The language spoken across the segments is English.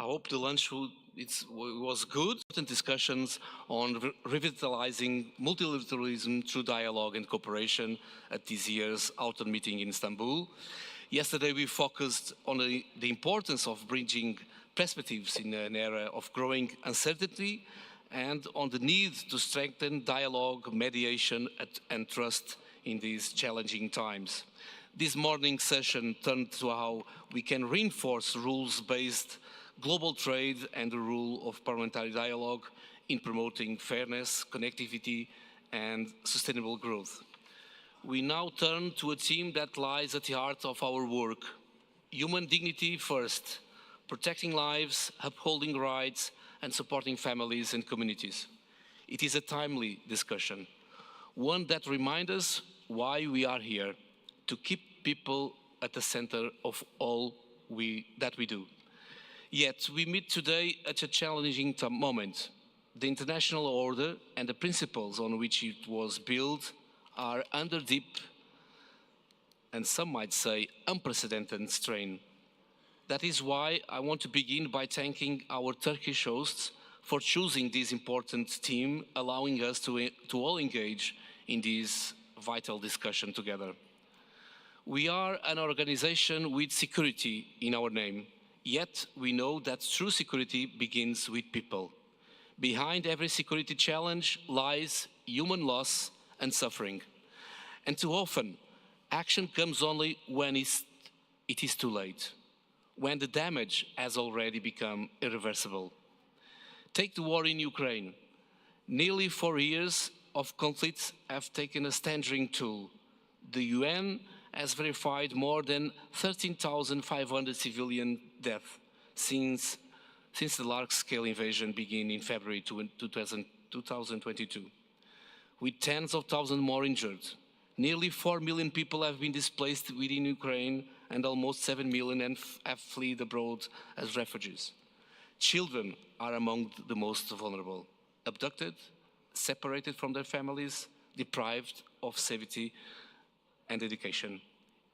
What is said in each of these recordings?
hope the lunch was good. And discussions on revitalizing multilateralism through dialogue and cooperation at this year's autumn meeting in Istanbul. Yesterday we focused on the importance of bridging perspectives in an era of growing uncertainty and on the need to strengthen dialogue, mediation and trust in these challenging times. This morning's session turned to how we can reinforce rules-based global trade and the rule of parliamentary dialogue in promoting fairness, connectivity and sustainable growth. We now turn to a theme that lies at the heart of our work: human dignity first, protecting lives, upholding rights and supporting families and communities. It is a timely discussion, one that reminds us why we are here, to keep people at the center of all that we do. Yet we meet today at a challenging moment. The international order and the principles on which it was built are under deep, and some might say unprecedented strain. That is why I want to begin by thanking our Turkish hosts for choosing this important theme, allowing us to all engage in this vital discussion together. We are an organization with security in our name, yet we know that true security begins with people. Behind every security challenge lies human loss and suffering. And too often, action comes only when it is too late, when the damage has already become irreversible. Take the war in Ukraine. Nearly 4 years of conflict have taken a staggering toll. The UN has verified more than 13,500 civilian deaths since the large-scale invasion began in February 2022, with tens of thousands more injured. Nearly 4 million people have been displaced within Ukraine and almost 7 million have fled abroad as refugees. Children are among the most vulnerable, abducted, separated from their families, deprived of safety and education.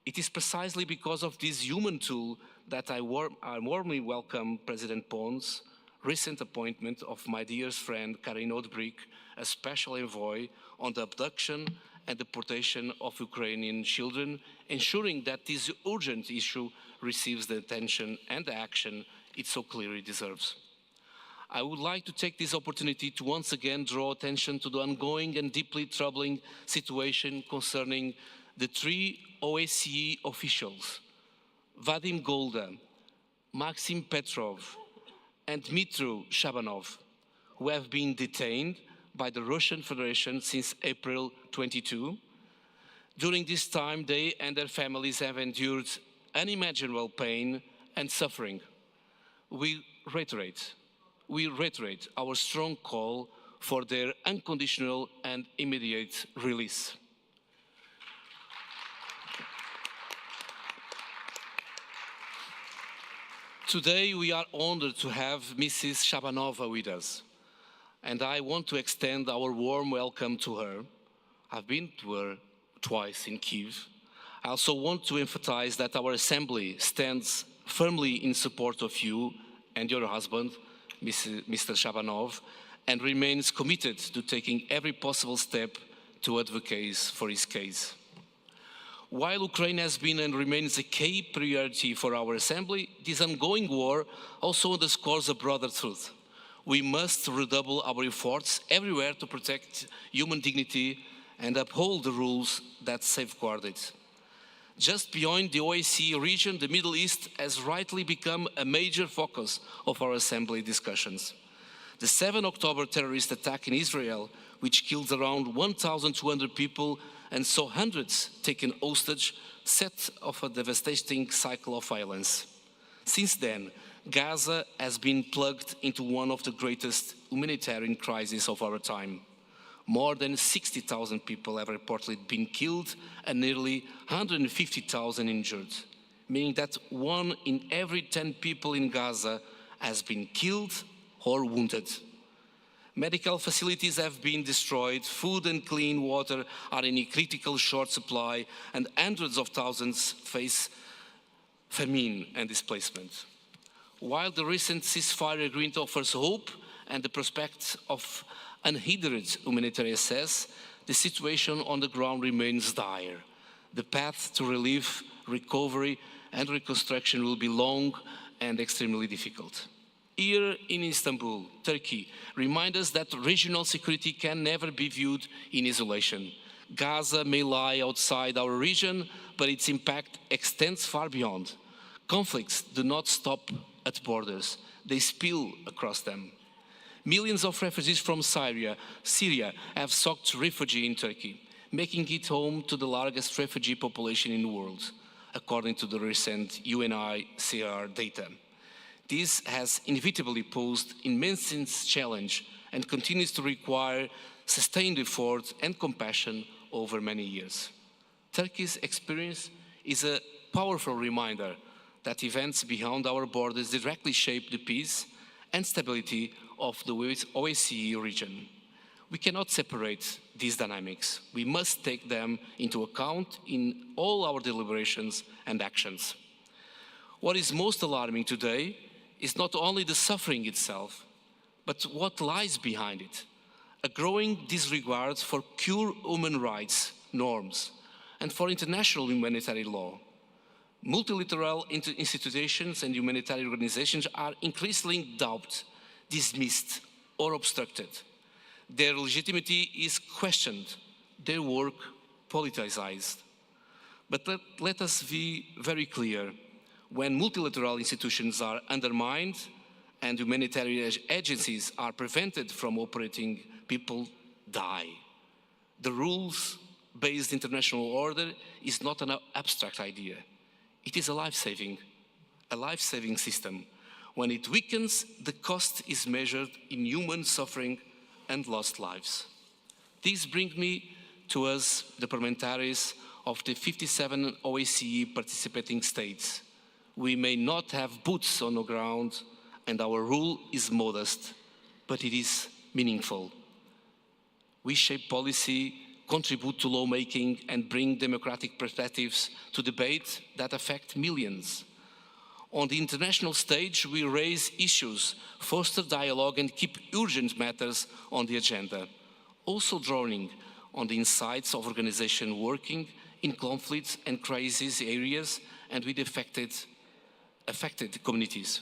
It is precisely because of this human tool that I warmly welcome President Pon's recent appointment of my dear friend Karin Odbryk as special envoy on the abduction and deportation of Ukrainian children, ensuring that this urgent issue receives the attention and the action it so clearly deserves. I would like to take this opportunity to once again draw attention to the ongoing and deeply troubling situation concerning the 3 OSCE officials, Vadim Golda, Maxim Petrov, and Dmitry Shabanov, who have been detained by the Russian Federation since April 22. During this time, they and their families have endured unimaginable pain and suffering. We reiterate our strong call for their unconditional and immediate release. Today we are honored to have Mrs. Shabanova with us, and I want to extend our warm welcome to her. I've been to her twice in Kyiv. I also want to emphasize that our Assembly stands firmly in support of you and your husband, Mr. Shabanov, and remains committed to taking every possible step to advocate for his case. While Ukraine has been and remains a key priority for our Assembly, this ongoing war also underscores a broader truth. We must redouble our efforts everywhere to protect human dignity and uphold the rules that safeguard it. Just beyond the OSCE region, the Middle East has rightly become a major focus of our Assembly discussions. The 7 October terrorist attack in Israel, which killed around 1,200 people and saw hundreds taken hostage, set off a devastating cycle of violence. Since then, Gaza has been plugged into one of the greatest humanitarian crises of our time. More than 60,000 people have reportedly been killed and nearly 150,000 injured, meaning that 1 in every 10 people in Gaza has been killed or wounded. Medical facilities have been destroyed, food and clean water are in a critical short supply, and hundreds of thousands face famine and displacement. While the recent ceasefire agreement offers hope and the prospect of unhindered humanitarian access, the situation on the ground remains dire. The path to relief, recovery and reconstruction will be long and extremely difficult. Here in Istanbul, Turkey, reminds us that regional security can never be viewed in isolation. Gaza may lie outside our region, but its impact extends far beyond. Conflicts do not stop at borders, they spill across them. Millions of refugees from Syria have sought refuge in Turkey, making it home to the largest refugee population in the world, according to the recent UNHCR data. This has inevitably posed immense challenge and continues to require sustained effort and compassion over many years. Turkey's experience is a powerful reminder that events beyond our borders directly shape the peace and stability of the OSCE region. We cannot separate these dynamics. We must take them into account in all our deliberations and actions. What is most alarming today is not only the suffering itself, but what lies behind it. A growing disregard for pure human rights norms and for international humanitarian law. Multilateral institutions and humanitarian organizations are increasingly doubted, dismissed, or obstructed. Their legitimacy is questioned, their work politicized. But let us be very clear. When multilateral institutions are undermined and humanitarian agencies are prevented from operating, people die. The rules-based international order is not an abstract idea. It is a life-saving system. When it weakens, the cost is measured in human suffering and lost lives. This brings me to us, the parliamentaries of the 57 OSCE participating states. We may not have boots on the ground, and our role is modest, but it is meaningful. We shape policy, contribute to lawmaking, and bring democratic perspectives to debate that affect millions. On the international stage, we raise issues, foster dialogue, and keep urgent matters on the agenda, also drawing on the insights of organizations working in conflict and crisis areas and with affected communities.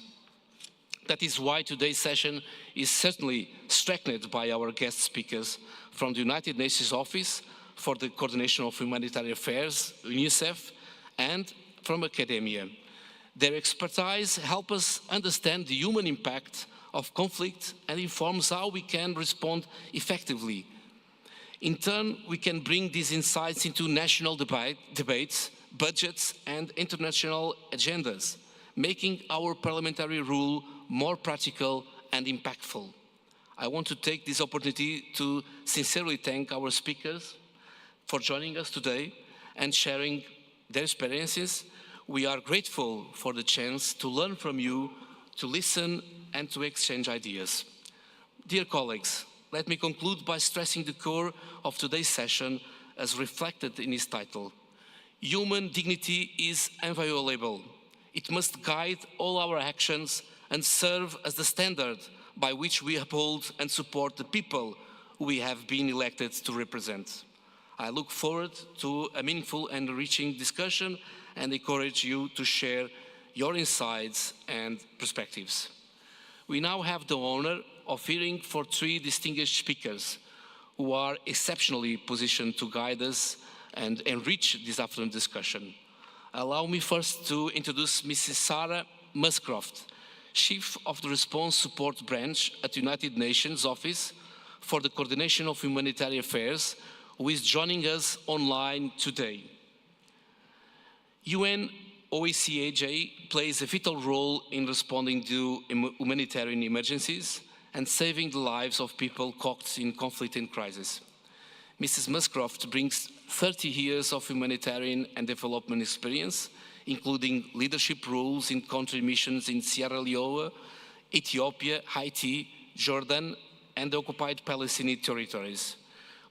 That is why today's session is certainly strengthened by our guest speakers from the United Nations Office for the Coordination of Humanitarian Affairs, UNICEF, and from academia. Their expertise helps us understand the human impact of conflict and informs how we can respond effectively. In turn, we can bring these insights into national debates, budgets, and international agendas, making our parliamentary role more practical and impactful. I want to take this opportunity to sincerely thank our speakers for joining us today and sharing their experiences. We are grateful for the chance to learn from you, to listen, and to exchange ideas. Dear colleagues, let me conclude by stressing the core of today's session as reflected in its title. Human dignity is inviolable. It must guide all our actions and serve as the standard by which we uphold and support the people we have been elected to represent. I look forward to a meaningful and enriching discussion and encourage you to share your insights and perspectives. We now have the honor of hearing from three distinguished speakers who are exceptionally positioned to guide us and enrich this afternoon discussion. Allow me first to introduce Mrs. Sarah Muscroft, Chief of the Response Support Branch at the United Nations Office for the Coordination of Humanitarian Affairs, who is joining us online today. UNOHCR plays a vital role in responding to humanitarian emergencies and saving the lives of people caught in conflict and crisis. Mrs. Muscroft brings 30 years of humanitarian and development experience, including leadership roles in country missions in Sierra Leone, Ethiopia, Haiti, Jordan, and the occupied Palestinian territories.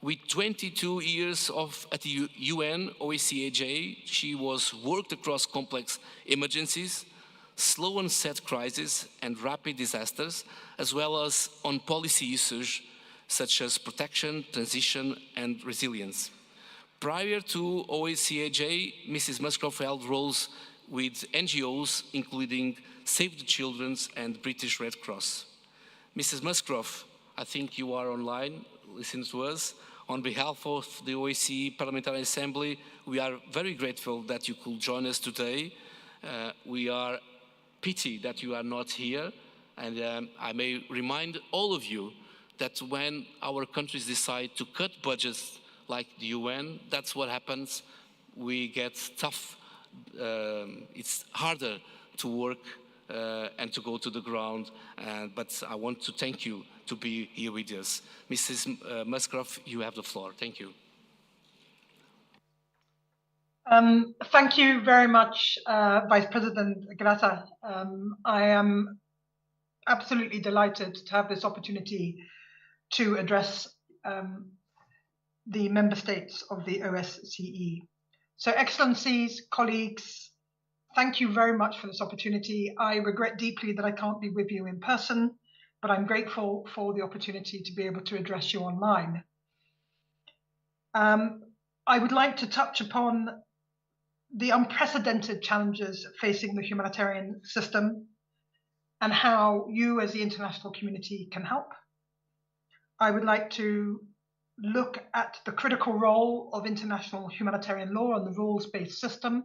With 22 years at the UNOHCR, she was worked across complex emergencies, slow onset crises and rapid disasters, as well as on policy issues such as protection, transition and resilience. Prior to OSCE, Mrs. Musgrove held roles with NGOs, including Save the Children and British Red Cross. Mrs. Musgrove, I think you are online, listening to us. On behalf of the OSCE Parliamentary Assembly, we are very grateful that you could join us today. We are pity that you are not here, and I may remind all of you that when our countries decide to cut budgets like the UN, that's what happens. We get tough. It's harder to work and to go to the ground, but I want to thank you to be here with us. Mrs. Musgrove, you have the floor. Thank you. Thank you very much, Vice President Grata. I am absolutely delighted to have this opportunity to address the member states of the OSCE. So, Excellencies, colleagues, thank you very much for this opportunity. I regret deeply that I can't be with you in person, but I'm grateful for the opportunity to be able to address you online. I would like to touch upon the unprecedented challenges facing the humanitarian system and how you as the international community can help. I would like to look at the critical role of international humanitarian law and the rules-based system.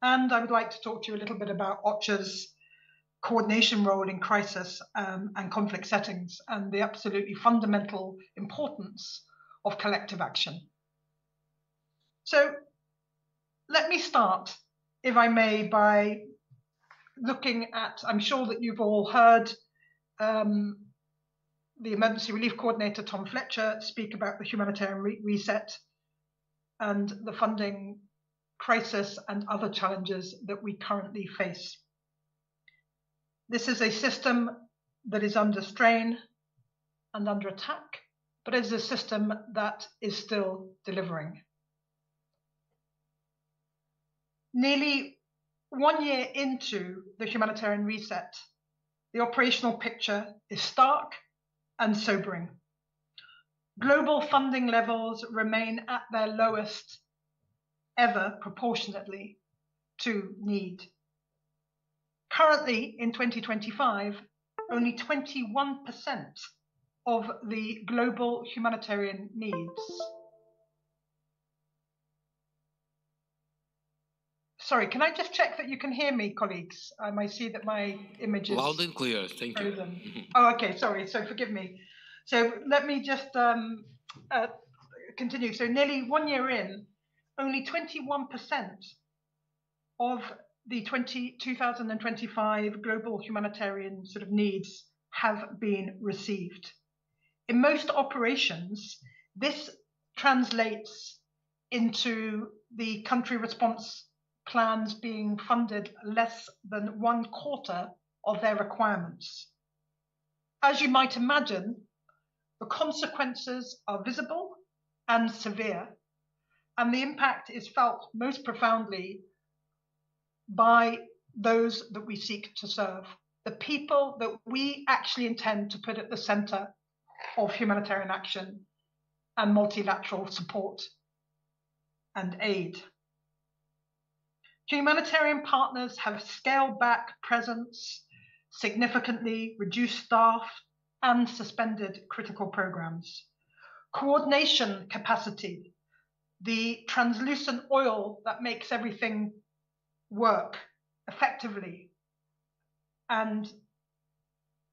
And I would like to talk to you a little bit about OCHA's coordination role in crisis and conflict settings and the absolutely fundamental importance of collective action. So let me start, if I may, by looking at, I'm sure that you've all heard the Emergency Relief Coordinator, Tom Fletcher, speak about the humanitarian reset and the funding crisis and other challenges that we currently face. This is a system that is under strain and under attack, but it is a system that is still delivering. Nearly 1 year into the humanitarian reset, the operational picture is stark and sobering. Global funding levels remain at their lowest ever proportionately to need. Currently, in 2025, only 21% of the global humanitarian needs. Sorry, can I just check that you can hear me, colleagues? I see that my image is loud and clear, thank frozen. you. Oh, okay, sorry, so forgive me. So let me just continue. So nearly 1 year in, only 21% of the 2025 global humanitarian sort of needs have been received. In most operations, this translates into the country response plans being funded less than 1/4 of their requirements. As you might imagine, the consequences are visible and severe, and the impact is felt most profoundly by those that we seek to serve, the people that we actually intend to put at the center of humanitarian action and multilateral support and aid. Humanitarian partners have scaled back presence, significantly reduced staff, and suspended critical programs. Coordination capacity, the translucent oil that makes everything work effectively, and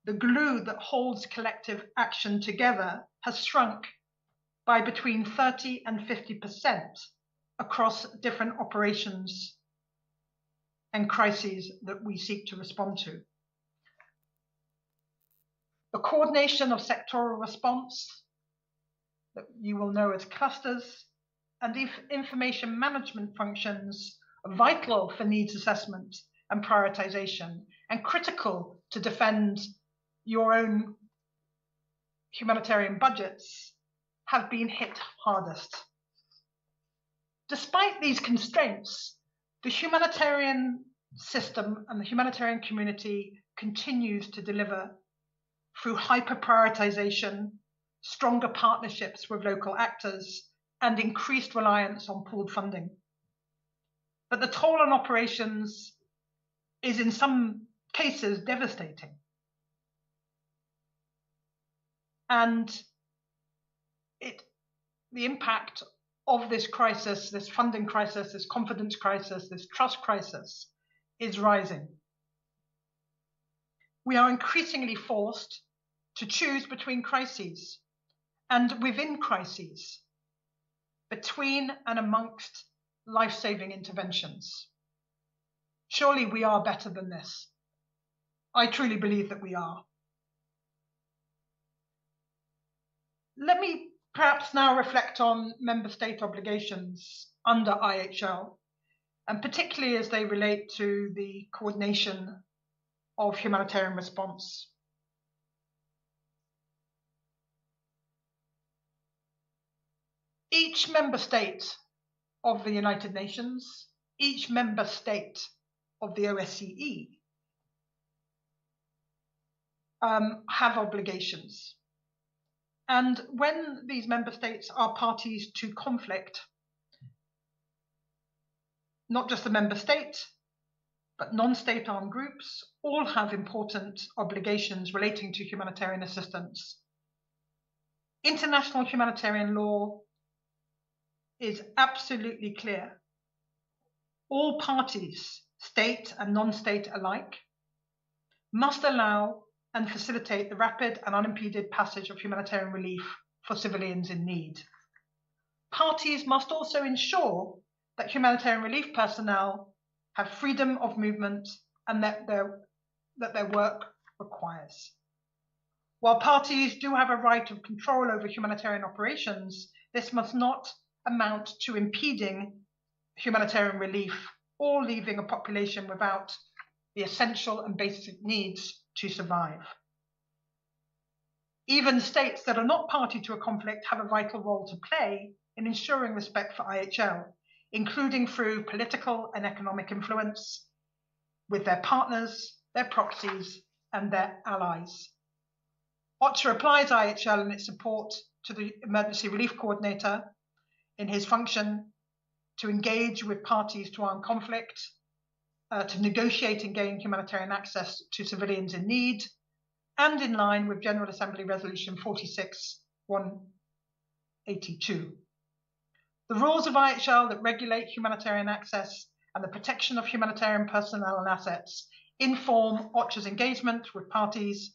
the glue that holds collective action together, has shrunk by between 30 and 50% across different operations and crises that we seek to respond to. The coordination of sectoral response, that you will know as clusters, and information management functions are vital for needs assessment and prioritization, and critical to defend your own humanitarian budgets, have been hit hardest. Despite these constraints, the humanitarian system and the humanitarian community continues to deliver through hyper-prioritization, stronger partnerships with local actors, and increased reliance on pooled funding. But the toll on operations is in some cases devastating. And the impact of this crisis, this funding crisis, this confidence crisis, this trust crisis is rising. We are increasingly forced to choose between crises and within crises, between and amongst life-saving interventions. Surely we are better than this. I truly believe that we are. Let me perhaps now reflect on member state obligations under IHL, and particularly as they relate to the coordination of humanitarian response. Each member state of the United Nations, each member state of the OSCE have obligations. And when these member states are parties to conflict, not just the member state, but non-state armed groups all have important obligations relating to humanitarian assistance. International humanitarian law is absolutely clear. All parties, state and non-state alike, must allow and facilitate the rapid and unimpeded passage of humanitarian relief for civilians in need. Parties must also ensure that humanitarian relief personnel have freedom of movement and that their work requires. While parties do have a right of control over humanitarian operations, this must not amount to impeding humanitarian relief or leaving a population without the essential and basic needs to survive. Even states that are not party to a conflict have a vital role to play in ensuring respect for IHL, including through political and economic influence with their partners, their proxies, and their allies. OCHA applies IHL in its support to the Emergency Relief Coordinator in his function to engage with parties to armed conflict, to negotiate and gain humanitarian access to civilians in need, and in line with General Assembly Resolution 46/182. The rules of IHL that regulate humanitarian access and the protection of humanitarian personnel and assets inform OCHA's engagement with parties,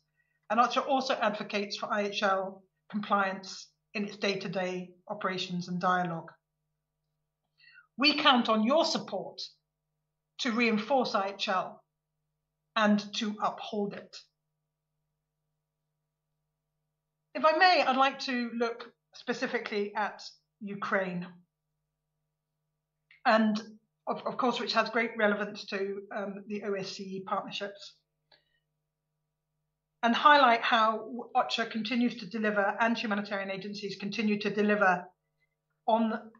and OCHA also advocates for IHL compliance in its day-to-day operations and dialogue. We count on your support to reinforce IHL and to uphold it. If I may, I'd like to look specifically at Ukraine, and of course, which has great relevance to the OSCE partnerships, and highlight how OCHA continues to deliver and humanitarian agencies continue to deliver on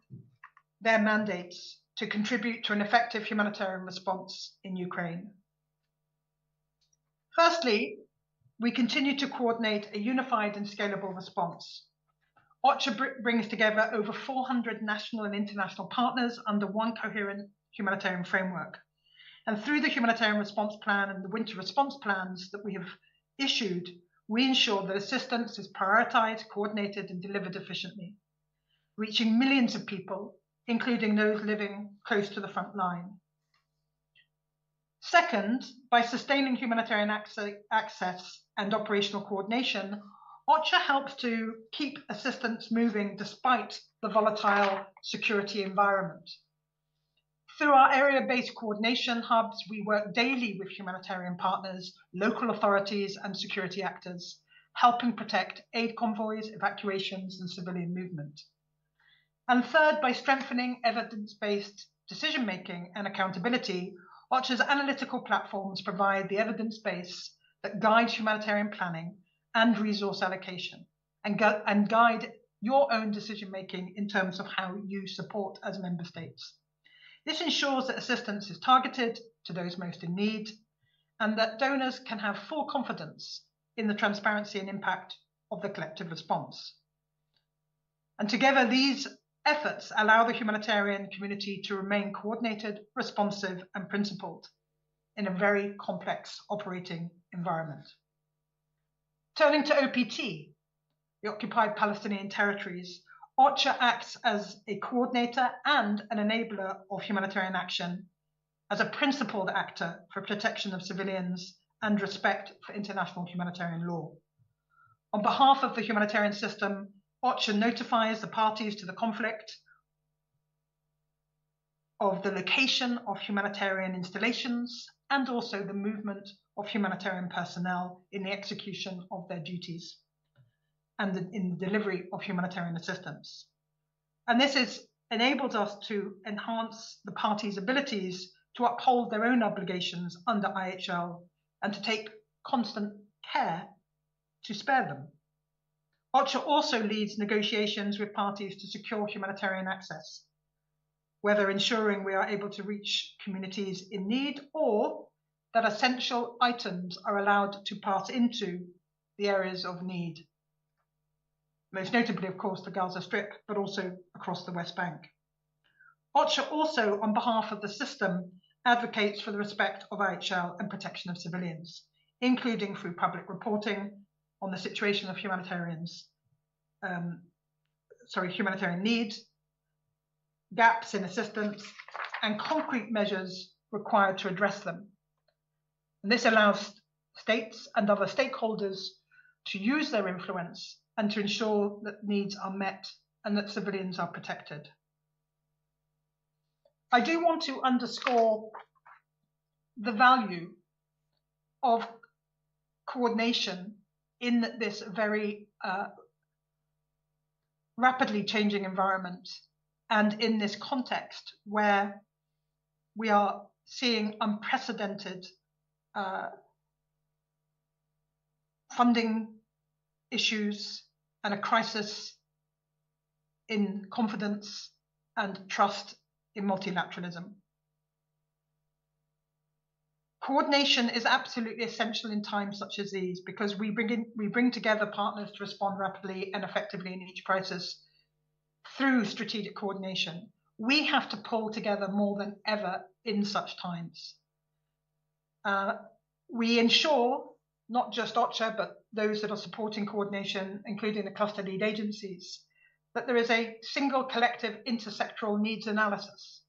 their mandates to contribute to an effective humanitarian response in Ukraine. Firstly, we continue to coordinate a unified and scalable response. OCHA brings together over 400 national and international partners under one coherent humanitarian framework. And through the humanitarian response plan and the winter response plans that we have issued, we ensure that assistance is prioritized, coordinated, and delivered efficiently, reaching millions of people, including those living close to the front line. Second, by sustaining humanitarian access and operational coordination, OCHA helps to keep assistance moving despite the volatile security environment. Through our area-based coordination hubs, we work daily with humanitarian partners, local authorities, and security actors, helping protect aid convoys, evacuations, and civilian movement. And third, by strengthening evidence-based decision-making and accountability, OCHA's analytical platforms provide the evidence base that guides humanitarian planning and resource allocation, and guide your own decision-making in terms of how you support as member states. This ensures that assistance is targeted, to those most in need, and that donors can have full confidence in the transparency and impact of the collective response. And together, these efforts allow the humanitarian community to remain coordinated, responsive, and principled in a very complex operating environment. Turning to OPT, the Occupied Palestinian Territories, OCHA acts as a coordinator and an enabler of humanitarian action, as a principled actor for protection of civilians and respect for international humanitarian law. On behalf of the humanitarian system, OCHA notifies the parties to the conflict of the location of humanitarian installations and also the movement of humanitarian personnel in the execution of their duties and in the delivery of humanitarian assistance. And this enables us to enhance the parties' abilities to uphold their own obligations under IHL and to take constant care to spare them. OCHA also leads negotiations with parties to secure humanitarian access, whether ensuring we are able to reach communities in need or that essential items are allowed to pass into the areas of need. Most notably, of course, the Gaza Strip, but also across the West Bank. OCHA also, on behalf of the system, advocates for the respect of IHL and protection of civilians, including through public reporting on the situation of humanitarian needs, gaps in assistance, and concrete measures required to address them. And this allows states and other stakeholders to use their influence and to ensure that needs are met and that civilians are protected. I do want to underscore the value of coordination in this very rapidly changing environment and in this context where we are seeing unprecedented funding issues and a crisis in confidence and trust in multilateralism. Coordination is absolutely essential in times such as these because we bring together partners to respond rapidly and effectively in each crisis through strategic coordination. We have to pull together more than ever in such times. We ensure, not just OCHA, but those that are supporting coordination, including the cluster lead agencies, that there is a single collective intersectoral needs analysis.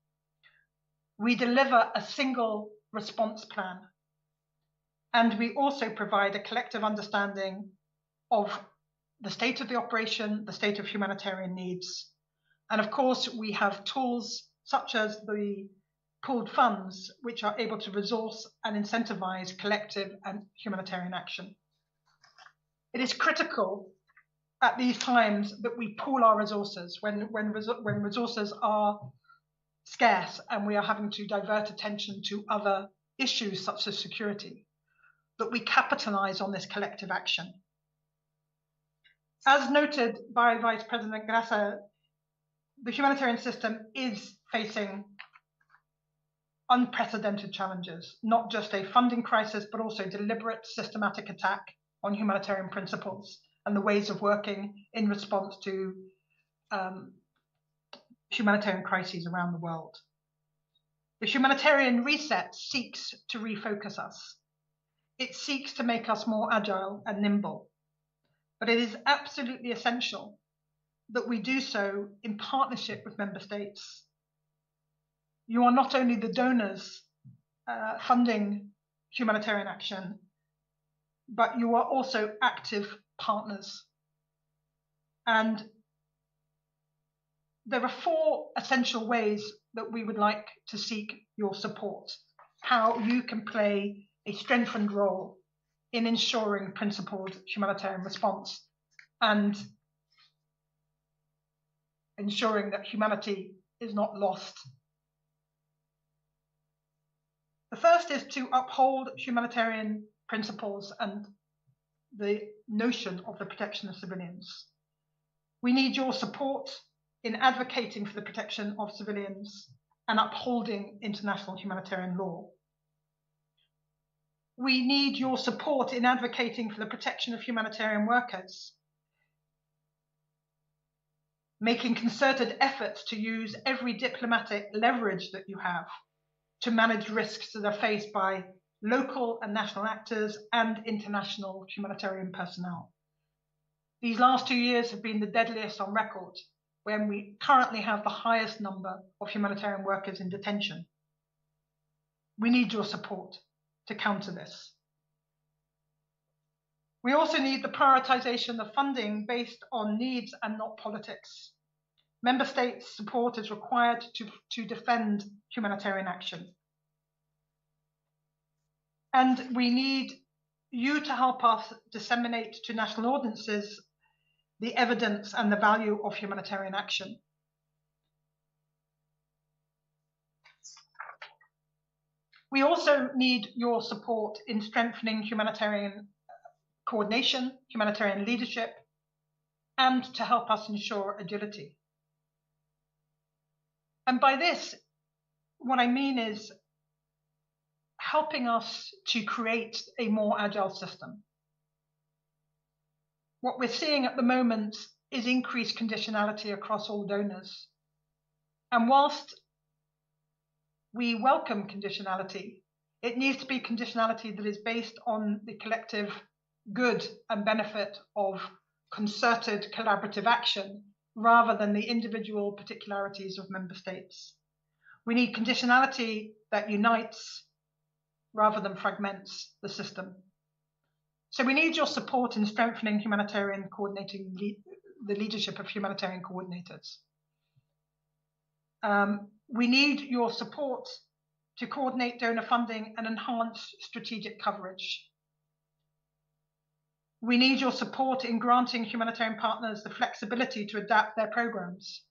We deliver a single response plan. And we also provide a collective understanding of the state of the operation, the state of humanitarian needs. And of course, we have tools such as the pooled funds, which are able to resource and incentivize collective and humanitarian action. It is critical at these times that we pool our resources when resources are scarce and we are having to divert attention to other issues such as security, that we capitalize on this collective action. As noted by Vice President Grassa, the humanitarian system is facing unprecedented challenges, not just a funding crisis, but also deliberate systematic attack on humanitarian principles and the ways of working in response to humanitarian crises around the world. The humanitarian reset seeks to refocus us. It seeks to make us more agile and nimble, but it is absolutely essential that we do so in partnership with member states. You are not only the donors funding humanitarian action, but you are also active partners. And there are 4 essential ways that we would like to seek your support, how you can play a strengthened role in ensuring principled humanitarian response and ensuring that humanity is not lost. The first is to uphold humanitarian principles and the notion of the protection of civilians. We need your support in advocating for the protection of civilians and upholding international humanitarian law. We need your support in advocating for the protection of humanitarian workers, making concerted efforts to use every diplomatic leverage that you have to manage risks that are faced by local and national actors and international humanitarian personnel. These last 2 years have been the deadliest on record, when we currently have the highest number of humanitarian workers in detention. We need your support to counter this. We also need the prioritization of funding based on needs and not politics. Member States' support is required to defend humanitarian action. And we need you to help us disseminate to national audiences the evidence and the value of humanitarian action. We also need your support in strengthening humanitarian coordination, humanitarian leadership, and to help us ensure agility. And by this, what I mean is helping us to create a more agile system. What we're seeing at the moment is increased conditionality across all donors. And whilst we welcome conditionality, it needs to be conditionality that is based on the collective good and benefit of concerted collaborative action rather than the individual particularities of member states. We need conditionality that unites rather than fragments the system. So we need your support in strengthening humanitarian coordinating, the leadership of humanitarian coordinators. We need your support to coordinate donor funding and enhance strategic coverage. We need your support in granting humanitarian partners the flexibility to adapt their programs.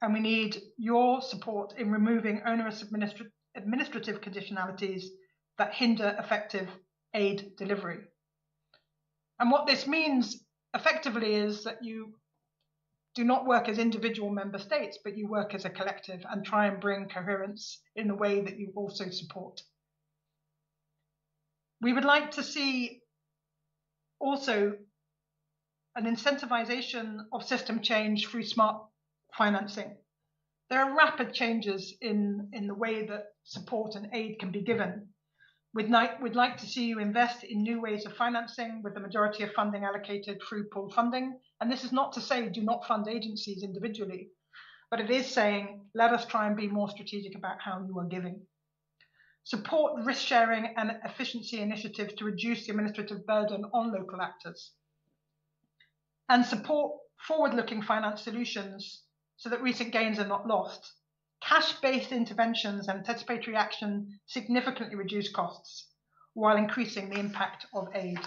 And we need your support in removing onerous administrative conditionalities that hinder effective aid delivery. And what this means effectively is that you do not work as individual member states, but you work as a collective and try and bring coherence in the way that you also support. We would like to see also an incentivization of system change through smart financing. There are rapid changes in the way that support and aid can be given. We'd like to see you invest in new ways of financing, with the majority of funding allocated through pooled funding. And this is not to say do not fund agencies individually, but it is saying let us try and be more strategic about how you are giving. Support risk sharing and efficiency initiatives to reduce the administrative burden on local actors. And support forward-looking finance solutions so that recent gains are not lost. Cash-based interventions and anticipatory action significantly reduce costs while increasing the impact of aid.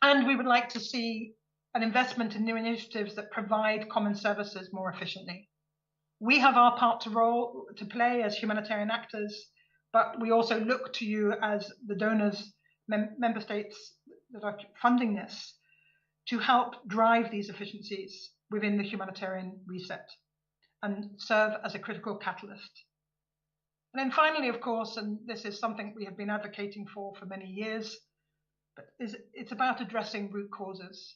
And we would like to see an investment in new initiatives that provide common services more efficiently. We have our part to play as humanitarian actors, but we also look to you as the donors, member states that are funding this, to help drive these efficiencies within the humanitarian reset and serve as a critical catalyst. And then finally, of course, and this is something we have been advocating for many years, but it's about addressing root causes.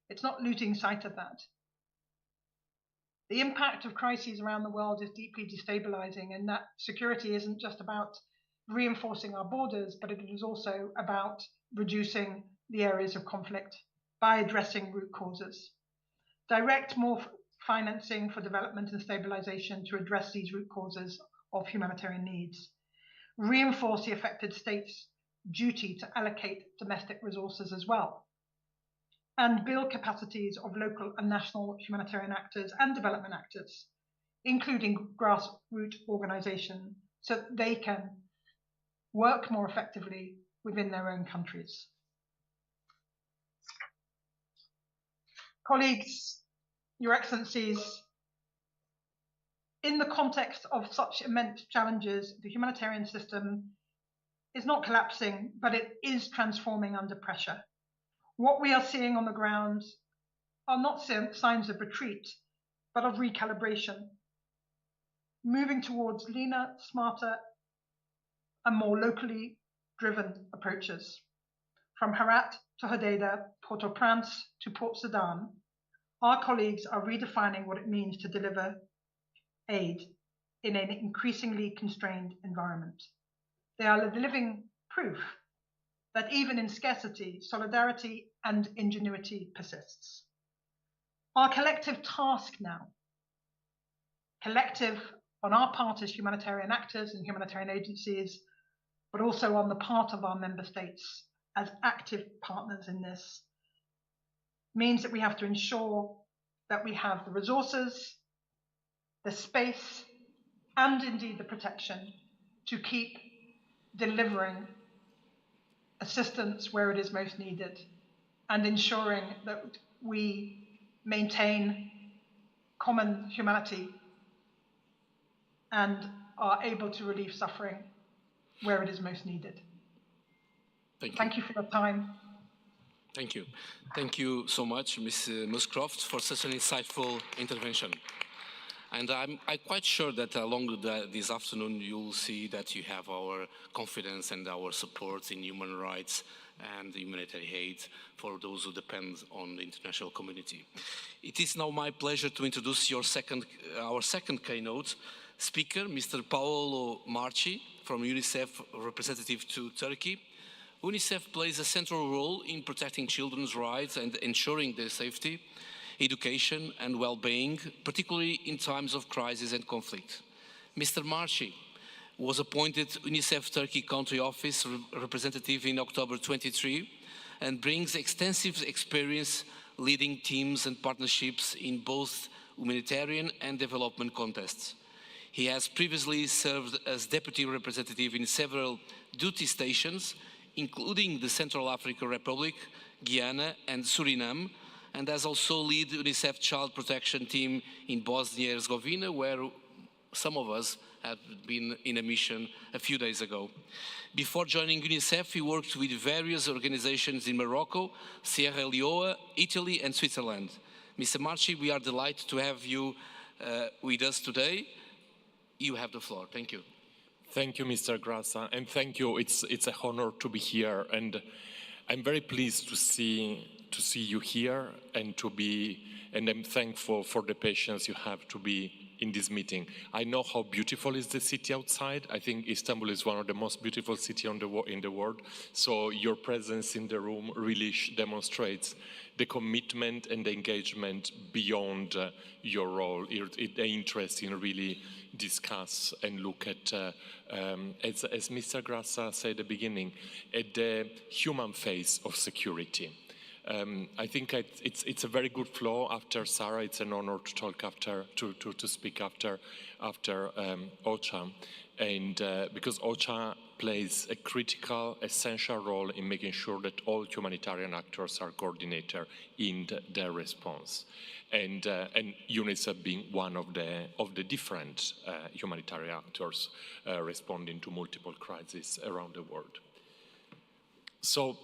It's not losing sight of that. The impact of crises around the world is deeply destabilizing, and that security isn't just about reinforcing our borders, but it is also about reducing the areas of conflict by addressing root causes. Direct more financing for development and stabilization to address these root causes of humanitarian needs. Reinforce the affected states' duty to allocate domestic resources as well. And build capacities of local and national humanitarian actors and development actors, including grassroots organizations, so that they can work more effectively within their own countries. Colleagues, Your Excellencies, in the context of such immense challenges, the humanitarian system is not collapsing, but it is transforming under pressure. What we are seeing on the ground are not signs of retreat, but of recalibration, moving towards leaner, smarter, and more locally driven approaches. From Herat to Hodeida, Port-au-Prince to Port Sudan, our colleagues are redefining what it means to deliver aid in an increasingly constrained environment. They are the living proof that even in scarcity, solidarity and ingenuity persists. Our collective task now, collective on our part as humanitarian actors and humanitarian agencies, but also on the part of our member states as active partners in this, means that we have to ensure that we have the resources, the space, and indeed the protection to keep delivering assistance where it is most needed and ensuring that we maintain common humanity and are able to relieve suffering where it is most needed. Thank you for your time. Thank you. Thank you so much, Ms. Muscroft, for such an insightful intervention. And I'm quite sure that along this afternoon you'll see that you have our confidence and our support in human rights and humanitarian aid for those who depend on the international community. It is now my pleasure to introduce our second keynote speaker, Mr. Paolo Marci, from UNICEF representative to Turkey. UNICEF plays a central role in protecting children's rights and ensuring their safety, education and well-being, particularly in times of crisis and conflict. Mr. Marci was appointed UNICEF Turkey Country Office representative in October 23 and brings extensive experience leading teams and partnerships in both humanitarian and development contexts. He has previously served as deputy representative in several duty stations, including the Central African Republic, Guyana and Suriname, and has also led UNICEF Child Protection Team in Bosnia and Herzegovina, where some of us had been in a mission a few days ago. Before joining UNICEF, he worked with various organizations in Morocco, Sierra Leone, Italy and Switzerland. Mr. Marci, we are delighted to have you with us today. You have the floor. Thank you. Thank you, Mr. Grassa, and thank you. It's an honor to be here, and I'm very pleased to see you here and I'm thankful for the patience you have to be in this meeting. I know how beautiful is the city outside. I think Istanbul is one of the most beautiful cities in the world. So your presence in the room really demonstrates the commitment and the engagement beyond your role, the interest in really discuss and look at, as Mr. Grassa said at the beginning, at the human face of security. I think it's a very good flow after Sarah. It's an honor to talk to speak after OCHA, and because OCHA plays a critical, essential role in making sure that all humanitarian actors are coordinated in their response, and UNICEF being one of the different humanitarian actors responding to multiple crises around the world. So,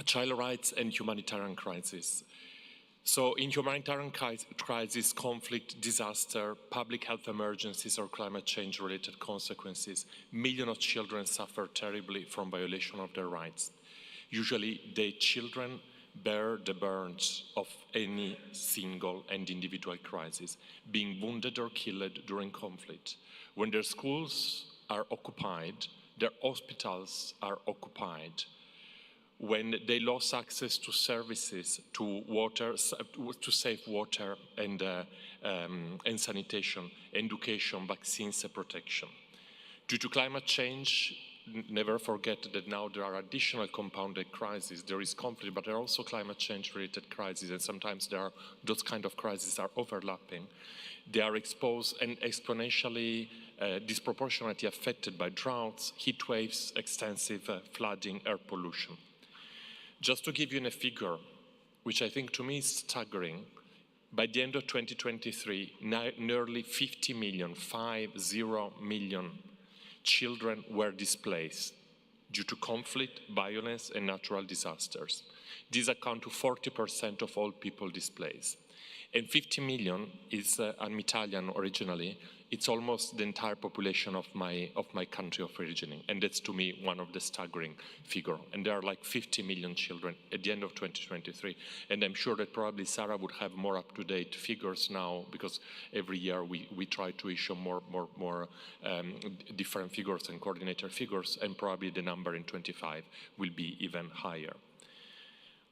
child rights and humanitarian crisis. So in humanitarian crisis, conflict, disaster, public health emergencies or climate change related consequences, millions of children suffer terribly from violation of their rights. Usually the children bear the burdens of any single and individual crisis, being wounded or killed during conflict. When their schools are occupied, their hospitals are occupied, when they lost access to services, to water, to safe water and sanitation, education, vaccines and protection. Due to climate change, never forget that now there are additional compounded crises. There is conflict, but there are also climate change related crises, and sometimes those kind of crises are overlapping. They are exposed and exponentially disproportionately affected by droughts, heat waves, extensive flooding, air pollution. Just to give you a figure, which I think to me is staggering, by the end of 2023, nearly 50 million children were displaced due to conflict, violence, and natural disasters. These account to 40% of all people displaced. And 50 million is, I'm Italian originally, it's almost the entire population of my country of origin, and that's to me one of the staggering figure. And there are like 50 million children at the end of 2023, and I'm sure that probably Sarah would have more up-to-date figures now, because every year we try to issue more different figures and coordinator figures, and probably the number in 25 will be even higher.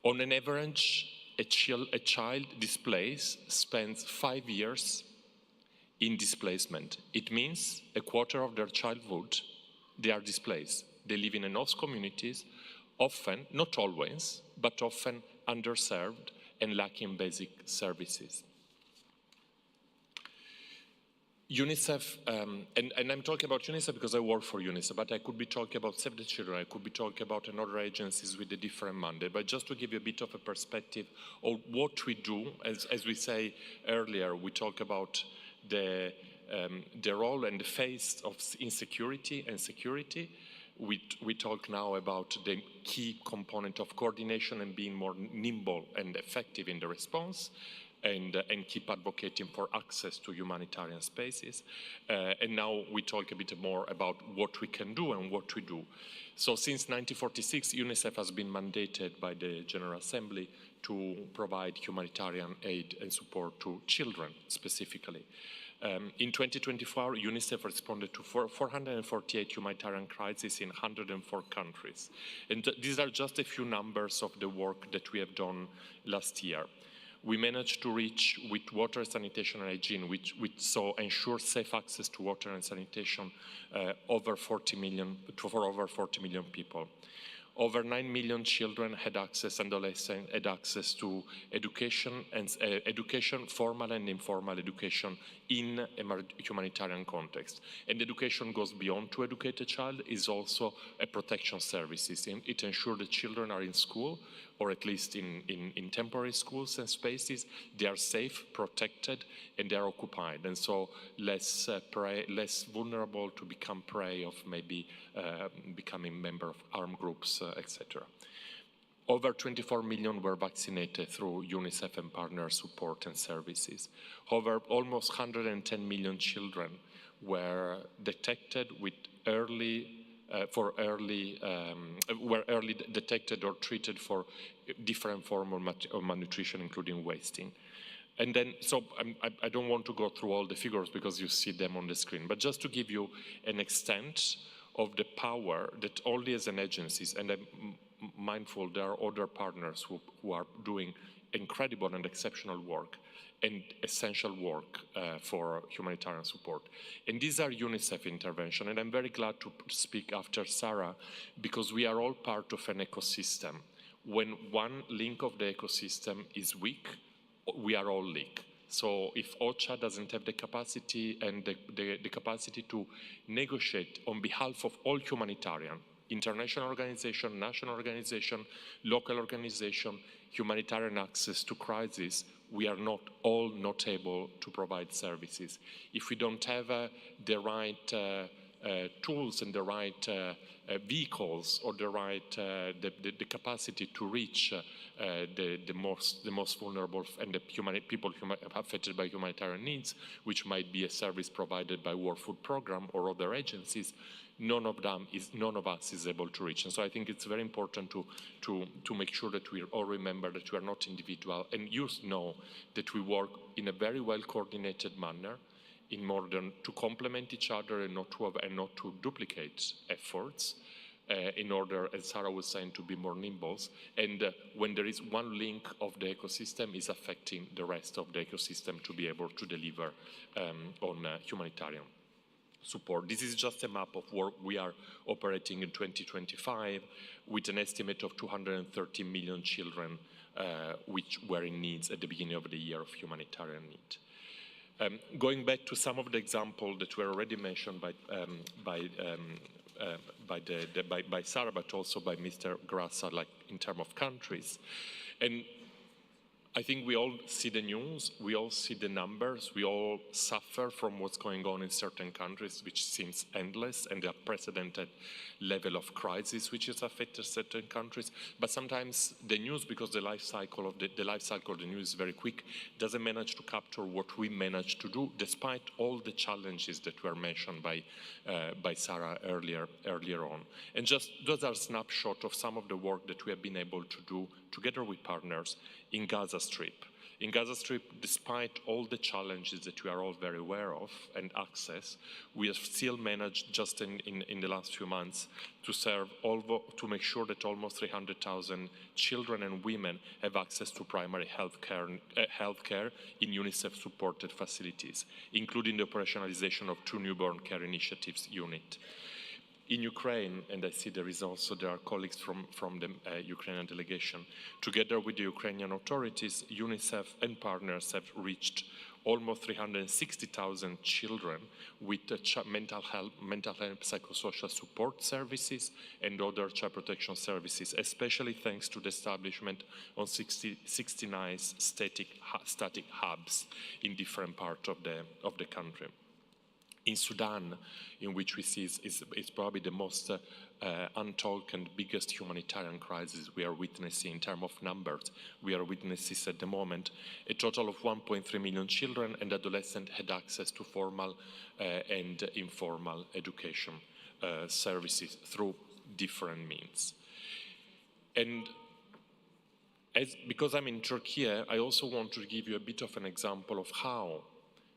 On an average, a child displaced spends 5 years in displacement. It means a quarter of their childhood, they are displaced. They live in host communities, often, not always, but often underserved and lacking basic services. UNICEF, and I'm talking about UNICEF because I work for UNICEF, but I could be talking about Save the Children, I could be talking about another agencies with a different mandate, but just to give you a bit of a perspective of what we do, as we say earlier, we talk about the role and the face of insecurity and security. We talk now about the key component of coordination and being more nimble and effective in the response, and keep advocating for access to humanitarian spaces. And now we talk a bit more about what we can do and what we do. So since 1946, UNICEF has been mandated by the General Assembly to provide humanitarian aid and support to children specifically. In 2024, UNICEF responded to 448 humanitarian crises in 104 countries. And these are just a few numbers of the work that we have done last year. We managed to reach with water, sanitation and hygiene, which so ensure safe access to water and sanitation for over 40 million people. Over 9 million children had access, and adolescents had access to education, and education, formal and informal education in a humanitarian context. And education goes beyond to educate a child, is also a protection services. It ensures that children are in school, or at least in temporary schools and spaces. They are safe, protected, and they are occupied, and so less vulnerable to become prey of maybe becoming member of armed groups, etc. Over 24 million were vaccinated through UNICEF and partner support and services. Over almost 110 million children were detected with were early detected or treated for different forms of malnutrition, including wasting. And then, so I don't want to go through all the figures because you see them on the screen, but just to give you an extent of the power that only as an agencies, and I'm mindful there are other partners who are doing incredible and exceptional work and essential work for humanitarian support. And these are UNICEF intervention, and I'm very glad to speak after Sarah, because we are all part of an ecosystem. When one link of the ecosystem is weak, we are all weak. So if OCHA doesn't have the capacity and the capacity to negotiate on behalf of all humanitarian, international organization, national organization, local organization, humanitarian access to crisis, we are not able to provide services. If we don't have the right tools and the right vehicles, or the right the capacity to reach the most vulnerable and the people affected by humanitarian needs, which might be a service provided by World Food Programme or other agencies, none of us is able to reach. And so I think it's very important to make sure that we all remember that we are not individual, and you know that we work in a very well coordinated manner in order to complement each other and not to duplicate efforts, in order, as Sarah was saying, to be more nimble. And when there is one link of the ecosystem, is affecting the rest of the ecosystem to be able to deliver on humanitarian support. This is just a map of where we are operating in 2025, with an estimate of 230 million children which were in needs at the beginning of the year of humanitarian need. Going back to some of the examples that were already mentioned by Sarah, but also by Mr. Grassa, like in terms of countries. And I think we all see the news, we all see the numbers, we all suffer from what's going on in certain countries, which seems endless, and the unprecedented level of crisis which has affected certain countries. But sometimes the news, because the life cycle of the news is very quick, doesn't manage to capture what we managed to do, despite all the challenges that were mentioned by Sarah earlier on. And just those are snapshots of some of the work that we have been able to do together with partners in Gaza Strip. In Gaza Strip, despite all the challenges that we are all very aware of and access, we have still managed just in the last few months to make sure that almost 300,000 children and women have access to primary health care in UNICEF-supported facilities, including the operationalization of 2 newborn care initiatives unit. In Ukraine, and I see there are colleagues from the Ukrainian delegation, together with the Ukrainian authorities, UNICEF and partners have reached almost 360,000 children with mental health, psychosocial support services and other child protection services, especially thanks to the establishment of 69 static hubs in different parts of the country. In Sudan, in which we see is probably the most untold and biggest humanitarian crisis we are witnessing in terms of numbers. We are witnessing at the moment a total of 1.3 million children and adolescents had access to formal and informal education services through different means. And because I'm in Turkey, I also want to give you a bit of an example of how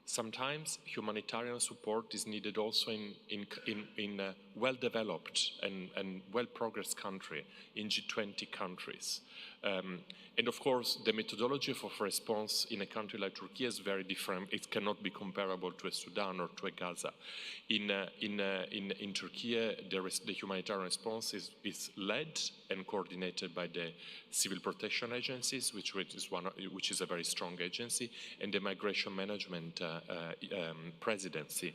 sometimes humanitarian support is needed also in a well-developed and well-progressed country, in G20 countries. And of course, the methodology of response in a country like Turkey is very different. It cannot be comparable to a Sudan or to a Gaza. In Turkey, the humanitarian response is led and coordinated by the civil protection agencies, which is a very strong agency, and the migration management presidency.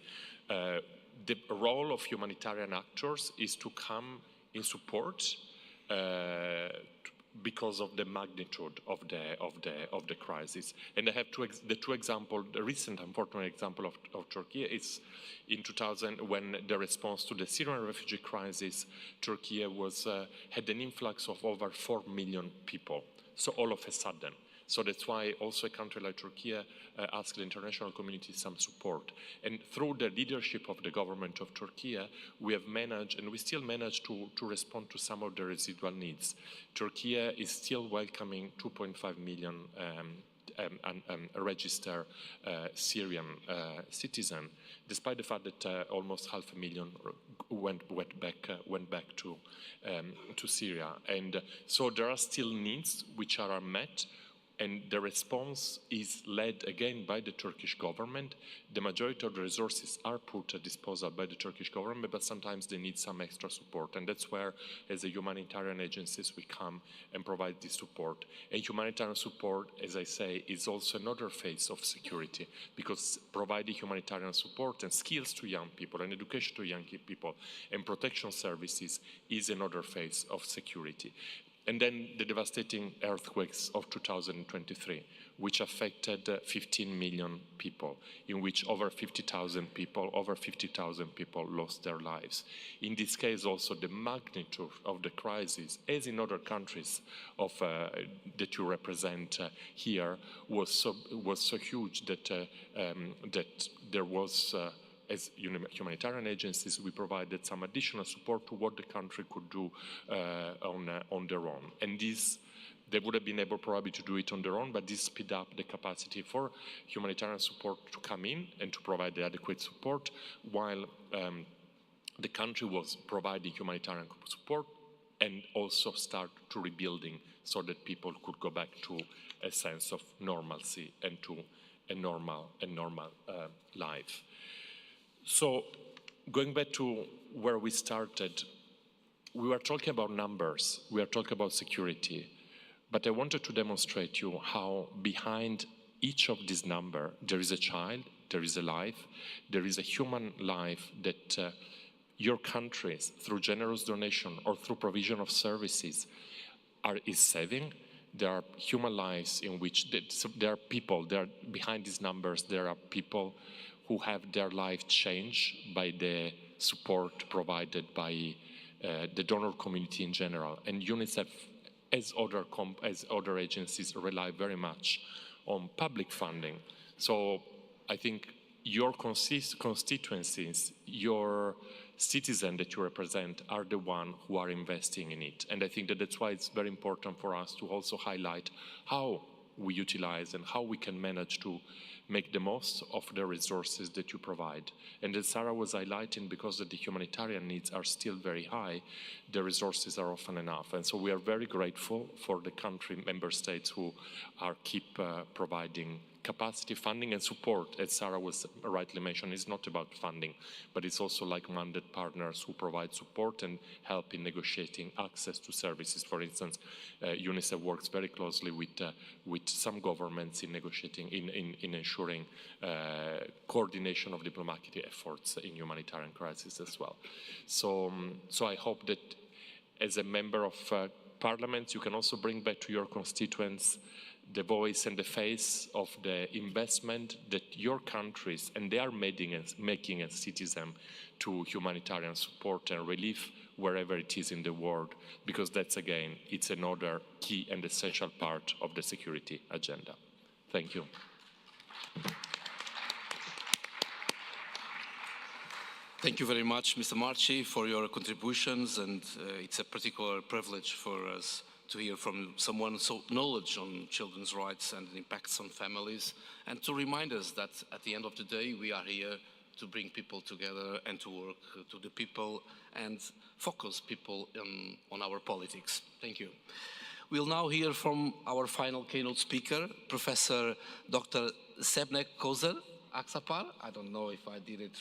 The role of humanitarian actors is to come in support because of the magnitude of the crisis. And I have the two examples. The recent unfortunate example of Turkey is in 2000, when the response to the Syrian refugee crisis, Turkey had an influx of over 4 million people. So all of a sudden. So that's why also a country like Turkey asked the international community some support. And through the leadership of the government of Turkey, we have managed, and we still manage to respond to some of the residual needs. Turkey is still welcoming 2.5 million registered Syrian citizens, despite the fact that almost 500,000 went back to Syria. And so there are still needs which are unmet. And the response is led again by the Turkish government. The majority of the resources are put at disposal by the Turkish government, but sometimes they need some extra support. And that's where, as a humanitarian agencies, we come and provide this support. And humanitarian support, as I say, is also another phase of security, because providing humanitarian support and skills to young people and education to young people and protection services is another phase of security. And then the devastating earthquakes of 2023, which affected 15 million people, in which over 50,000 people lost their lives. In this case, also the magnitude of the crisis, as in other countries that you represent here, was so huge that there was. As humanitarian agencies, we provided some additional support to what the country could do on their own. And they would have been able probably to do it on their own, but this speed up the capacity for humanitarian support to come in and to provide the adequate support, while the country was providing humanitarian support and also start to rebuilding so that people could go back to a sense of normalcy and to a normal life. So, going back to where we started, we were talking about numbers, we are talking about security, but I wanted to demonstrate to you how behind each of these numbers there is a child, there is a life, there is a human life that your countries, through generous donation or through provision of services, is saving, there are human lives in which there are people, behind these numbers, there are people who have their life changed by the support provided by the donor community in general. And UNICEF, as other agencies, rely very much on public funding. So I think your constituencies, your citizens that you represent are the ones who are investing in it. And I think that that's why it's very important for us to also highlight how we utilize and how we can manage to make the most of the resources that you provide. And as Sarah was highlighting, because the humanitarian needs are still very high, the resources are often enough. And so we are very grateful for the country member states who are keep providing capacity, funding and support. As Sarah was rightly mentioned, it's not about funding, but it's also like-minded partners who provide support and help in negotiating access to services. For instance, UNICEF works very closely with some governments in negotiating, in ensuring coordination of diplomatic efforts in humanitarian crisis as well. So I hope that as a member of parliament, you can also bring back to your constituents the voice and the face of the investment that your countries and they are making as citizens to humanitarian support and relief wherever it is in the world, because that's, again, it's another key and essential part of the security agenda. Thank you. Thank you very much, Mr. Marchi, for your contributions, and it's a particular privilege for us to hear from someone so knowledge on children's rights and the impacts on families, and to remind us that at the end of the day we are here to bring people together and to work to the people and focus people on our politics. Thank you. We'll now hear from our final keynote speaker, Professor Dr. Sebnek Kozer Aksapar. I don't know if I did it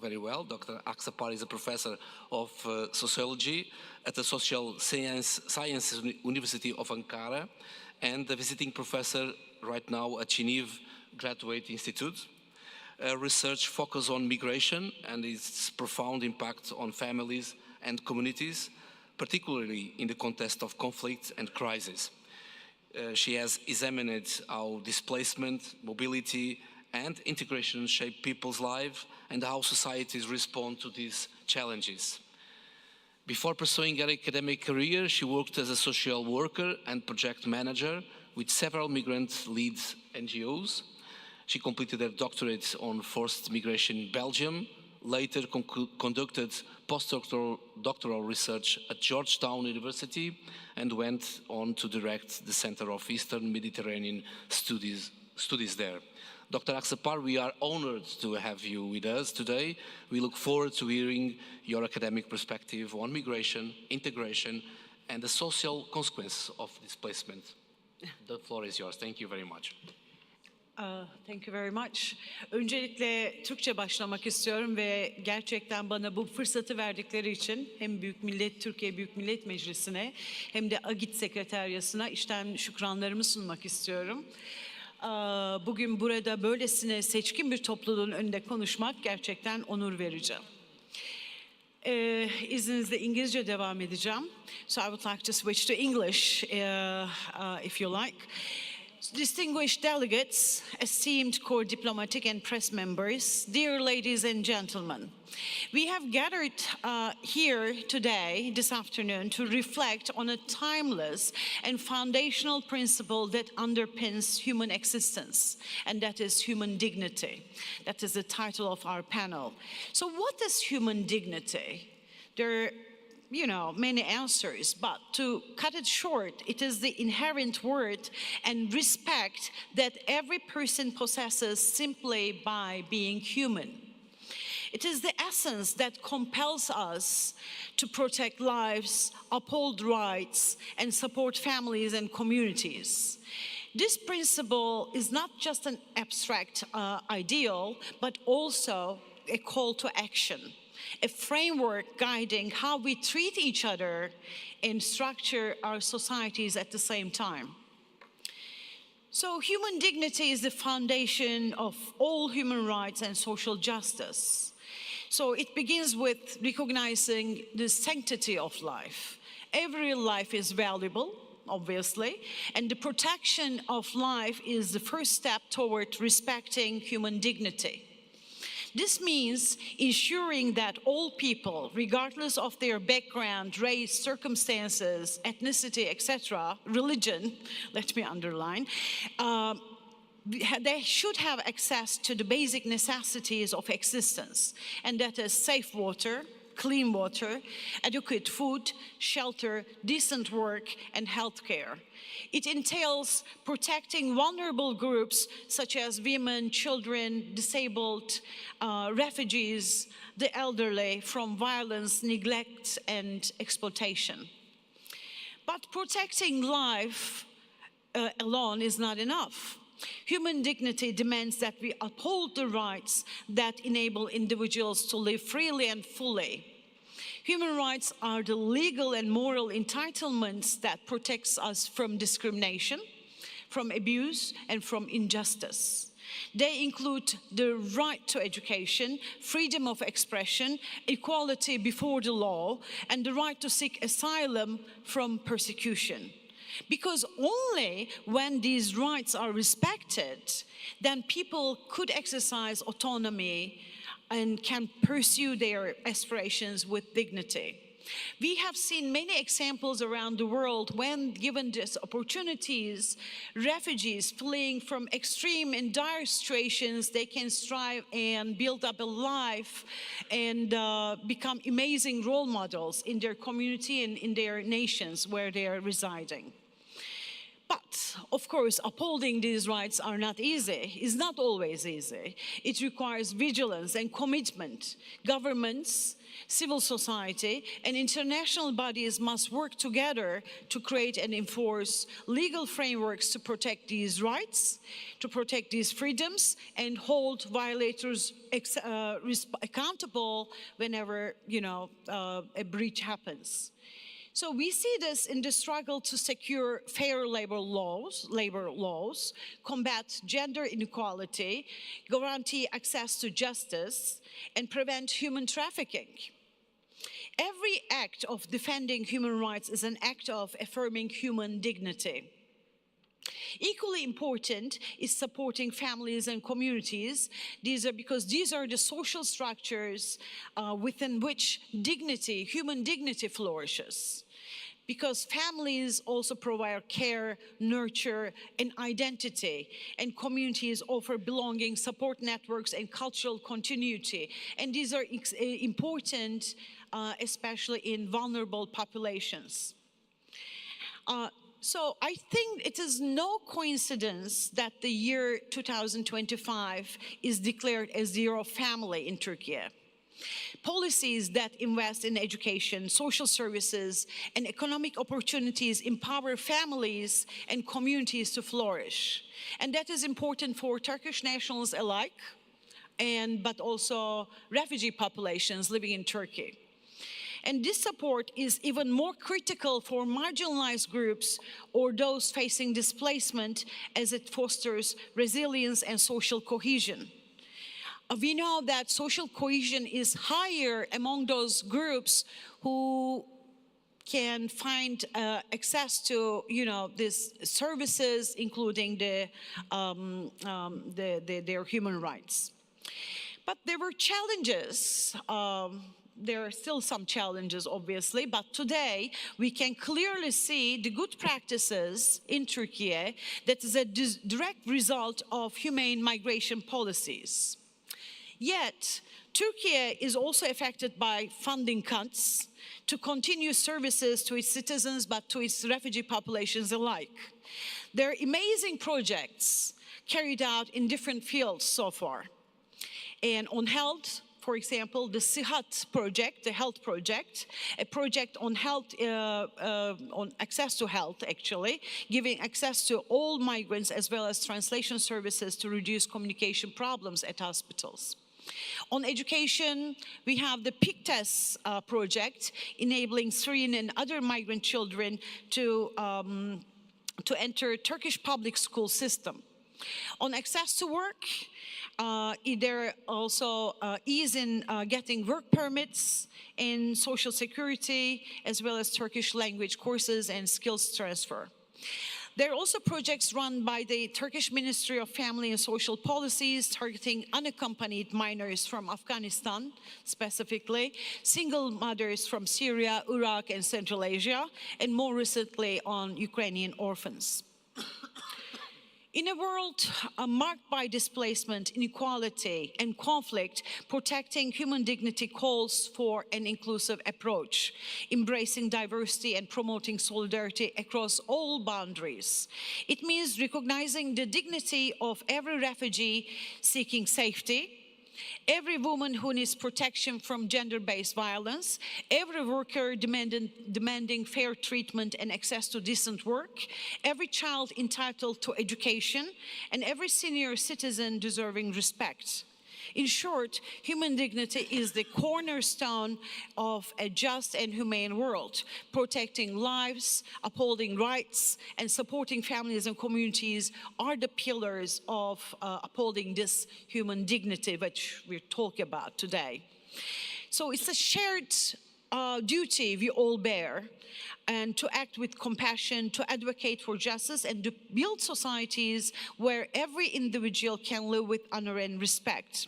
very well. Dr. Aksapar is a professor of sociology at the Social Sciences University of Ankara and a visiting professor right now at Geneva Graduate Institute. Research focuses on migration and its profound impact on families and communities, particularly in the context of conflict and crisis. She has examined how displacement, mobility, and integration shape people's lives and how societies respond to these challenges. Before pursuing her academic career, she worked as a social worker and project manager with several migrant-led NGOs. She completed her doctorate on forced migration in Belgium, later conducted postdoctoral research at Georgetown University, and went on to direct the Center of Eastern Mediterranean Studies there. Dr. Aksapar, we are honored to have you with us today. We look forward to hearing your academic perspective on migration, integration, and the social consequences of displacement. The floor is yours. Thank you very much. Thank you very much. Öncelikle Türkçe başlamak istiyorum ve gerçekten bana bu fırsatı verdikleri için hem Türkiye Büyük Millet Meclisi'ne hem de AGİT Sekreteryası'na içten şükranlarımı sunmak istiyorum. Bugün burada böylesine seçkin bir topluluğun önünde konuşmak gerçekten onur verici. İzninizle İngilizce devam edeceğim. So I would like to switch to English, if you like. Distinguished delegates, esteemed core diplomatic and press members, dear ladies and gentlemen, we have gathered here today, this afternoon, to reflect on a timeless and foundational principle that underpins human existence, and that is human dignity. That is the title of our panel. So what is human dignity? There are many answers, but to cut it short, it is the inherent worth and respect that every person possesses simply by being human. It is the essence that compels us to protect lives, uphold rights, and support families and communities. This principle is not just an abstract ideal, but also a call to action, a framework guiding how we treat each other and structure our societies at the same time. So human dignity is the foundation of all human rights and social justice. So it begins with recognizing the sanctity of life. Every life is valuable, obviously, and the protection of life is the first step toward respecting human dignity. This means ensuring that all people, regardless of their background, race, circumstances, ethnicity, etc., religion, let me underline, they should have access to the basic necessities of existence, and that is safe water, clean water, adequate food, shelter, decent work, and health care. It entails protecting vulnerable groups such as women, children, disabled, refugees, the elderly from violence, neglect, and exploitation. But protecting life alone is not enough. Human dignity demands that we uphold the rights that enable individuals to live freely and fully. Human rights are the legal and moral entitlements that protects us from discrimination, from abuse, and from injustice. They include the right to education, freedom of expression, equality before the law, and the right to seek asylum from persecution. Because only when these rights are respected, then people could exercise autonomy and can pursue their aspirations with dignity. We have seen many examples around the world when given these opportunities, refugees fleeing from extreme and dire situations, they can strive and build up a life and become amazing role models in their community and in their nations where they are residing. But, of course, upholding these rights are not easy. It's not always easy. It requires vigilance and commitment. Governments, civil society, and international bodies must work together to create and enforce legal frameworks to protect these rights, to protect these freedoms, and hold violators accountable whenever, a breach happens. So we see this in the struggle to secure fair labor laws, combat gender inequality, guarantee access to justice, and prevent human trafficking. Every act of defending human rights is an act of affirming human dignity. Equally important is supporting families and communities. Because these are the social structures within which dignity, human dignity flourishes. Because families also provide care, nurture, and identity, and communities offer belonging, support networks, and cultural continuity. And these are important, especially in vulnerable populations. So I think it is no coincidence that the year 2025 is declared as the year of family in Turkey. Policies that invest in education, social services, and economic opportunities empower families and communities to flourish. And that is important for Turkish nationals alike, but also refugee populations living in Turkey. And this support is even more critical for marginalized groups or those facing displacement, as it fosters resilience and social cohesion. We know that social cohesion is higher among those groups who can find access to, these services, including their human rights. But there were challenges. There are still some challenges, obviously, but today we can clearly see the good practices in Turkey that is a direct result of humane migration policies. Yet, Turkey is also affected by funding cuts to continue services to its citizens, but to its refugee populations alike. There are amazing projects carried out in different fields so far. And on health, for example, the Sihat project, the health project, a project on health, on access to health, actually, giving access to all migrants as well as translation services to reduce communication problems at hospitals. On education, we have the PICTES project, enabling Syrian and other migrant children to enter Turkish public school system. On access to work, there also ease in getting work permits in social security, as well as Turkish language courses and skills transfer. There are also projects run by the Turkish Ministry of Family and Social Policies targeting unaccompanied minors from Afghanistan, specifically, single mothers from Syria, Iraq, and Central Asia, and more recently on Ukrainian orphans. In a world marked by displacement, inequality, and conflict, protecting human dignity calls for an inclusive approach, embracing diversity and promoting solidarity across all boundaries. It means recognizing the dignity of every refugee seeking safety, every woman who needs protection from gender-based violence, every worker demanding fair treatment and access to decent work, every child entitled to education, and every senior citizen deserving respect. In short, human dignity is the cornerstone of a just and humane world. Protecting lives, upholding rights, and supporting families and communities are the pillars of upholding this human dignity which we're talking about today. So it's a shared duty we all bear, and to act with compassion, to advocate for justice, and to build societies where every individual can live with honor and respect.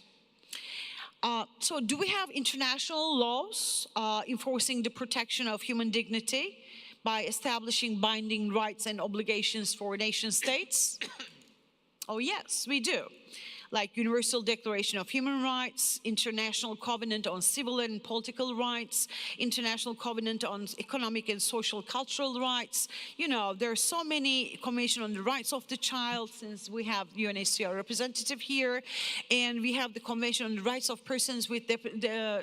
So do we have international laws enforcing the protection of human dignity by establishing binding rights and obligations for nation states? Oh yes, we do. Like Universal Declaration of Human Rights, International Covenant on Civil and Political Rights, International Covenant on Economic and Social Cultural Rights. You know, there are so many Convention on the Rights of the Child, since we have UNHCR representative here, and we have the Convention on the Rights of Persons with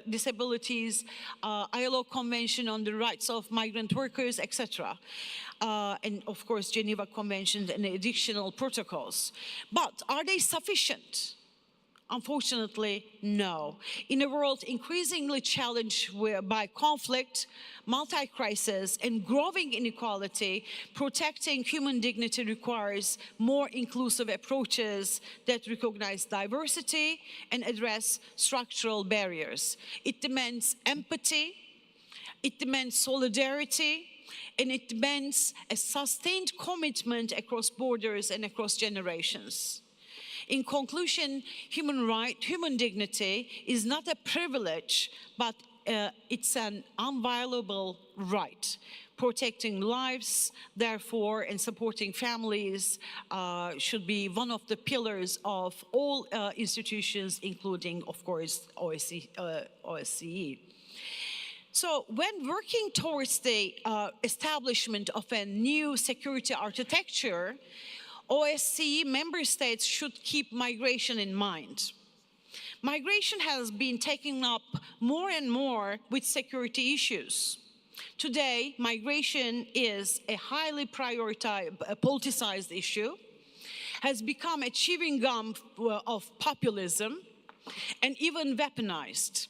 Disabilities, ILO Convention on the Rights of Migrant Workers, etc. And of course, Geneva Convention and additional protocols. But are they sufficient? Unfortunately, no. In a world increasingly challenged by conflict, multi-crisis, and growing inequality, protecting human dignity requires more inclusive approaches that recognize diversity and address structural barriers. It demands empathy, it demands solidarity, and it demands a sustained commitment across borders and across generations. In conclusion, human dignity is not a privilege, but it's an inviolable right. Protecting lives, therefore, and supporting families should be one of the pillars of all institutions, including, of course, OSCE. So when working towards the establishment of a new security architecture, OSCE member states should keep migration in mind. Migration has been taken up more and more with security issues. Today, migration is a highly prioritized, politicized issue, has become a chewing gum of populism, and even weaponized.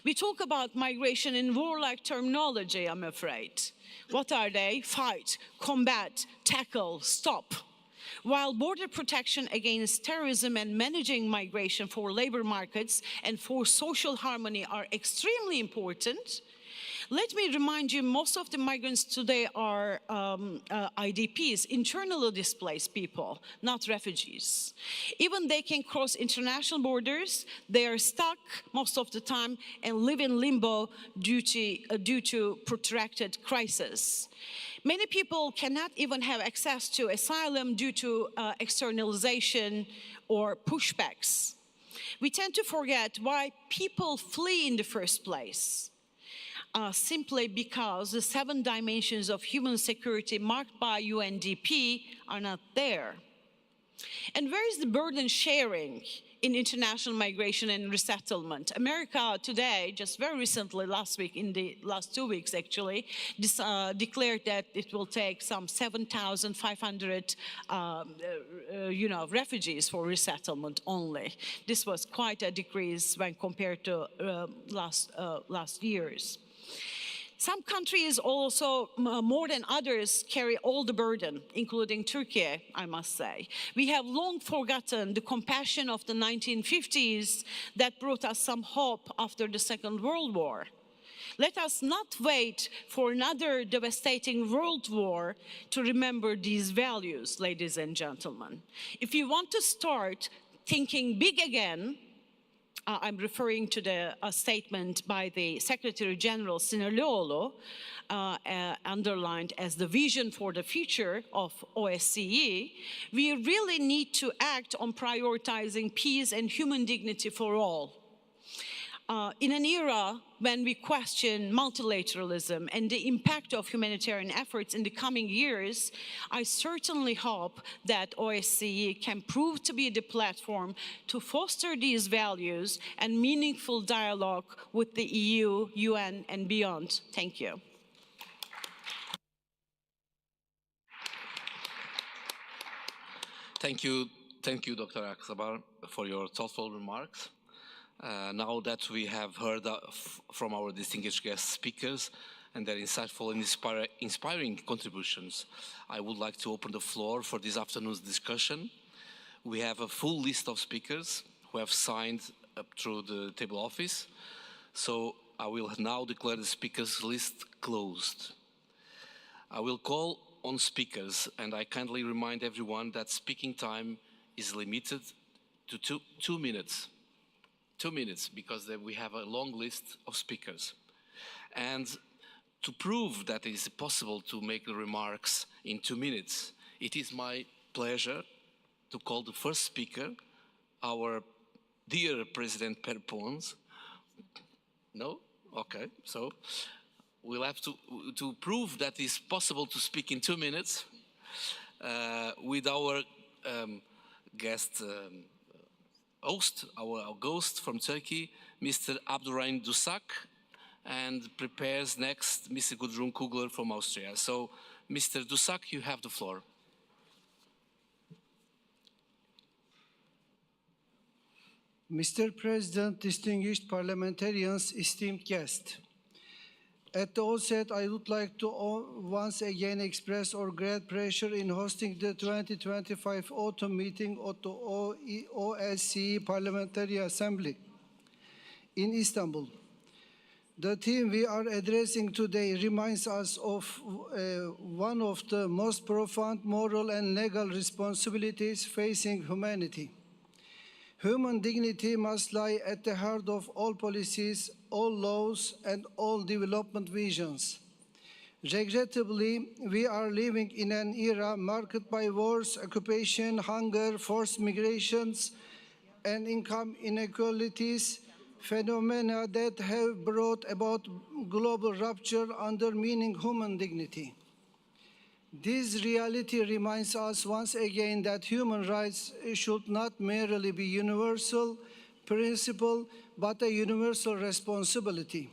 We talk about migration in warlike terminology, I'm afraid. What are they? Fight, combat, tackle, stop. While border protection against terrorism and managing migration for labor markets and for social harmony are extremely important, let me remind you, most of the migrants today are IDPs, internally displaced people, not refugees. Even they can cross international borders, they are stuck most of the time and live in limbo due to protracted crisis. Many people cannot even have access to asylum due to externalization or pushbacks. We tend to forget why people flee in the first place. Simply because the 7 dimensions of human security marked by UNDP are not there. And where is the burden sharing in international migration and resettlement? America today, just very recently, last week, in the last 2 weeks actually, declared that it will take some 7,500 refugees for resettlement only. This was quite a decrease when compared to last years. Some countries also, more than others, carry all the burden, including Turkey, I must say. We have long forgotten the compassion of the 1950s that brought us some hope after the Second World War. Let us not wait for another devastating world war to remember these values, ladies and gentlemen. If you want to start thinking big again, I'm referring to the statement by the Secretary General Sinirlioğlu, underlined as the vision for the future of OSCE, we really need to act on prioritizing peace and human dignity for all. In an era when we question multilateralism and the impact of humanitarian efforts in the coming years, I certainly hope that OSCE can prove to be the platform to foster these values and meaningful dialogue with the EU, UN, and beyond. Thank you. Thank you, Dr. Aksabar, for your thoughtful remarks. Now that we have heard from our distinguished guest speakers and their insightful and inspiring contributions, I would like to open the floor for this afternoon's discussion. We have a full list of speakers who have signed up through the table office, so I will now declare the speakers list closed. I will call on speakers, and I kindly remind everyone that speaking time is limited to two minutes. 2 minutes, because we have a long list of speakers. And to prove that it is possible to make the remarks in 2 minutes, it is my pleasure to call the first speaker, our dear President Per Pons. No? Okay, so we'll have to prove that it's possible to speak in 2 minutes with our guest host, our ghost from Turkey, Mr. Abdurrahim Dusak, and prepares next Mr. Gudrun Kugler from Austria. So, Mr. Dusak, you have the floor. Mr. President, distinguished parliamentarians, esteemed guests. At the outset, I would like to once again express our great pleasure in hosting the 2025 autumn meeting of the OSCE Parliamentary Assembly in Istanbul. The theme we are addressing today reminds us of one of the most profound moral and legal responsibilities facing humanity. Human dignity must lie at the heart of all policies, all laws, and all development visions. Regrettably, we are living in an era marked by wars, occupation, hunger, forced migrations, and income inequalities, phenomena that have brought about global rupture undermining human dignity. This reality reminds us once again that human rights should not merely be universal principle, but a universal responsibility.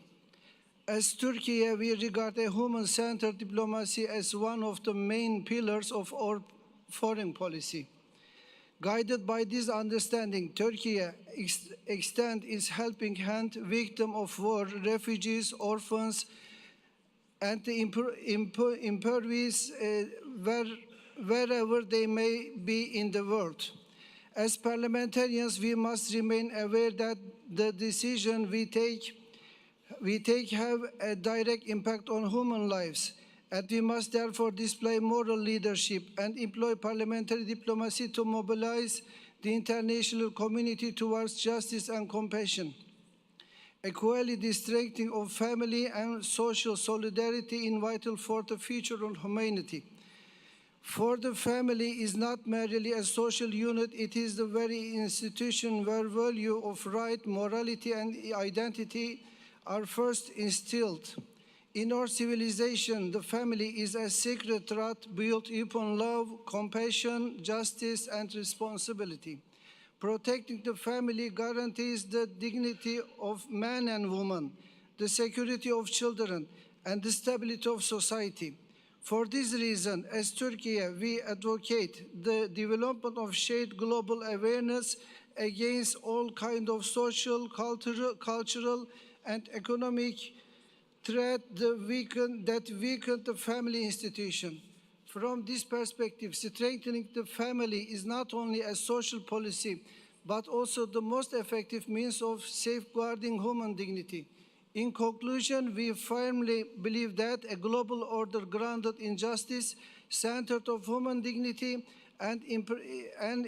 As Turkey, we regard a human-centered diplomacy as one of the main pillars of our foreign policy. Guided by this understanding, Turkey extends its helping hand victims of war, refugees, orphans, and the impervious wherever they may be in the world. As parliamentarians, we must remain aware that the decisions we take have a direct impact on human lives, and we must therefore display moral leadership and employ parliamentary diplomacy to mobilize the international community towards justice and compassion. Equally, the strengthening of family and social solidarity is vital for the future of humanity. For the family is not merely a social unit, it is the very institution where value of right, morality, and identity are first instilled. In our civilization, the family is a sacred thread built upon love, compassion, justice, and responsibility. Protecting the family guarantees the dignity of man and woman, the security of children, and the stability of society. For this reason, as Turkey, we advocate the development of shared global awareness against all kinds of social, cultural, and economic threats that weaken the family institution. From this perspective, strengthening the family is not only a social policy, but also the most effective means of safeguarding human dignity. In conclusion, we firmly believe that a global order grounded in justice, centered on human dignity, and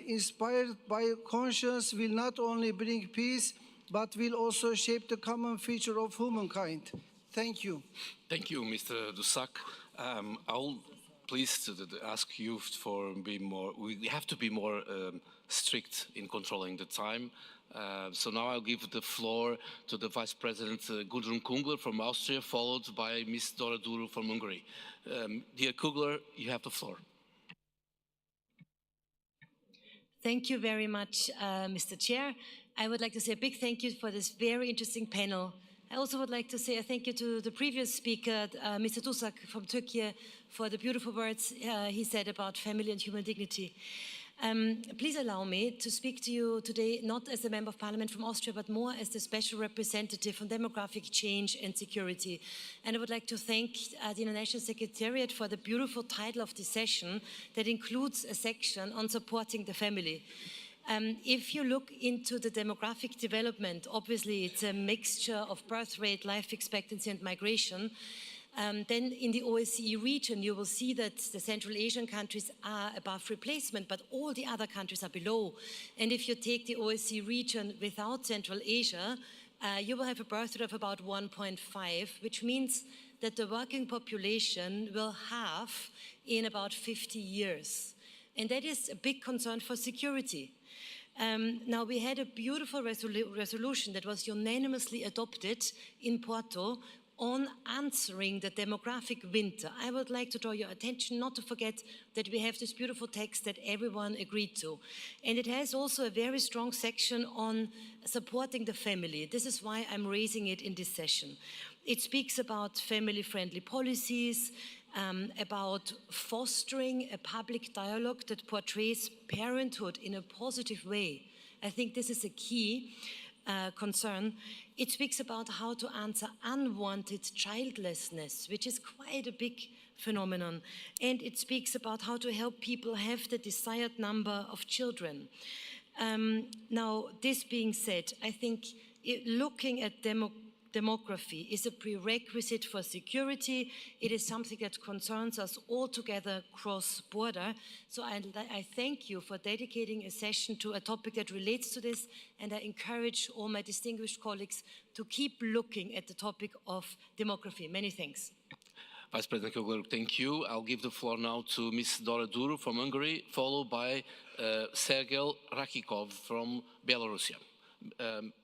inspired by conscience will not only bring peace, but will also shape the common future of humankind. Thank you. Thank you, Mr. Dusak. I'll please to ask you for being more. We have to be more strict in controlling the time. So now I'll give the floor to the Vice President Gudrun Kungler from Austria, followed by Ms. Dora Duru from Hungary. Dear Kungler, you have the floor. Thank you very much, Mr. Chair. I would like to say a big thank you for this very interesting panel. I also would like to say a thank you to the previous speaker, Mr. Dusak from Turkey, for the beautiful words he said about family and human dignity. Please allow me to speak to you today not as a Member of Parliament from Austria, but more as the Special Representative on Demographic Change and Security. And I would like to thank the International Secretariat for the beautiful title of this session that includes a section on supporting the family. If you look into the demographic development, obviously it's a mixture of birth rate, life expectancy and migration. Then in the OSCE region, you will see that the Central Asian countries are above replacement, but all the other countries are below. And if you take the OSCE region without Central Asia, you will have a birth rate of about 1.5, which means that the working population will halve in about 50 years. And that is a big concern for security. Now, we had a beautiful resolution that was unanimously adopted in Porto on answering the demographic winter. I would like to draw your attention not to forget that we have this beautiful text that everyone agreed to. And it has also a very strong section on supporting the family. This is why I'm raising it in this session. It speaks about family-friendly policies, about fostering a public dialogue that portrays parenthood in a positive way. I think this is a key concern. It speaks about how to answer unwanted childlessness, which is quite a big phenomenon. And it speaks about how to help people have the desired number of children. Now, this being said, I think looking at demography is a prerequisite for security. It is something that concerns us all together cross-border. So I thank you for dedicating a session to a topic that relates to this, and I encourage all my distinguished colleagues to keep looking at the topic of demography. Many thanks. Vice President Kugler, thank you. I'll give the floor now to Ms. Dora Duru from Hungary, followed by Sergei Rakikov from Belarus.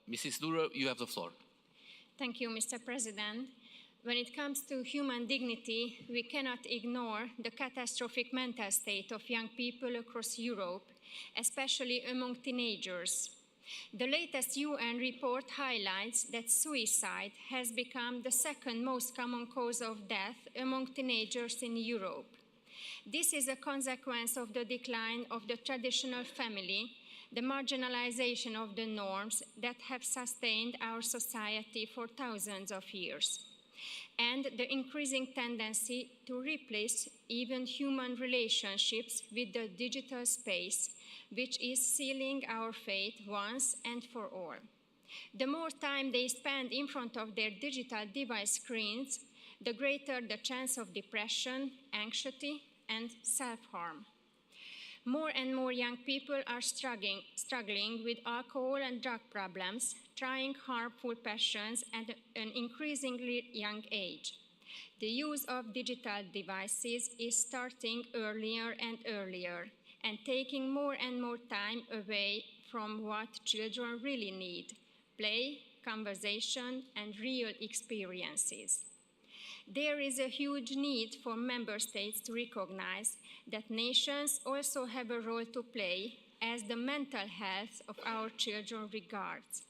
Mrs. Duru, you have the floor. Thank you, Mr. President. When it comes to human dignity, we cannot ignore the catastrophic mental state of young people across Europe, especially among teenagers. The latest UN report highlights that suicide has become the second most common cause of death among teenagers in Europe. This is a consequence of the decline of the traditional family, the marginalization of the norms that have sustained our society for thousands of years, and the increasing tendency to replace even human relationships with the digital space, which is sealing our fate once and for all. The more time they spend in front of their digital device screens, the greater the chance of depression, anxiety, and self-harm. More and more young people are struggling with alcohol and drug problems, trying harmful passions at an increasingly young age. The use of digital devices is starting earlier and earlier and taking more and more time away from what children really need: play, conversation, and real experiences. There is a huge need for member states to recognize that nations also have a role to play as the mental health of our children regards.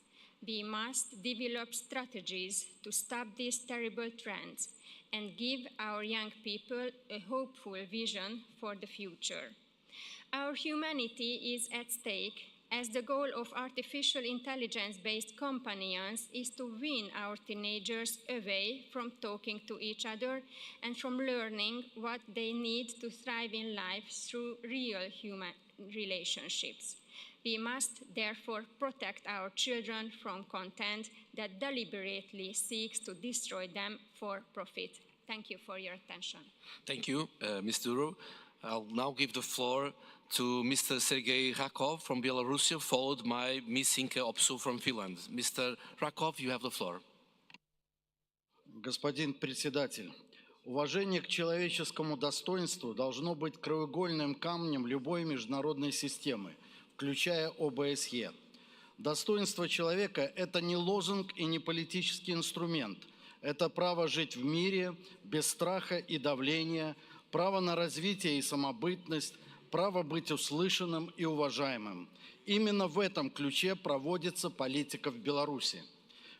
We must develop strategies to stop these terrible trends and give our young people a hopeful vision for the future. Our humanity is at stake, as the goal of artificial intelligence-based companions is to win our teenagers away from talking to each other and from learning what they need to thrive in life through real human relationships. We must therefore protect our children from content that deliberately seeks to destroy them for profit. Thank you for your attention. Thank you, Ms. Duro. I'll now give the floor to Mr. Sergei Rakov from Belarus, followed by Ms. Inka Opsu from Finland. Mr. Rakov, you have the floor. Господин председатель, уважение к человеческому достоинству должно быть краеугольным камнем любой международной системы, включая ОБСЕ. Достоинство человека – это не лозунг и не политический инструмент. Это право жить в мире, без страха и давления, право на развитие и самобытность, право быть услышанным и уважаемым. Именно в этом ключе проводится политика в Беларуси.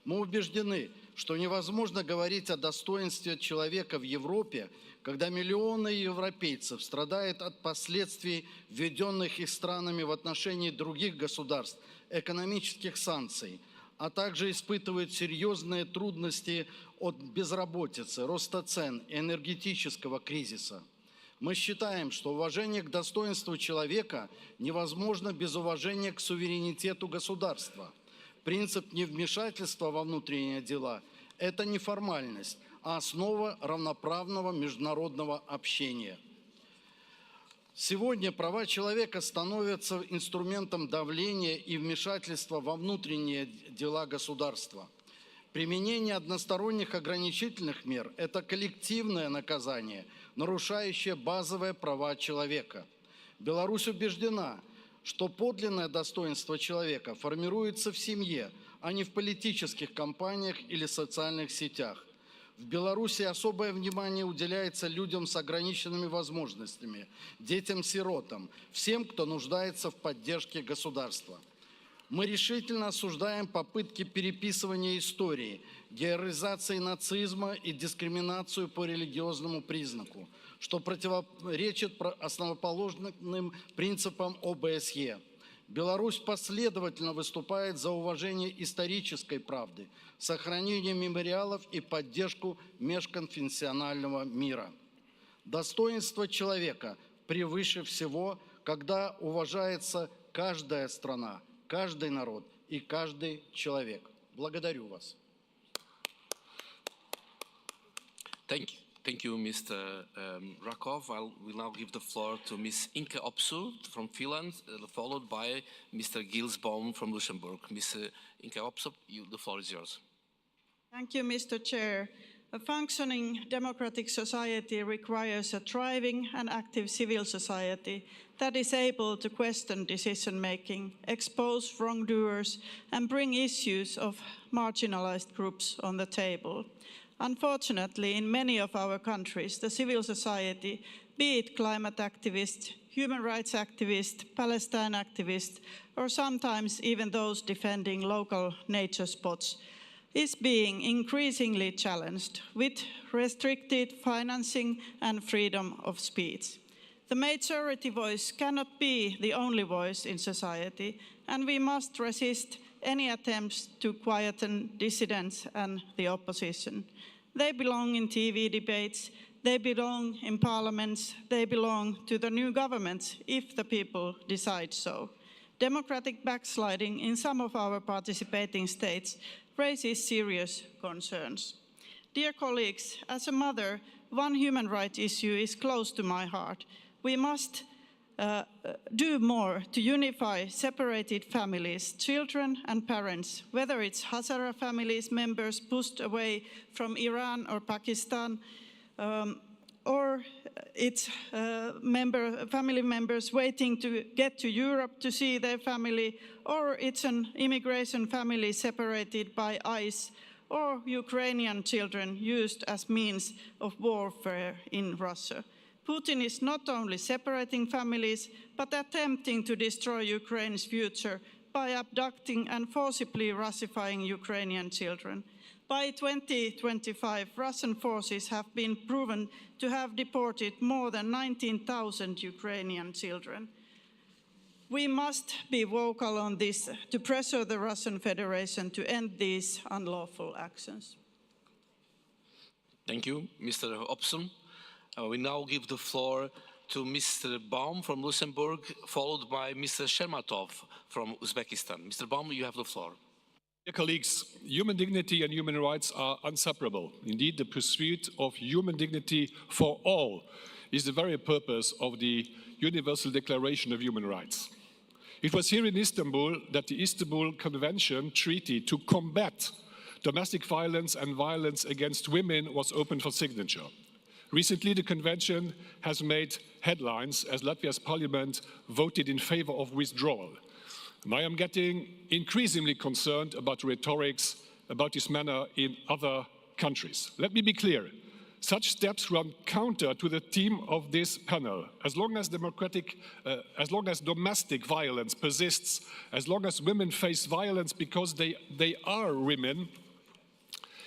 Мы убеждены, что невозможно говорить о достоинстве человека в Европе, когда миллионы европейцев страдают от последствий введенных их странами в отношении других государств экономических санкций, а также испытывают серьезные трудности от безработицы, роста цен и энергетического кризиса. Мы считаем, что уважение к достоинству человека невозможно без уважения к суверенитету государства. Принцип невмешательства во внутренние дела – это не формальность, а основа равноправного международного общения. Сегодня права человека становятся инструментом давления и вмешательства во внутренние дела государства. Применение односторонних ограничительных мер – это коллективное наказание, нарушающее базовые права человека. Беларусь убеждена, что подлинное достоинство человека формируется в семье, а не в политических кампаниях или социальных сетях. В Беларуси особое внимание уделяется людям с ограниченными возможностями, детям-сиротам, всем, кто нуждается в поддержке государства. Мы решительно осуждаем попытки переписывания истории, героизации нацизма и дискриминацию по религиозному признаку, что противоречит основоположным принципам ОБСЕ. Беларусь последовательно выступает за уважение исторической правды, сохранение мемориалов и поддержку межконфессионального мира. Достоинство человека превыше всего, когда уважается каждая страна, каждый народ и каждый человек. Благодарю вас. Thank you, Mr. Rakov. I will now give the floor to Ms. Inka Opsu from Finland, followed by Mr. Gilsbaum from Luxembourg. Ms. Inka Opsu, the floor is yours. Thank you, Mr. Chair. A functioning democratic society requires a thriving and active civil society that is able to question decision-making, expose wrongdoers, and bring issues of marginalized groups on the table. Unfortunately, in many of our countries, the civil society, be it climate activists, human rights activists, Palestine activists, or sometimes even those defending local nature spots, is being increasingly challenged with restricted financing and freedom of speech. The majority voice cannot be the only voice in society, and we must resist any attempts to quieten dissidents and the opposition. They belong in TV debates, they belong in parliaments, they belong to the new governments if the people decide so. Democratic backsliding in some of our participating states raises serious concerns. Dear colleagues, as a mother, one human rights issue is close to my heart. We must do more to unify separated families, children and parents, whether it's Hazara families, members pushed away from Iran or Pakistan, or it's family members waiting to get to Europe to see their family, or it's an immigration family separated by ICE, or Ukrainian children used as means of warfare in Russia. Putin is not only separating families, but attempting to destroy Ukraine's future by abducting and forcibly Russifying Ukrainian children. By 2025, Russian forces have been proven to have deported more than 19,000 Ukrainian children. We must be vocal on this to pressure the Russian Federation to end these unlawful actions. Thank you, Mr. Opson. We now give the floor to Mr. Baum from Luxembourg, followed by Mr. Shermatov from Uzbekistan. Mr. Baum, you have the floor. Dear colleagues, human dignity and human rights are inseparable. Indeed, the pursuit of human dignity for all is the very purpose of the Universal Declaration of Human Rights. It was here in Istanbul that the Istanbul Convention Treaty to combat domestic violence and violence against women was opened for signature. Recently, the convention has made headlines as Latvia's parliament voted in favor of withdrawal. And I am getting increasingly concerned about rhetorics about this matter in other countries. Let me be clear. Such steps run counter to the theme of this panel. As long as domestic violence persists, as long as women face violence because they are women,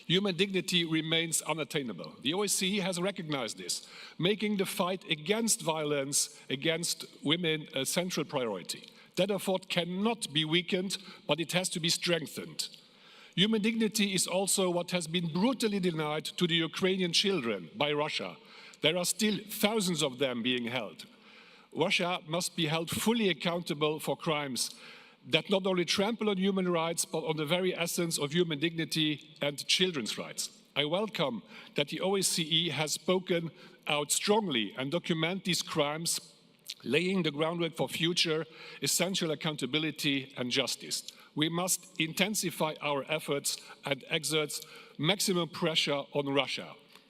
human dignity remains unattainable. The OSCE has recognized this, making the fight against violence against women a central priority. That effort cannot be weakened, but it has to be strengthened. Human dignity is also what has been brutally denied to the Ukrainian children by Russia. There are still thousands of them being held. Russia must be held fully accountable for crimes that not only trample on human rights, but on the very essence of human dignity and children's rights. I welcome that the OSCE has spoken out strongly and document these crimes, laying the groundwork for future essential accountability and justice. We must intensify our efforts and exert maximum pressure on Russia.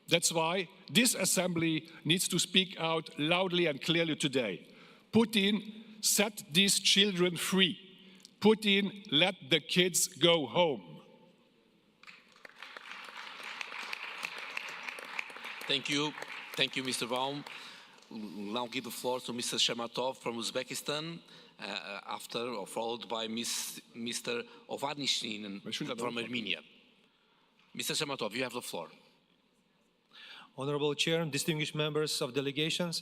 That's why this assembly needs to speak out loudly and clearly today. Putin, set these children free. Putin, let the kids go home. Thank you, Mr. Baum. We'll now give the floor to Mr. Shermatov from Uzbekistan, followed by Mr. Ovanishnin from Armenia. Mr. Shermatov, you have the floor. Honorable Chair, distinguished members of delegations,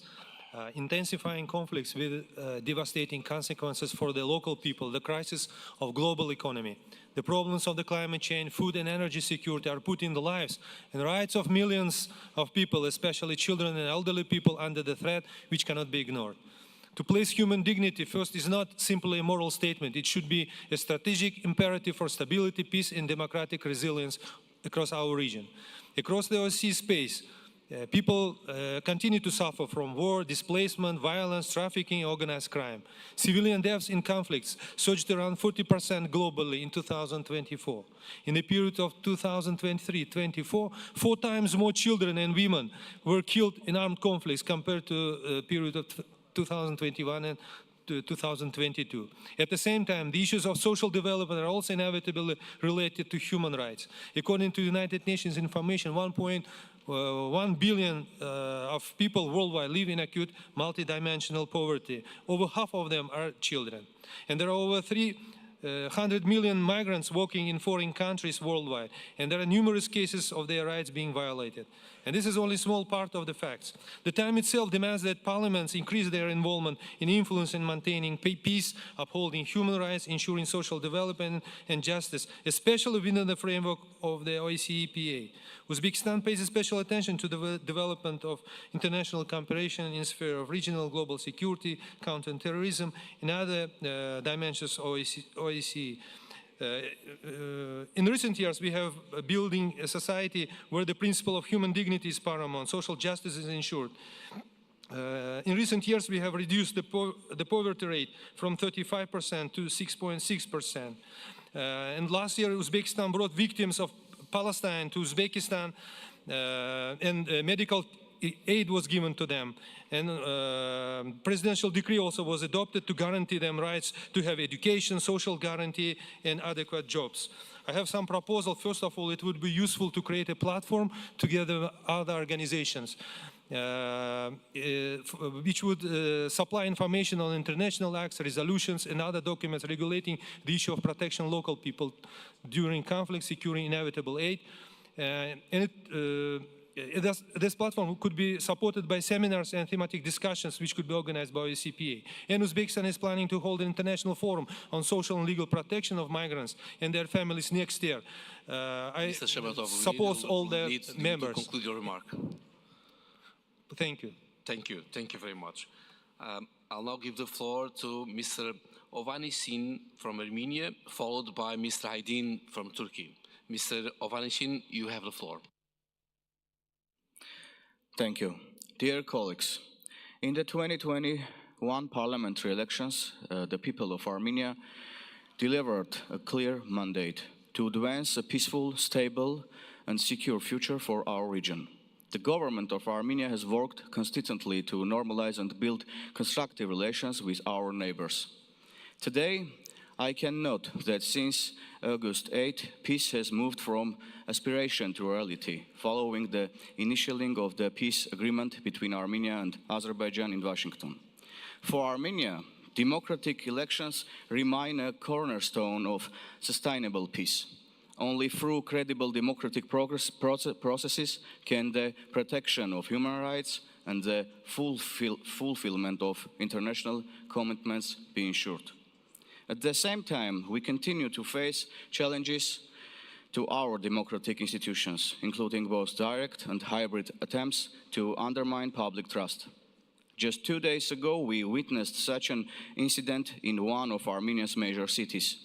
intensifying conflicts with devastating consequences for the local people, the crisis of global economy, the problems of the climate change, food and energy security are putting the lives and rights of millions of people, especially children and elderly people, under the threat which cannot be ignored. To place human dignity first is not simply a moral statement. It should be a strategic imperative for stability, peace and democratic resilience across our region. Across the OSCE space, people continue to suffer from war, displacement, violence, trafficking, organized crime. Civilian deaths in conflicts surged around 40% globally in 2024. In the period of 2023-24, 4 times more children and women were killed in armed conflicts compared to the period of 2021 and 2022. At the same time, the issues of social development are also inevitably related to human rights. According to the United Nations information, 1.1 billion of people worldwide live in acute multidimensional poverty. Over half of them are children. And there are over 300 million migrants working in foreign countries worldwide. And there are numerous cases of their rights being violated. And this is only a small part of the facts. The time itself demands that parliaments increase their involvement in influence in maintaining peace, upholding human rights, ensuring social development and justice, especially within the framework of the OSCE EPA. Uzbekistan pays special attention to the development of international cooperation in the sphere of regional global security, counterterrorism, and other dimensions of OSCE. In recent years, we have building a society where the principle of human dignity is paramount, social justice is ensured. In recent years, we have reduced the poverty rate from 35% to 6.6%. And last year, Uzbekistan brought victims of Palestine to Uzbekistan, and medical aid was given to them. And presidential decree also was adopted to guarantee them rights to have education, social guarantee, and adequate jobs. I have some proposal. First of all, it would be useful to create a platform together with other organizations, which would supply information on international acts, resolutions, and other documents regulating the issue of protection of local people during conflict, securing inevitable aid. This platform could be supported by seminars and thematic discussions which could be organized by OSCE. And Uzbekistan is planning to hold an international forum on social and legal protection of migrants and their families next year. I suppose all the members. To conclude your remark. Thank you. Thank you very much. I'll now give the floor to Mr. Ovanesyan from Armenia, followed by Mr. Aydin from Turkey. Mr. Ovanesyan, you have the floor. Thank you. Dear colleagues, in the 2021 parliamentary elections, the people of Armenia delivered a clear mandate to advance a peaceful, stable, and secure future for our region. The government of Armenia has worked consistently to normalize and build constructive relations with our neighbors. Today, I can note that since August 8, peace has moved from aspiration to reality, following the initialing of the peace agreement between Armenia and Azerbaijan in Washington. For Armenia, democratic elections remain a cornerstone of sustainable peace. Only through credible democratic processes can the protection of human rights and the fulfillment of international commitments be ensured. At the same time, we continue to face challenges to our democratic institutions, including both direct and hybrid attempts to undermine public trust. Just 2 days ago, we witnessed such an incident in one of Armenia's major cities.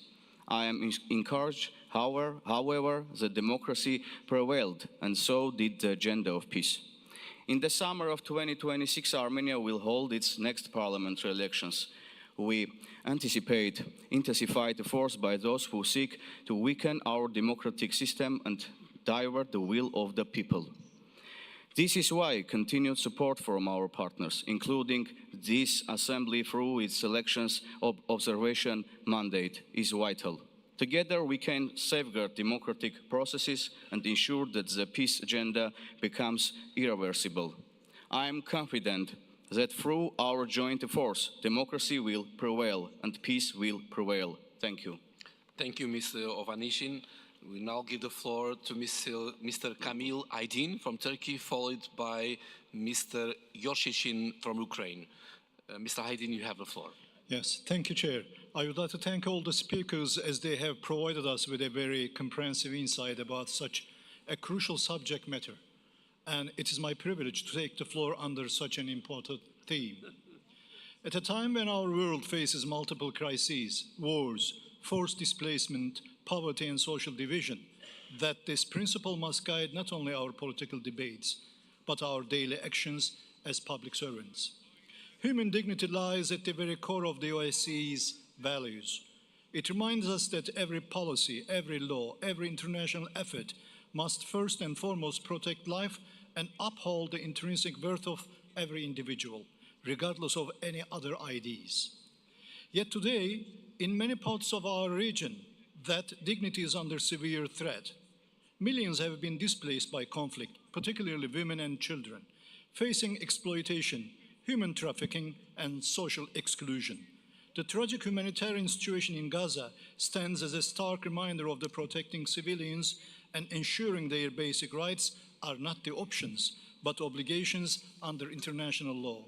I am encouraged, however, that democracy prevailed, and so did the agenda of peace. In the summer of 2026, Armenia will hold its next parliamentary elections. We anticipate intensified efforts by those who seek to weaken our democratic system and divert the will of the people. This is why continued support from our partners, including this Assembly through its elections observation mandate, is vital. Together we can safeguard democratic processes and ensure that the peace agenda becomes irreversible. I am confident that through our joint efforts, democracy will prevail and peace will prevail. Thank you. Thank you, Mr. Ovanesyan. We now give the floor to Mr. Kamil Aydin from Turkey, followed by Mr. Yoshichin from Ukraine. Mr. Aydin, you have the floor. Yes, thank you, Chair. I would like to thank all the speakers as they have provided us with a very comprehensive insight about such a crucial subject matter. And it is my privilege to take the floor under such an important theme. At a time when our world faces multiple crises, wars, forced displacement, poverty, and social division, that this principle must guide not only our political debates, but our daily actions as public servants. Human dignity lies at the very core of the OSCE's values. It reminds us that every policy, every law, every international effort must first and foremost protect life and uphold the intrinsic worth of every individual, regardless of any other IDs. Yet today, in many parts of our region, that dignity is under severe threat. Millions have been displaced by conflict, particularly women and children, facing exploitation, human trafficking, and social exclusion. The tragic humanitarian situation in Gaza stands as a stark reminder of the protecting civilians and ensuring their basic rights are not the options, but obligations under international law.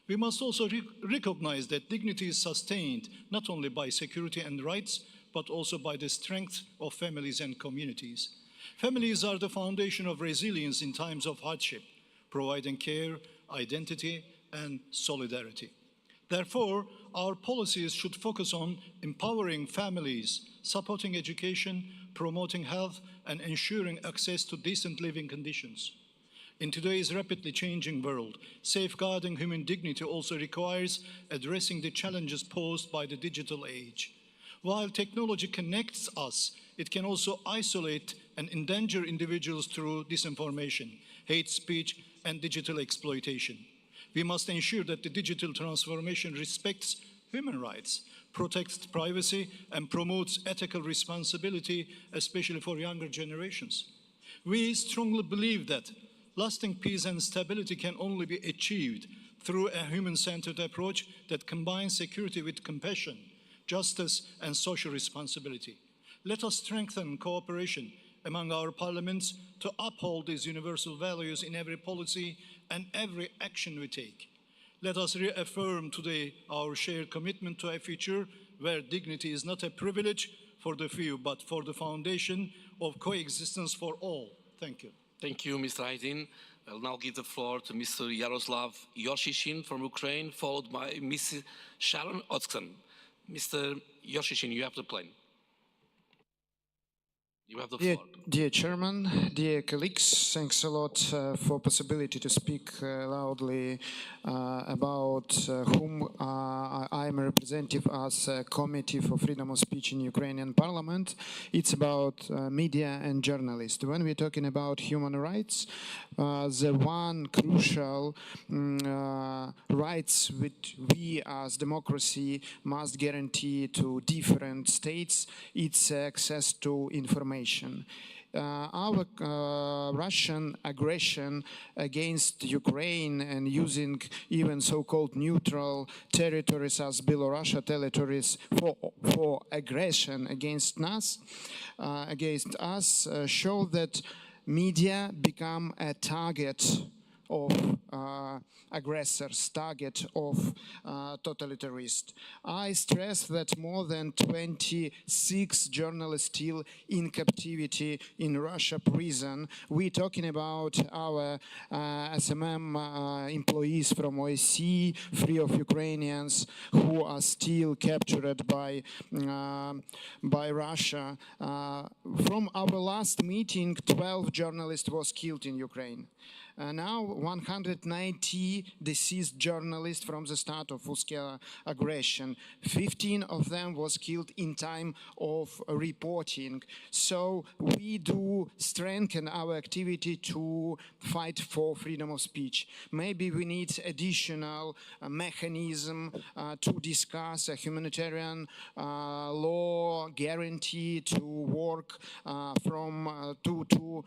We must also recognize that dignity is sustained not only by security and rights, but also by the strength of families and communities. Families are the foundation of resilience in times of hardship, providing care, identity, and solidarity. Therefore, our policies should focus on empowering families, supporting education, promoting health, and ensuring access to decent living conditions. In today's rapidly changing world, safeguarding human dignity also requires addressing the challenges posed by the digital age. While technology connects us, it can also isolate and endanger individuals through disinformation, hate speech, and digital exploitation. We must ensure that the digital transformation respects human rights, protects privacy, and promotes ethical responsibility, especially for younger generations. We strongly believe that lasting peace and stability can only be achieved through a human-centered approach that combines security with compassion, justice, and social responsibility. Let us strengthen cooperation among our parliaments to uphold these universal values in every policy and every action we take. Let us reaffirm today our shared commitment to a future where dignity is not a privilege for the few, but for the foundation of coexistence for all. Thank you. Thank you, Mr. Aydin. I'll now give the floor to Mr. Yaroslav Yoshishin from Ukraine, followed by Ms. Sharon Otskan. Mr. Yoshishin, you have the plane. You have the floor. Dear Chairman, dear colleagues, thanks a lot for possibility to speak loudly about whom I am a representative as a Committee for Freedom of Speech in Ukrainian Parliament. It's about media and journalists. When we're talking about human rights, the one crucial rights which we as democracy must guarantee to different states, it's access to information. Our Russian aggression against Ukraine and using even so-called neutral territories as Belarusia territories for aggression against us, show that media become a target of aggressors, target of totalitarists. I stress that more than 26 journalists still in captivity in Russia prison. We're talking about our SMM employees from OSCE, 3 of Ukrainians who are still captured by Russia. From our last meeting, 12 journalists was killed in Ukraine. Now 190 deceased journalists from the start of full-scale aggression. 15 of them was killed in time of reporting. So we do strengthen our activity to fight for freedom of speech. Maybe we need additional mechanism to discuss a humanitarian law guarantee to work to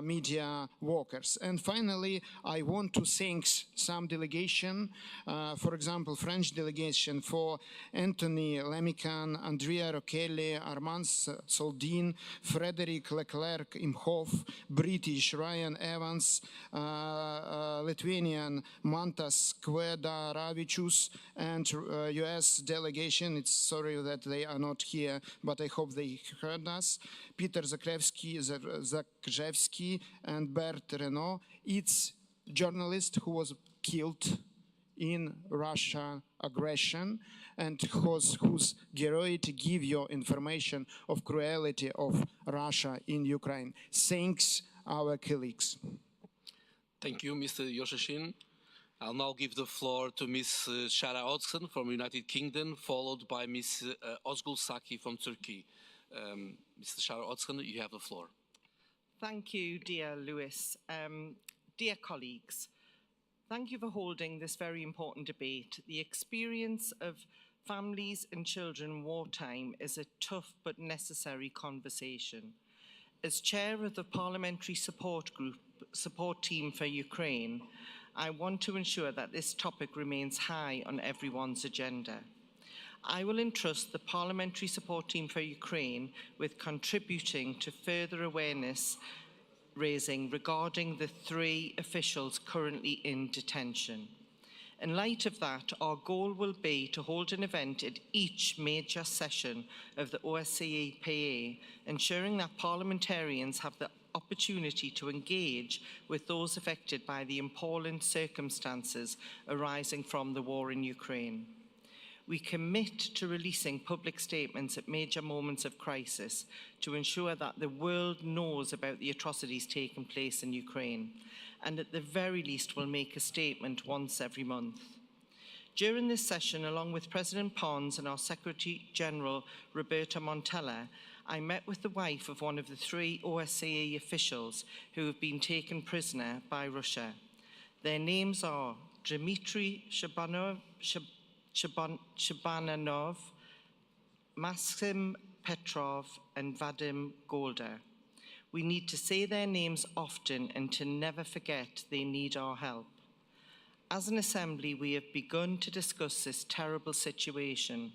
media workers. And finally, I want to thank some delegation, for example, French delegation for Anthony Lemican, Andrea Rochelli, Armand Soldin, Frederic Leclerc Imhoff, British Ryan Evans, Lithuanian Mantas Kvedaravičius, and US delegation. It's sorry that they are not here, but I hope they heard us. Peter Zakrzewski and Bert Renault. It's journalist who was killed in Russia aggression and whose heroic give you information of cruelty of Russia in Ukraine. Thanks our colleagues. Thank you, Mr. Yoshishin. I'll now give the floor to Ms. Shara Otskan from United Kingdom, followed by Ms. Ozgul Saki from Turkey. Mr. Shara Otskan, you have the floor. Thank you, dear Lewis. Dear colleagues, thank you for holding this very important debate. The experience of families and children in wartime is a tough but necessary conversation. As chair of the Parliamentary Support Team for Ukraine, I want to ensure that this topic remains high on everyone's agenda. I will entrust the Parliamentary Support Team for Ukraine with contributing to further awareness raising regarding the 3 officials currently in detention. In light of that, our goal will be to hold an event at each major session of the OSCE PA, ensuring that parliamentarians have the opportunity to engage with those affected by the appalling circumstances arising from the war in Ukraine. We commit to releasing public statements at major moments of crisis to ensure that the world knows about the atrocities taking place in Ukraine, and at the very least will make a statement once every month. During this session, along with President Pons and our Secretary General Roberta Montella, I met with the wife of one of the 3 OSCE officials who have been taken prisoner by Russia. Their names are Dmitry Shabananov, Maxim Petrov, and Vadim Golda. We need to say their names often and to never forget they need our help. As an assembly, we have begun to discuss this terrible situation,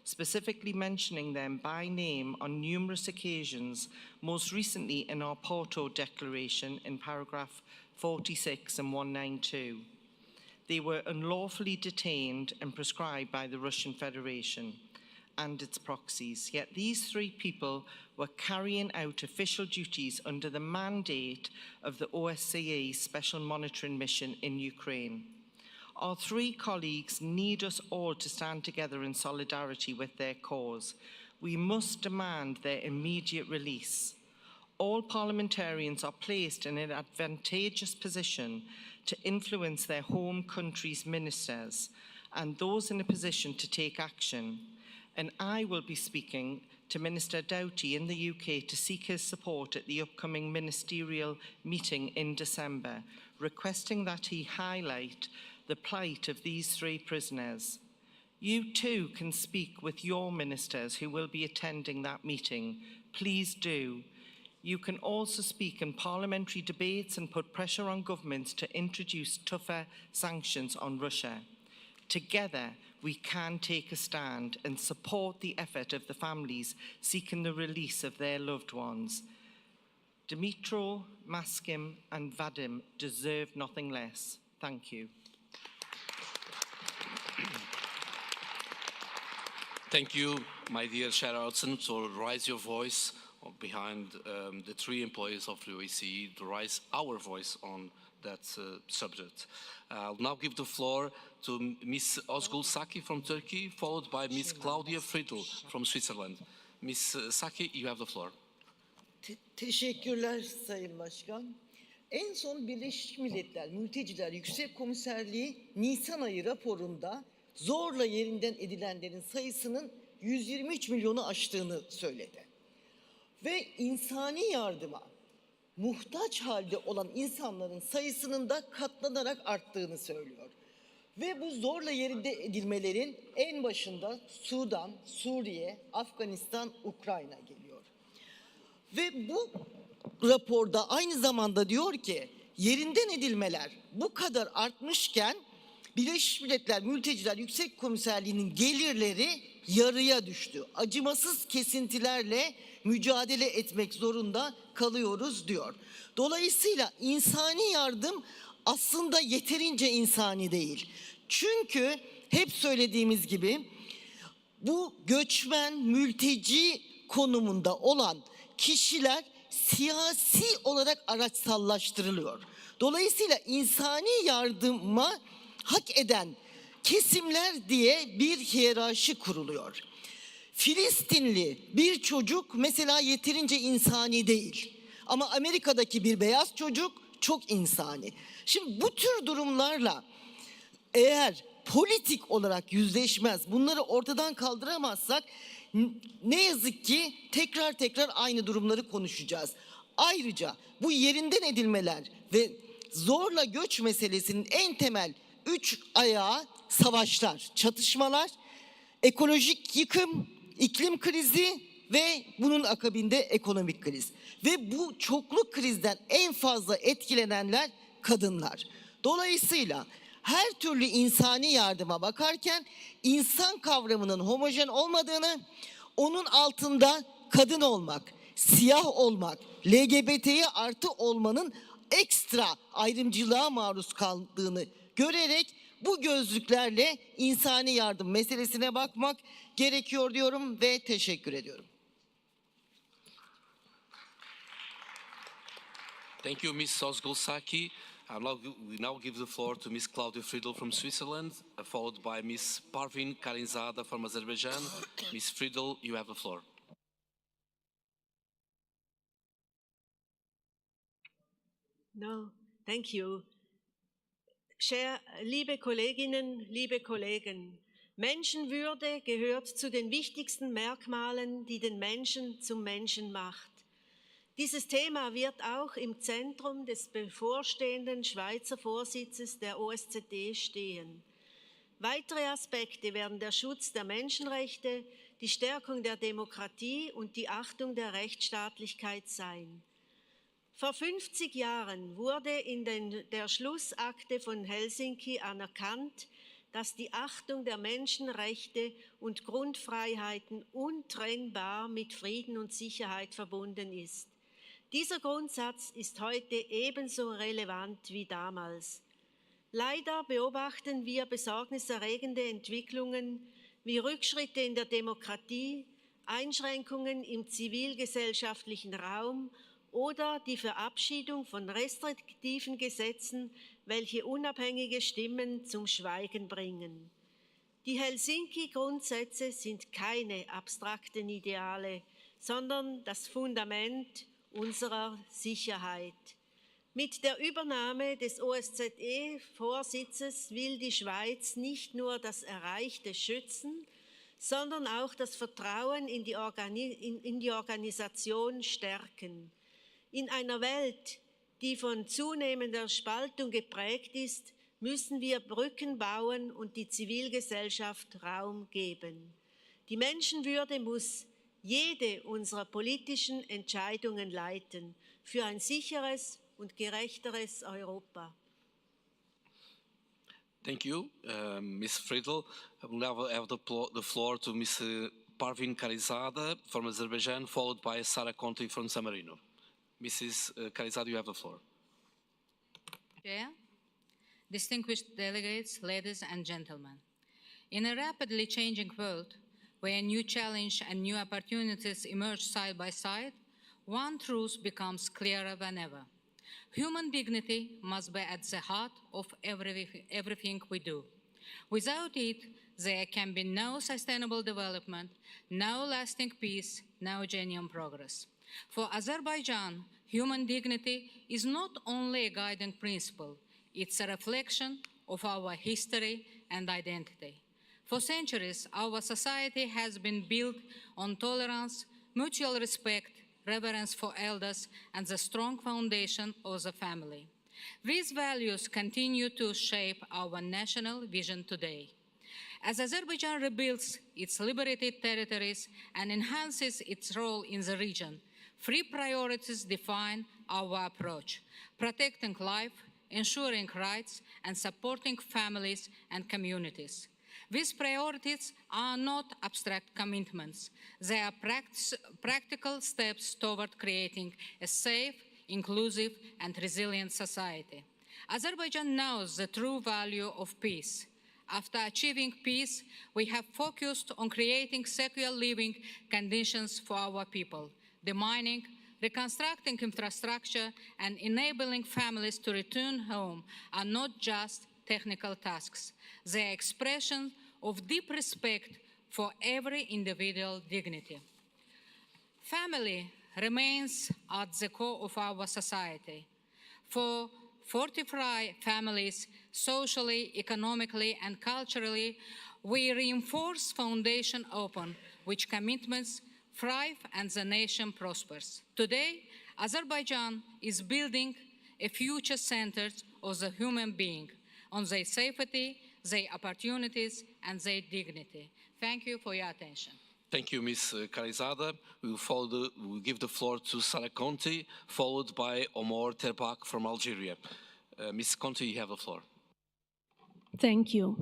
specifically mentioning them by name on numerous occasions, most recently in our Porto Declaration in paragraph 46 and 192. They were unlawfully detained and proscribed by the Russian Federation. and its proxies. Yet these three people were carrying out official duties under the mandate of the OSCE Special Monitoring Mission in Ukraine. Our three colleagues need us all to stand together in solidarity with their cause. We must demand their immediate release. All parliamentarians are placed in an advantageous position to influence their home country's ministers and those in a position to take action. And I will be speaking to Minister Doughty in the UK to seek his support at the upcoming ministerial meeting in December, requesting that he highlight the plight of these three prisoners. You too can speak with your ministers who will be attending that meeting. Please do. You can also speak in parliamentary debates and put pressure on governments to introduce tougher sanctions on Russia. Together, we can take a stand and support the effort of the families seeking the release of their loved ones. Dmytro, Maskim, and Vadim deserve nothing less. Thank you. Thank you, my dear Chair Hudson, to raise your voice behind the three employees of the OSCE, to raise our voice on that subject. I'll now give the floor to Ms. Ozgul Saki from Turkey, followed by Ms. Claudia Friedl from Switzerland. Ms. Saki, you have the floor. Teşekkürler Sayın Başkan. En son Birleşmiş Milletler Mülteciler Yüksek Komiserliği Nisan ayı raporunda zorla yerinden edilenlerin sayısının 123 milyonu aştığını söyledi. Ve insani yardıma muhtaç halde olan insanların sayısının da katlanarak arttığını söylüyor. Ve bu zorla yerinde edilmelerin en başında Sudan, Suriye, Afganistan, Ukrayna geliyor. Ve bu raporda aynı zamanda diyor ki yerinden edilmeler bu kadar artmışken Birleşmiş Milletler Mülteciler Yüksek Komiserliği'nin gelirleri yarıya düştü. Acımasız kesintilerle mücadele etmek zorunda kalıyoruz diyor. Dolayısıyla insani yardım aslında yeterince insani değil. Çünkü hep söylediğimiz gibi bu göçmen, mülteci konumunda olan kişiler siyasi olarak araçsallaştırılıyor. Dolayısıyla insani yardıma hak eden kesimler diye bir hiyerarşi kuruluyor. Filistinli bir çocuk mesela yeterince insani değil. Ama Amerika'daki bir beyaz çocuk çok insani. Şimdi bu tür durumlarla eğer politik olarak yüzleşmez, bunları ortadan kaldıramazsak ne yazık ki tekrar aynı durumları konuşacağız. Ayrıca bu yerinden edilmeler ve zorla göç meselesinin en temel 3 ayağı savaşlar, çatışmalar, ekolojik yıkım, iklim krizi ve bunun akabinde ekonomik kriz. Ve bu çoklu krizden en fazla etkilenenler kadınlar. Dolayısıyla her türlü insani yardıma bakarken insan kavramının homojen olmadığını, onun altında kadın olmak, siyah olmak, LGBT'ye artı olmanın ekstra ayrımcılığa maruz kaldığını görerek bu gözlüklerle insani yardım meselesine bakmak gerekiyor diyorum ve teşekkür ediyorum. Thank you, Ms. Ozgul Saki. We now give the floor to Ms. Claudia Friedl from Switzerland, followed by Ms. Parvin Karinzada from Azerbaijan. Ms. Friedl, you have the floor. No, thank you. Liebe Kolleginnen, liebe Kollegen, Menschenwürde gehört zu den wichtigsten Merkmalen, die den Menschen zum Menschen macht. Dieses Thema wird auch im Zentrum des bevorstehenden Schweizer Vorsitzes der OSZE stehen. Weitere Aspekte werden der Schutz der Menschenrechte, die Stärkung der Demokratie und die Achtung der Rechtsstaatlichkeit sein. Vor 50 Jahren wurde in der Schlussakte von Helsinki anerkannt, dass die Achtung der Menschenrechte und Grundfreiheiten untrennbar mit Frieden und Sicherheit verbunden ist. Dieser Grundsatz ist heute ebenso relevant wie damals. Leider beobachten wir besorgniserregende Entwicklungen, wie Rückschritte in der Demokratie, Einschränkungen im zivilgesellschaftlichen Raum oder die Verabschiedung von restriktiven Gesetzen, welche unabhängige Stimmen zum Schweigen bringen. Die Helsinki-Grundsätze sind keine abstrakten Ideale, sondern das Fundament unserer Sicherheit. Mit der Übernahme des OSZE-Vorsitzes will die Schweiz nicht nur das Erreichte schützen, sondern auch das Vertrauen in die Organisation stärken. In einer Welt, die von zunehmender Spaltung geprägt ist, müssen wir Brücken bauen und die Zivilgesellschaft Raum geben. Die Menschenwürde muss jede unserer politischen Entscheidungen leiten für ein sicheres und gerechteres Europa. Thank you, Ms. Friedel. I will now have the floor to Ms. Parvin Karizada from Azerbaijan, followed by Sara Conti from San Marino. Mrs. Karizada, you have the floor. Chair, distinguished delegates, ladies and gentlemen. In a rapidly changing world, where new challenges and new opportunities emerge side by side, one truth becomes clearer than ever. Human dignity must be at the heart of everything we do. Without it, there can be no sustainable development, no lasting peace, no genuine progress. For Azerbaijan, human dignity is not only a guiding principle, it's a reflection of our history and identity. For centuries, our society has been built on tolerance, mutual respect, reverence for elders, and the strong foundation of the family. These values continue to shape our national vision today. As Azerbaijan rebuilds its liberated territories and enhances its role in the region, three priorities define our approach: protecting life, ensuring rights, and supporting families and communities. These priorities are not abstract commitments. They are practical steps toward creating a safe, inclusive, and resilient society. Azerbaijan knows the true value of peace. After achieving peace, we have focused on creating secure living conditions for our people. Demining, reconstructing infrastructure, and enabling families to return home are not just technical tasks. They are expressions of deep respect for every individual dignity. Family remains at the core of our society. For 45 families, socially, economically, and culturally, we reinforce foundation open, which commitments thrive and the nation prospers. Today, Azerbaijan is building a future centered on the human being, on their safety, their opportunities, and their dignity. Thank you for your attention. Thank you, Ms. Karizada. We'll give the floor to Sara Conti, followed by Omar Terbak from Algeria. Ms. Conti, you have the floor. Thank you.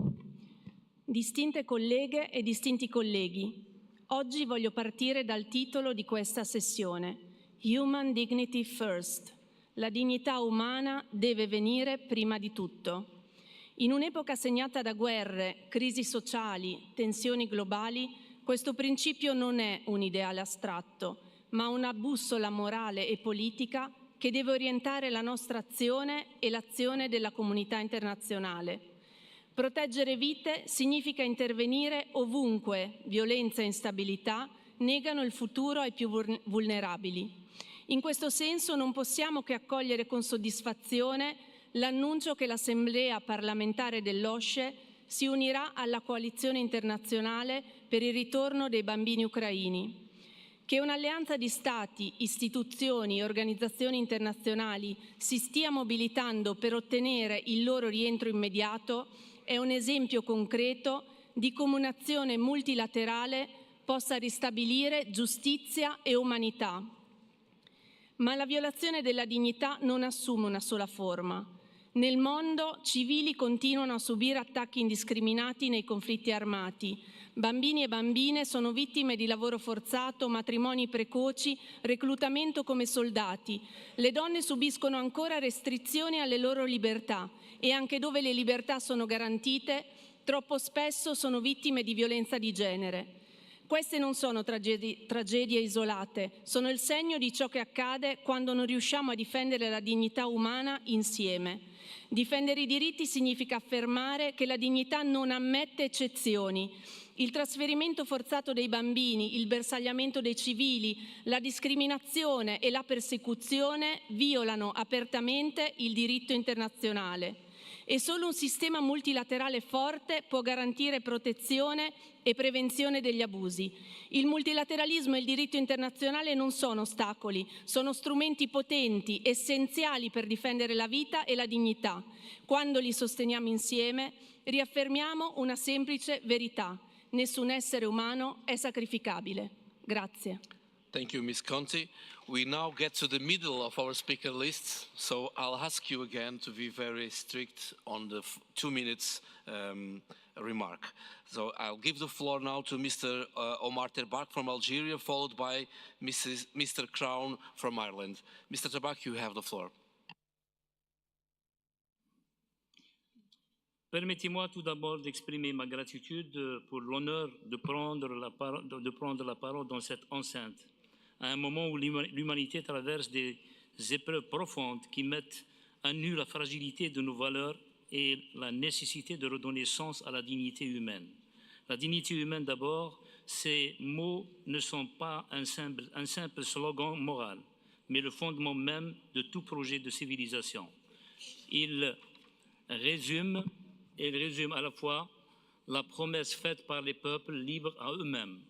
Distinte colleghe e distinti colleghi, oggi voglio partire dal titolo di questa sessione, Human Dignity First. La dignità umana deve venire prima di tutto. In un'epoca segnata da guerre, crisi sociali, tensioni globali, questo principio non è un ideale astratto, ma una bussola morale e politica che deve orientare la nostra azione e l'azione della comunità internazionale. Proteggere vite significa intervenire ovunque violenza e instabilità negano il futuro ai più vulnerabili. In questo senso non possiamo che accogliere con soddisfazione l'annuncio che l'Assemblea parlamentare dell'OSCE si unirà alla coalizione internazionale per il ritorno dei bambini ucraini. Che un'alleanza di Stati, istituzioni e organizzazioni internazionali si stia mobilitando per ottenere il loro rientro immediato è un esempio concreto di come un'azione multilaterale possa ristabilire giustizia e umanità. Ma la violazione della dignità non assume una sola forma. Nel mondo civili continuano a subire attacchi indiscriminati nei conflitti armati. Bambini e bambine sono vittime di lavoro forzato, matrimoni precoci, reclutamento come soldati. Le donne subiscono ancora restrizioni alle loro libertà e anche dove le libertà sono garantite, troppo spesso sono vittime di violenza di genere. Queste non sono tragedie isolate, sono il segno di ciò che accade quando non riusciamo a difendere la dignità umana insieme. Difendere i diritti significa affermare che la dignità non ammette eccezioni. Il trasferimento forzato dei bambini, il bersagliamento dei civili, la discriminazione e la persecuzione violano apertamente il diritto internazionale. E solo un sistema multilaterale forte può garantire protezione e prevenzione degli abusi. Il multilateralismo e il diritto internazionale non sono ostacoli, sono strumenti potenti, essenziali per difendere la vita e la dignità. Quando li sosteniamo insieme, riaffermiamo una semplice verità: nessun essere umano è sacrificabile. Grazie. Thank you, Ms. Conti. We now get to the middle of our speaker list, so I'll ask you again to be very strict on the 2 minutes remark. So I'll give the floor now to Mr. Omar Terbak from Algeria, followed by Mr. Crown from Ireland. Mr. Terbak, you have the floor. Permettez-moi tout d'abord d'exprimer ma gratitude pour l'honneur de prendre la parole dans cette enceinte, à un moment où l'humanité traverse des épreuves profondes qui mettent à nu la fragilité de nos valeurs et la nécessité de redonner sens à la dignité humaine. La dignité humaine d'abord, ces mots ne sont pas un simple slogan moral, mais le fondement même de tout projet de civilisation. Il résume à la fois la promesse faite par les peuples libres à eux-mêmes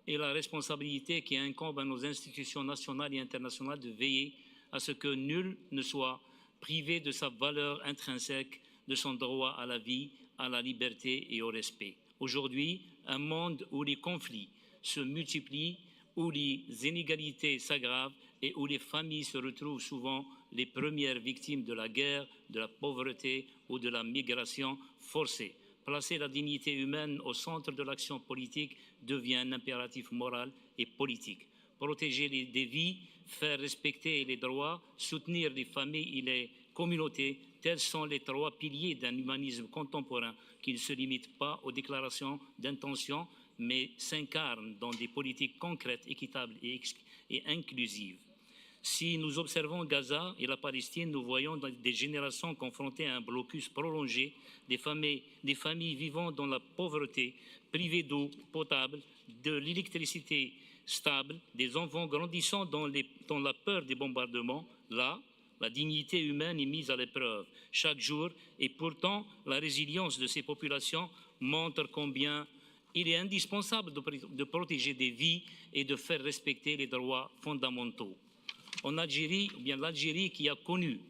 et la responsabilité qui incombe à nos institutions nationales et internationales de veiller à ce que nul ne soit privé de sa valeur intrinsèque, de son droit à la vie, à la liberté et au respect. Aujourd'hui, un monde où les conflits se multiplient, où les inégalités s'aggravent et où les familles se retrouvent souvent les premières victimes de la guerre, de la pauvreté ou de la migration forcée. Placer la dignité humaine au centre de l'action politique devient un impératif moral et politique. Protéger des vies, faire respecter les droits, soutenir les familles et les communautés, tels sont les 3 piliers d'un humanisme contemporain qui ne se limite pas aux déclarations d'intention, mais s'incarne dans des politiques concrètes, équitables et inclusives. Si nous observons Gaza et la Palestine, nous voyons des générations confrontées à un blocus prolongé, des familles vivant dans la pauvreté, privées d'eau potable, de l'électricité stable, des enfants grandissant dans la peur des bombardements. Là, la dignité humaine est mise à l'épreuve chaque jour et pourtant la résilience de ces populations montre combien il est indispensable de protéger des vies et de faire respecter les droits fondamentaux. En Algérie, ou bien l'Algérie qui a connu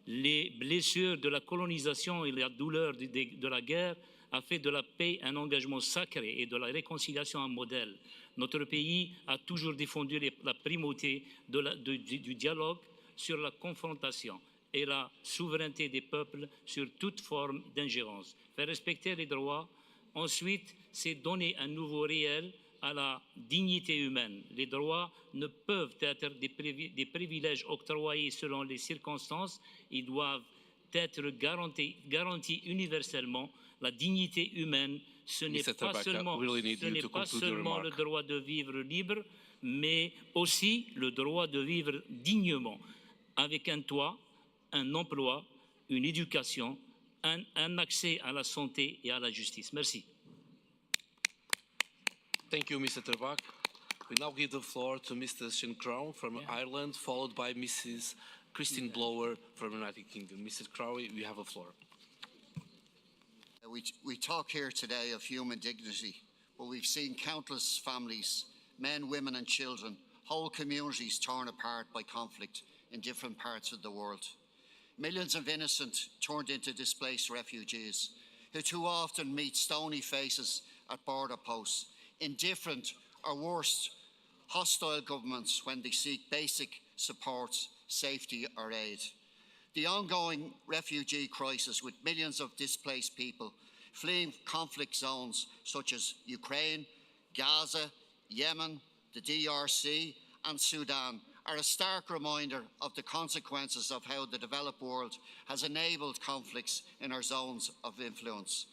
les blessures de la colonisation et la douleur de la guerre, a fait de la paix un engagement sacré et de la réconciliation un modèle. Notre pays a toujours défendu la primauté du dialogue sur la confrontation et la souveraineté des peuples sur toute forme d'ingérence. Faire respecter les droits, ensuite, c'est donner un nouveau réel à la dignité humaine. Les droits ne peuvent être des privilèges octroyés selon les circonstances, ils doivent être garantis universellement. La dignité humaine, ce n'est pas seulement le droit de vivre libre, mais aussi le droit de vivre dignement, avec un toit, un emploi, une éducation, un accès à la santé et à la justice. Merci. Thank you, Mr. Terbak. We now give the floor to Mr. Shin Crown from Ireland, followed by Mrs. Christine Blower from the United Kingdom. Mr. Crowley, you have the floor. We talk here today of human dignity, but we've seen countless families, men, women and children, whole communities torn apart by conflict in different parts of the world. Millions of innocent turned into displaced refugees who too often meet stony faces at border posts, indifferent or worse, hostile governments when they seek basic supports, safety or aid. The ongoing refugee crisis with millions of displaced people fleeing conflict zones such as Ukraine, Gaza, Yemen, the DRC and Sudan are a stark reminder of the consequences of how the developed world has enabled conflicts in our zones of influence.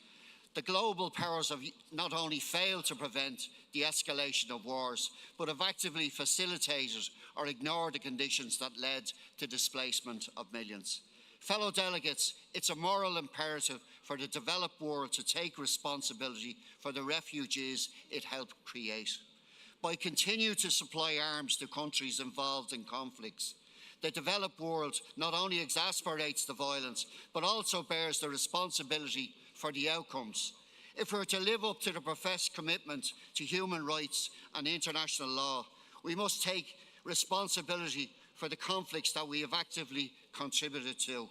The global powers have not only failed to prevent the escalation of wars, but have actively facilitated or ignored the conditions that led to displacement of millions. Fellow delegates, it's a moral imperative for the developed world to take responsibility for the refugees it helped create. By continuing to supply arms to countries involved in conflicts, the developed world not only exasperates the violence, but also bears the responsibility for the outcomes. If we're to live up to the professed commitment to human rights and international law, we must take responsibility for the conflicts that we have actively contributed to.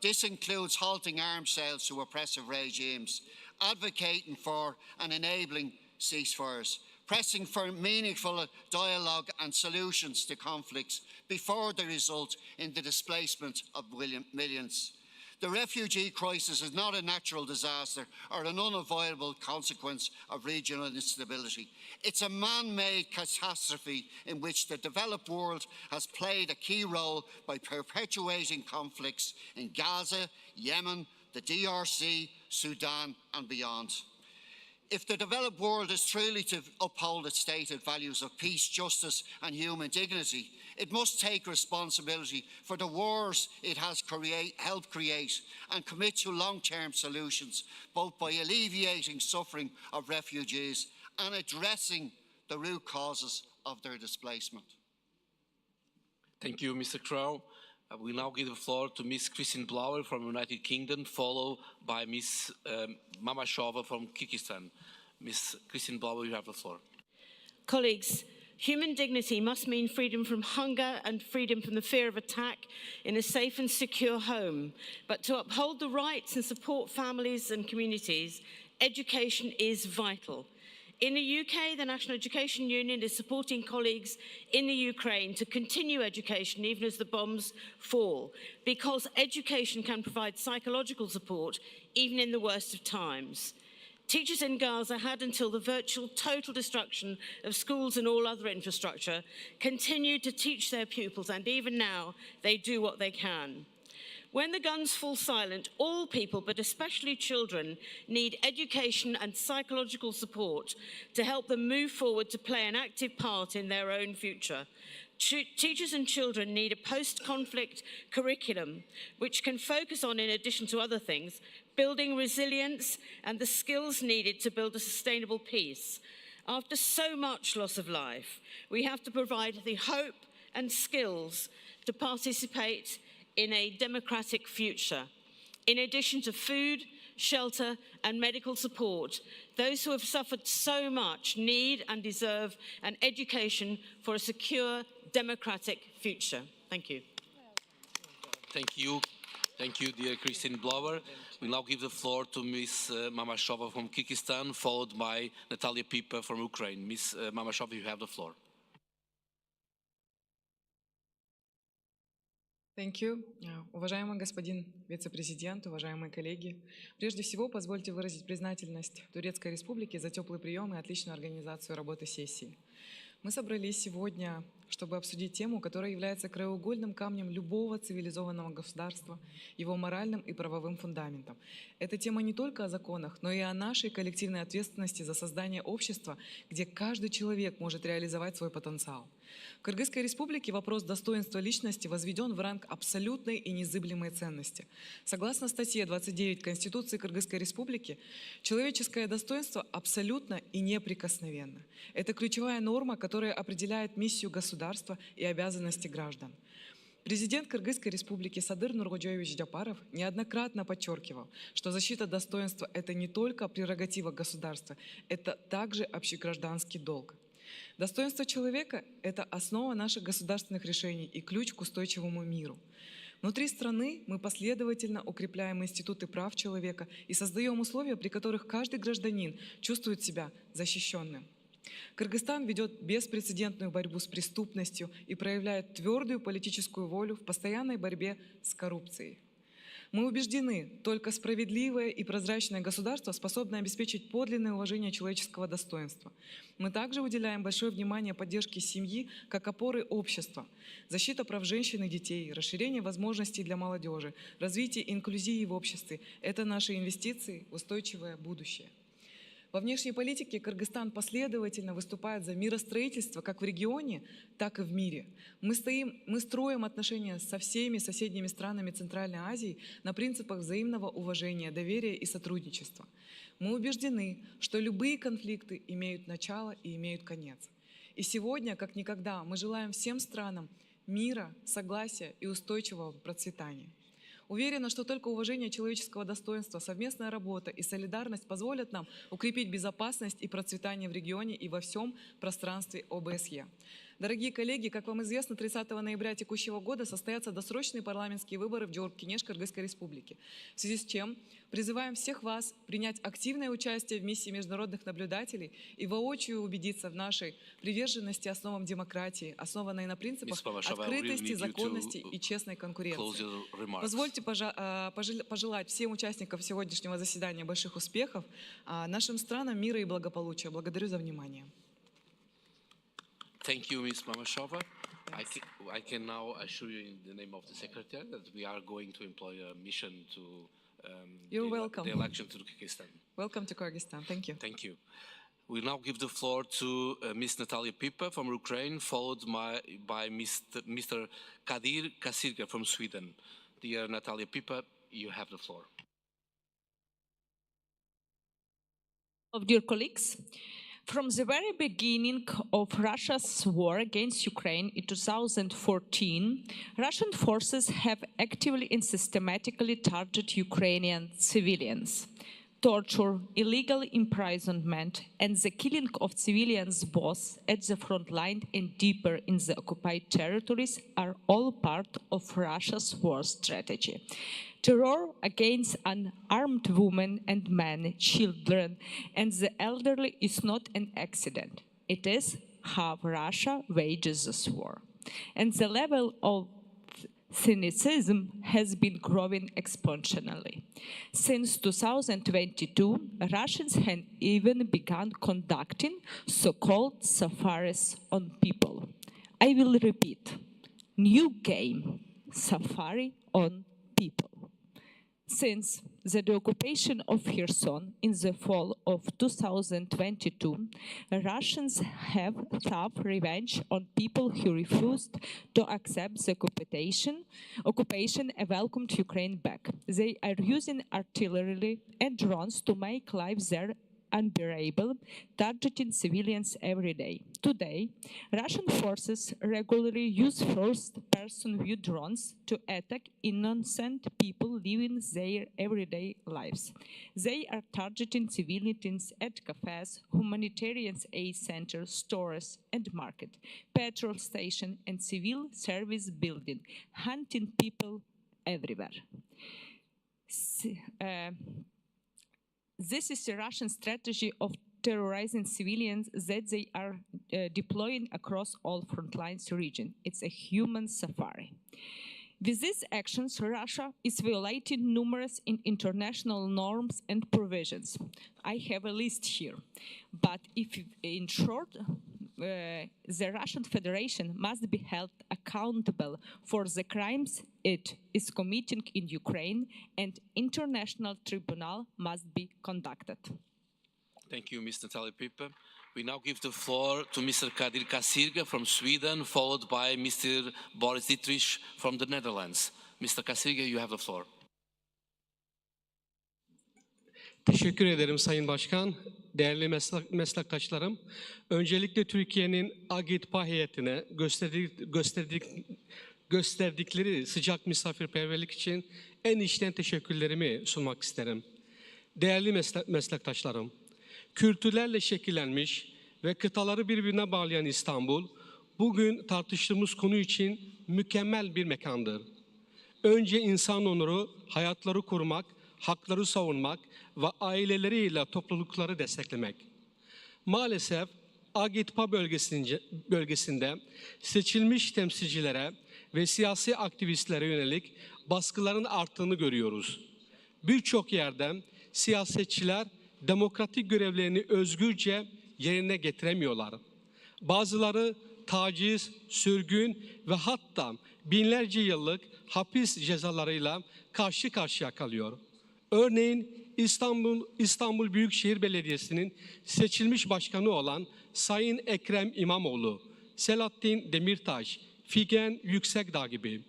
This includes halting arms sales to oppressive regimes, advocating for and enabling ceasefires, pressing for meaningful dialogue and solutions to conflicts before they result in the displacement of millions. The refugee crisis is not a natural disaster or an unavoidable consequence of regional instability. It's a man-made catastrophe in which the developed world has played a key role by perpetuating conflicts in Gaza, Yemen, the DRC, Sudan and beyond. If the developed world is truly to uphold its stated values of peace, justice and human dignity, it must take responsibility for the wars it has helped create and commit to long-term solutions, both by alleviating suffering of refugees and addressing the root causes of their displacement. Thank you, Mr. Crow. I will now give the floor to Ms. Christine Blauer from the United Kingdom, followed by Ms. Mamashova from Kyrgyzstan. Ms. Christine Blauer, you have the floor. Colleagues, human dignity must mean freedom from hunger and freedom from the fear of attack in a safe and secure home. But to uphold the rights and support families and communities, education is vital. In the UK, the National Education Union is supporting colleagues in the Ukraine to continue education even as the bombs fall, because education can provide psychological support even in the worst of times. Teachers in Gaza had, until the virtual total destruction of schools and all other infrastructure, continued to teach their pupils, and even now they do what they can. When the guns fall silent, all people, but especially children, need education and psychological support to help them move forward to play an active part in their own future. Teachers and children need a post-conflict curriculum which can focus on, in addition to other things, building resilience and the skills needed to build a sustainable peace. After so much loss of life, we have to provide the hope and skills to participate in a democratic future. In addition to food, shelter and medical support, those who have suffered so much need and deserve an education for a secure, democratic future. Thank you. Thank you. Thank you, dear Christine Blauer. We now give the floor to Ms. Mamashova from Kyrgyzstan, followed by Natalia Pipa from Ukraine. Ms. Mamashova, you have the floor. Thank you. Уважаемый господин вице-президент, уважаемые коллеги, прежде всего позвольте выразить признательность Турецкой Республике за теплый прием и отличную организацию работы сессии. Мы собрались сегодня, чтобы обсудить тему, которая является краеугольным камнем любого цивилизованного государства, его моральным и правовым фундаментом. Эта тема не только о законах, но и о нашей коллективной ответственности за создание общества, где каждый человек может реализовать свой потенциал. В Кыргызской Республике вопрос достоинства личности возведен в ранг абсолютной и незыблемой ценности. Согласно статье 29 Конституции Кыргызской Республики, человеческое достоинство абсолютно и неприкосновенно. Это ключевая норма, которая определяет миссию государства и обязанности граждан. Президент Кыргызской Республики Садыр Нургоджоевич Джапаров неоднократно подчеркивал, что защита достоинства – это не только прерогатива государства, это также общегражданский долг. Достоинство человека – это основа наших государственных решений и ключ к устойчивому миру. Внутри страны мы последовательно укрепляем институты прав человека и создаем условия, при которых каждый гражданин чувствует себя защищенным. Кыргызстан ведет беспрецедентную борьбу с преступностью и проявляет твердую политическую волю в постоянной борьбе с коррупцией. Мы убеждены, только справедливое и прозрачное государство способно обеспечить подлинное уважение человеческого достоинства. Мы также уделяем большое внимание поддержке семьи как опоры общества, защита прав женщин и детей, расширение возможностей для молодежи, развитие инклюзии в обществе – это наши инвестиции в устойчивое будущее. Во внешней политике Кыргызстан последовательно выступает за миростроительство как в регионе, так и в мире. Мы строим отношения со всеми соседними странами Центральной Азии на принципах взаимного уважения, доверия и сотрудничества. Мы убеждены, что любые конфликты имеют начало и имеют конец. И сегодня, как никогда, мы желаем всем странам мира, согласия и устойчивого процветания. Уверена, что только уважение человеческого достоинства, совместная работа и солидарность позволят нам укрепить безопасность и процветание в регионе и во всем пространстве ОБСЕ. Дорогие коллеги, как вам известно, 30 ноября текущего года состоятся досрочные парламентские выборы в Джордж-Кенеш Кыргызской Республики, в связи с чем призываем всех вас принять активное участие в миссии международных наблюдателей и воочию убедиться в нашей приверженности основам демократии, основанной на принципах открытости, законности и честной конкуренции. Позвольте пожелать всем участникам сегодняшнего заседания больших успехов, а нашим странам мира и благополучия. Благодарю за внимание. Thank you, Ms. Mamashova. I can now assure you in the name of the Secretary that we are going to employ a mission to You're welcome. the election to Kyrgyzstan. Welcome to Kyrgyzstan. Thank you. Thank you. We'll now give the floor to Ms. Natalia Pipa from Ukraine, followed by Mr. Kadir Kasirga from Sweden. Dear Natalia Pipa, you have the floor. Dear colleagues, from the very beginning of Russia's war against Ukraine in 2014, Russian forces have actively and systematically targeted Ukrainian civilians. Torture, illegal imprisonment, and the killing of civilians both at the front line and deeper in the occupied territories are all part of Russia's war strategy. Terror against unarmed women and men, children, and the elderly is not an accident. It is how Russia wages this war. And the level of cynicism has been growing exponentially. Since 2022, Russians have even begun conducting so-called safaris on people. I will repeat, new game, safari on people. Since the occupation of Kherson in the fall of 2022, Russians have sought revenge on people who refused to accept the occupation and welcomed Ukraine back. They are using artillery and drones to make life there unbearable, targeting civilians every day. Today, Russian forces regularly use first-person view drones to attack innocent people living their everyday lives. They are targeting civilians at cafes, humanitarian aid centers, stores and markets, petrol stations and civil service buildings, hunting people everywhere. This is the Russian strategy of terrorizing civilians that they are deploying across all front lines region. It's a human safari. With these actions, Russia is violating numerous international norms and provisions. I have a list here, but in short, the Russian Federation must be held accountable for the crimes it is committing in Ukraine, and international tribunal must be conducted. Thank you, Ms. Natalia Pipa. We now give the floor to Mr. Kadir Kasirga from Sweden, followed by Mr. Boris Dietrich from the Netherlands. Mr. Kasirga, you have the floor. Teşekkür ederim Sayın Başkan, değerli meslektaşlarım. Öncelikle Türkiye'nin AGİTPA heyetine gösterdikleri sıcak misafirperverlik için en içten teşekkürlerimi sunmak isterim. Değerli meslektaşlarım, kültürlerle şekillenmiş ve kıtaları birbirine bağlayan İstanbul, bugün tartıştığımız konu için mükemmel bir mekandır. Önce insan onuru, hayatları korumak, hakları savunmak ve aileleriyle toplulukları desteklemek. Maalesef AGİTPA bölgesinde seçilmiş temsilcilere ve siyasi aktivistlere yönelik baskıların arttığını görüyoruz. Birçok yerden siyasetçiler demokratik görevlerini özgürce yerine getiremiyorlar. Bazıları taciz, sürgün ve hatta binlerce yıllık hapis cezalarıyla karşı karşıya kalıyor. Örneğin İstanbul Büyükşehir Belediyesi'nin seçilmiş başkanı olan Sayın Ekrem İmamoğlu, Selahattin Demirtaş, Figen Yüksekdağ gibi.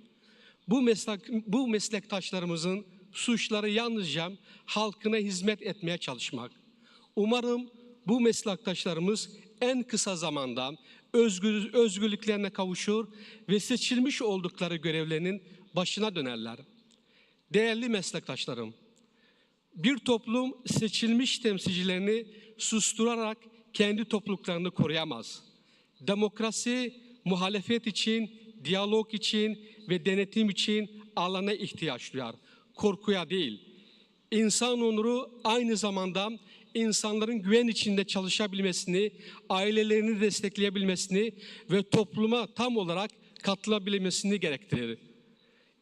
Bu meslektaşlarımızın suçları yalnızca halkına hizmet etmeye çalışmak. Umarım bu meslektaşlarımız en kısa zamanda özgürlüklerine kavuşur ve seçilmiş oldukları görevlerinin başına dönerler. Değerli meslektaşlarım, bir toplum seçilmiş temsilcilerini susturarak kendi topluluklarını koruyamaz. Demokrasi, muhalefet için, diyalog için ve denetim için alana ihtiyaç duyar. Korkuya değil. İnsan onuru aynı zamanda insanların güven içinde çalışabilmesini, ailelerini destekleyebilmesini ve topluma tam olarak katılabilmesini gerektirir.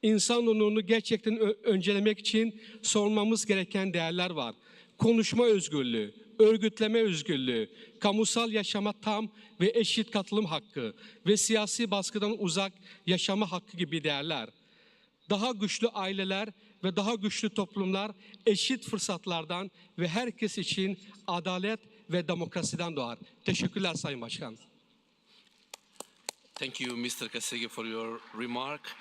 İnsan onurunu gerçekten öncelemek için sormamız gereken değerler var. Konuşma özgürlüğü, örgütleme özgürlüğü, kamusal yaşama tam ve eşit katılım hakkı ve siyasi baskıdan uzak yaşama hakkı gibi değerler. Daha güçlü aileler ve daha güçlü toplumlar eşit fırsatlardan ve herkes için adalet ve demokrasiden doğar. Teşekkürler Sayın Başkan. Thank you, Mr. Kasege, for your remark.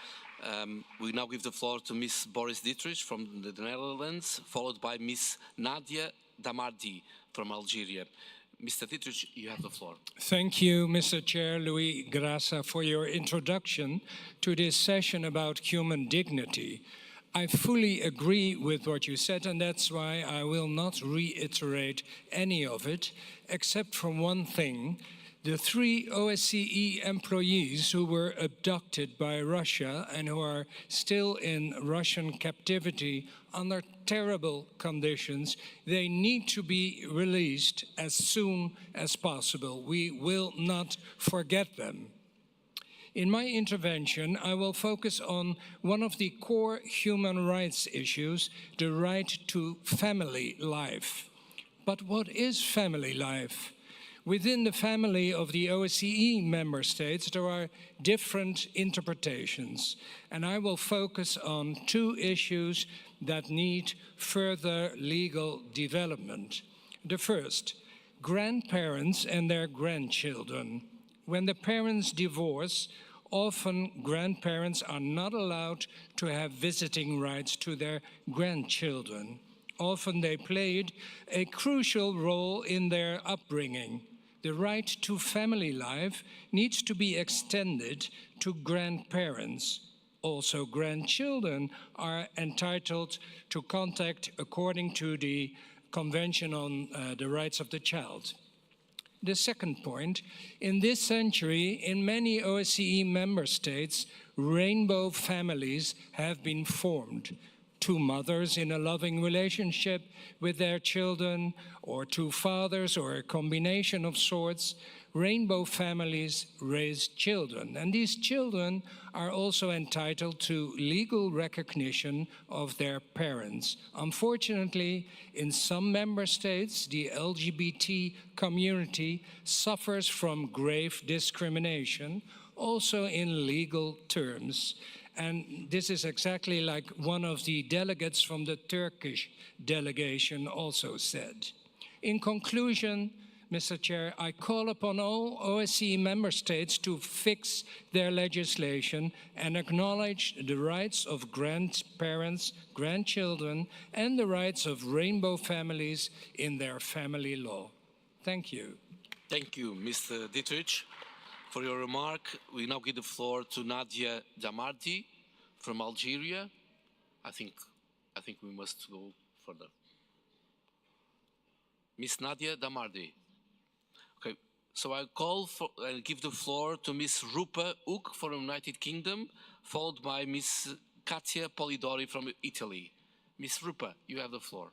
We now give the floor to Ms. Boris Dietrich from the Netherlands, followed by Ms. Nadia Damardi from Algeria. Mr. Dietrich, you have the floor. Thank you, Mr. Chair Louis Grassa, for your introduction to this session about human dignity. I fully agree with what you said, and that's why I will not reiterate any of it, except for one thing. The 3 OSCE employees who were abducted by Russia and who are still in Russian captivity under terrible conditions, they need to be released as soon as possible. We will not forget them. In my intervention, I will focus on one of the core human rights issues, the right to family life. But what is family life? Within the family of the OSCE member states, there are different interpretations, and I will focus on 2 issues that need further legal development. The first, grandparents and their grandchildren. When the parents divorce, often grandparents are not allowed to have visiting rights to their grandchildren. Often they played a crucial role in their upbringing. The right to family life needs to be extended to grandparents. Also, grandchildren are entitled to contact according to the Convention on the Rights of the Child. The second point, in this century, in many OSCE member states, rainbow families have been formed. 2 mothers in a loving relationship with their children, or 2 fathers, or a combination of sorts. Rainbow families raise children, and these children are also entitled to legal recognition of their parents. Unfortunately, in some member states, the LGBT community suffers from grave discrimination, also in legal terms. And this is exactly like one of the delegates from the Turkish delegation also said. In conclusion, Mr. Chair, I call upon all OSCE member states to fix their legislation and acknowledge the rights of grandparents, grandchildren, and the rights of rainbow families in their family law. Thank you. Thank you, Mr. Dietrich, for your remark. We now give the floor to Nadia Damardi from Algeria. I think we must go further. Miss Nadia Damardi. Okay, so I give the floor to Miss Rupa Uk from the United Kingdom, followed by Miss Katia Polidori from Italy. Miss Rupa, you have the floor.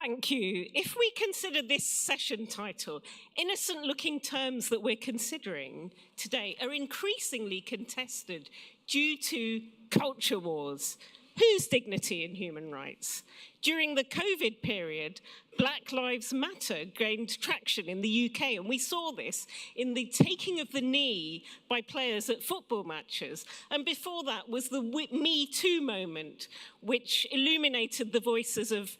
Thank you. If we consider this session title, innocent-looking terms that we're considering today are increasingly contested due to culture wars. Whose dignity and human rights? During the COVID period, Black Lives Matter gained traction in the UK, and we saw this in the taking of the knee by players at football matches. And before that was the Me Too moment, which illuminated the voices of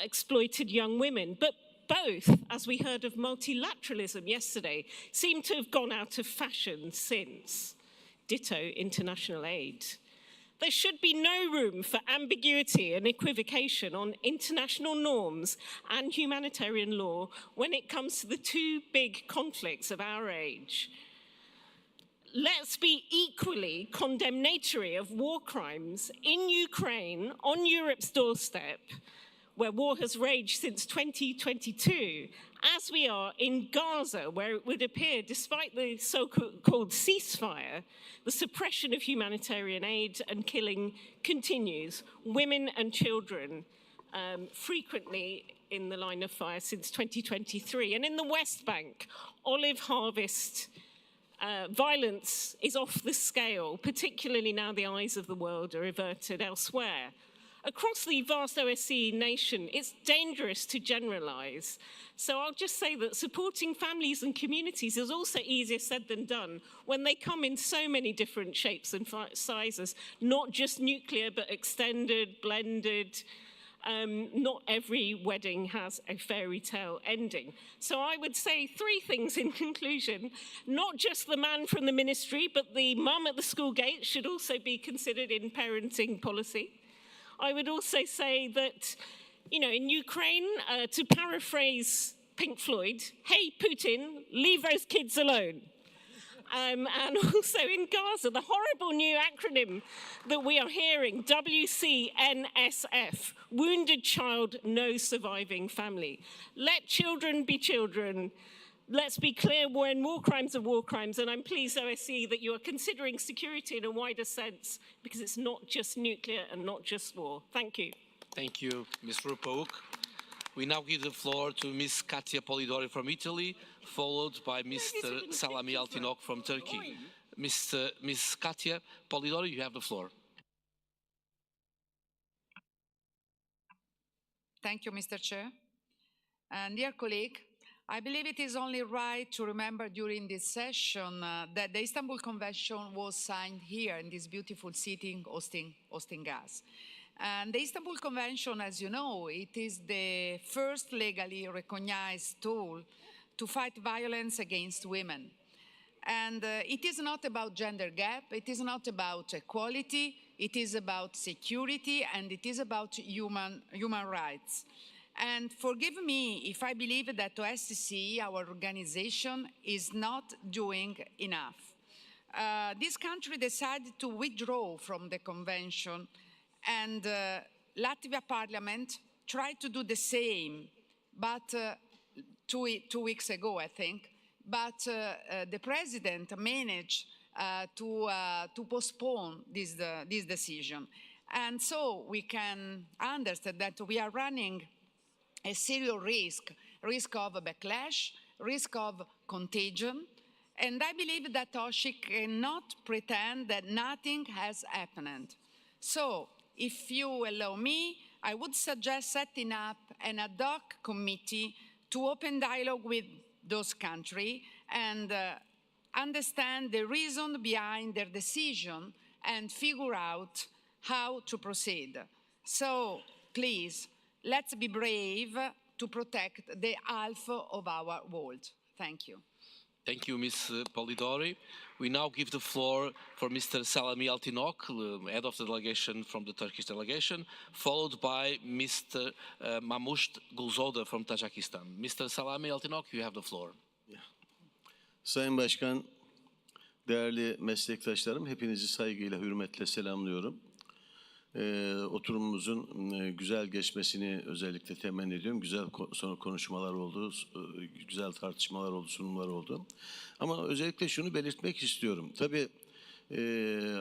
exploited young women. But both, as we heard of multilateralism yesterday, seem to have gone out of fashion since. Ditto international aid. There should be no room for ambiguity and equivocation on international norms and humanitarian law when it comes to the two big conflicts of our age. Let's be equally condemnatory of war crimes in Ukraine on Europe's doorstep, where war has raged since 2022, as we are in Gaza, where it would appear, despite the so-called ceasefire, the suppression of humanitarian aid and killing continues. Women and children frequently in the line of fire since 2023. And in the West Bank, olive harvest violence is off the scale, particularly now the eyes of the world are averted elsewhere. Across the vast OSCE nation, it's dangerous to generalize. So I'll just say that supporting families and communities is also easier said than done when they come in so many different shapes and sizes, not just nuclear, but extended, blended. Not every wedding has a fairy tale ending. So I would say three things in conclusion. Not just the man from the ministry, but the mum at the school gate should also be considered in parenting policy. I would also say that, you know, in Ukraine, to paraphrase Pink Floyd, hey, Putin, leave those kids alone. And also in Gaza, the horrible new acronym that we are hearing, WCNSF, Wounded Child, No Surviving Family. Let children be children. Let's be clear when war crimes are war crimes, and I'm pleased, OSCE, that you are considering security in a wider sense, because it's not just nuclear and not just war. Thank you. Thank you, Ms. Rupauk. We now give the floor to Ms. Katia Polidori from Italy, followed by Mr. Salami Altinok from Turkey. Ms. Katia Polidori, you have the floor. Thank you, Mr. Chair. And dear colleague, I believe it is only right to remember during this session that the Istanbul Convention was signed here in this beautiful city hosting us. And the Istanbul Convention, as you know, it is the first legally recognized tool to fight violence against women. And it is not about gender gap, it is not about equality, it is about security, and it is about human rights. And forgive me if I believe that OSCE, our organization, is not doing enough. This country decided to withdraw from the convention, and Latvia Parliament tried to do the same, but 2 weeks ago, I think. But the president managed to postpone this decision. And so we can understand that we are running a serious risk of a backlash, risk of contagion, and I believe that OSCE cannot pretend that nothing has happened. So, if you allow me, I would suggest setting up an ad hoc committee to open dialogue with those countries and understand the reason behind their decision and figure out how to proceed. So, please, let's be brave to protect the half of our world. Thank you. Thank you, Ms. Polidori. We now give the floor for Mr. Salami Altinok, head of the delegation from the Turkish delegation, followed by Mr. Mamoush Gulzoda from Tajikistan. Mr. Salami Altinok, you have the floor. Sayın Başkan, değerli meslektaşlarım, hepinizi saygıyla, hürmetle selamlıyorum. Oturumumuzun güzel geçmesini özellikle temenni ediyorum. Güzel konuşmalar oldu, güzel tartışmalar oldu, sunumlar oldu. Ama özellikle şunu belirtmek istiyorum. Tabii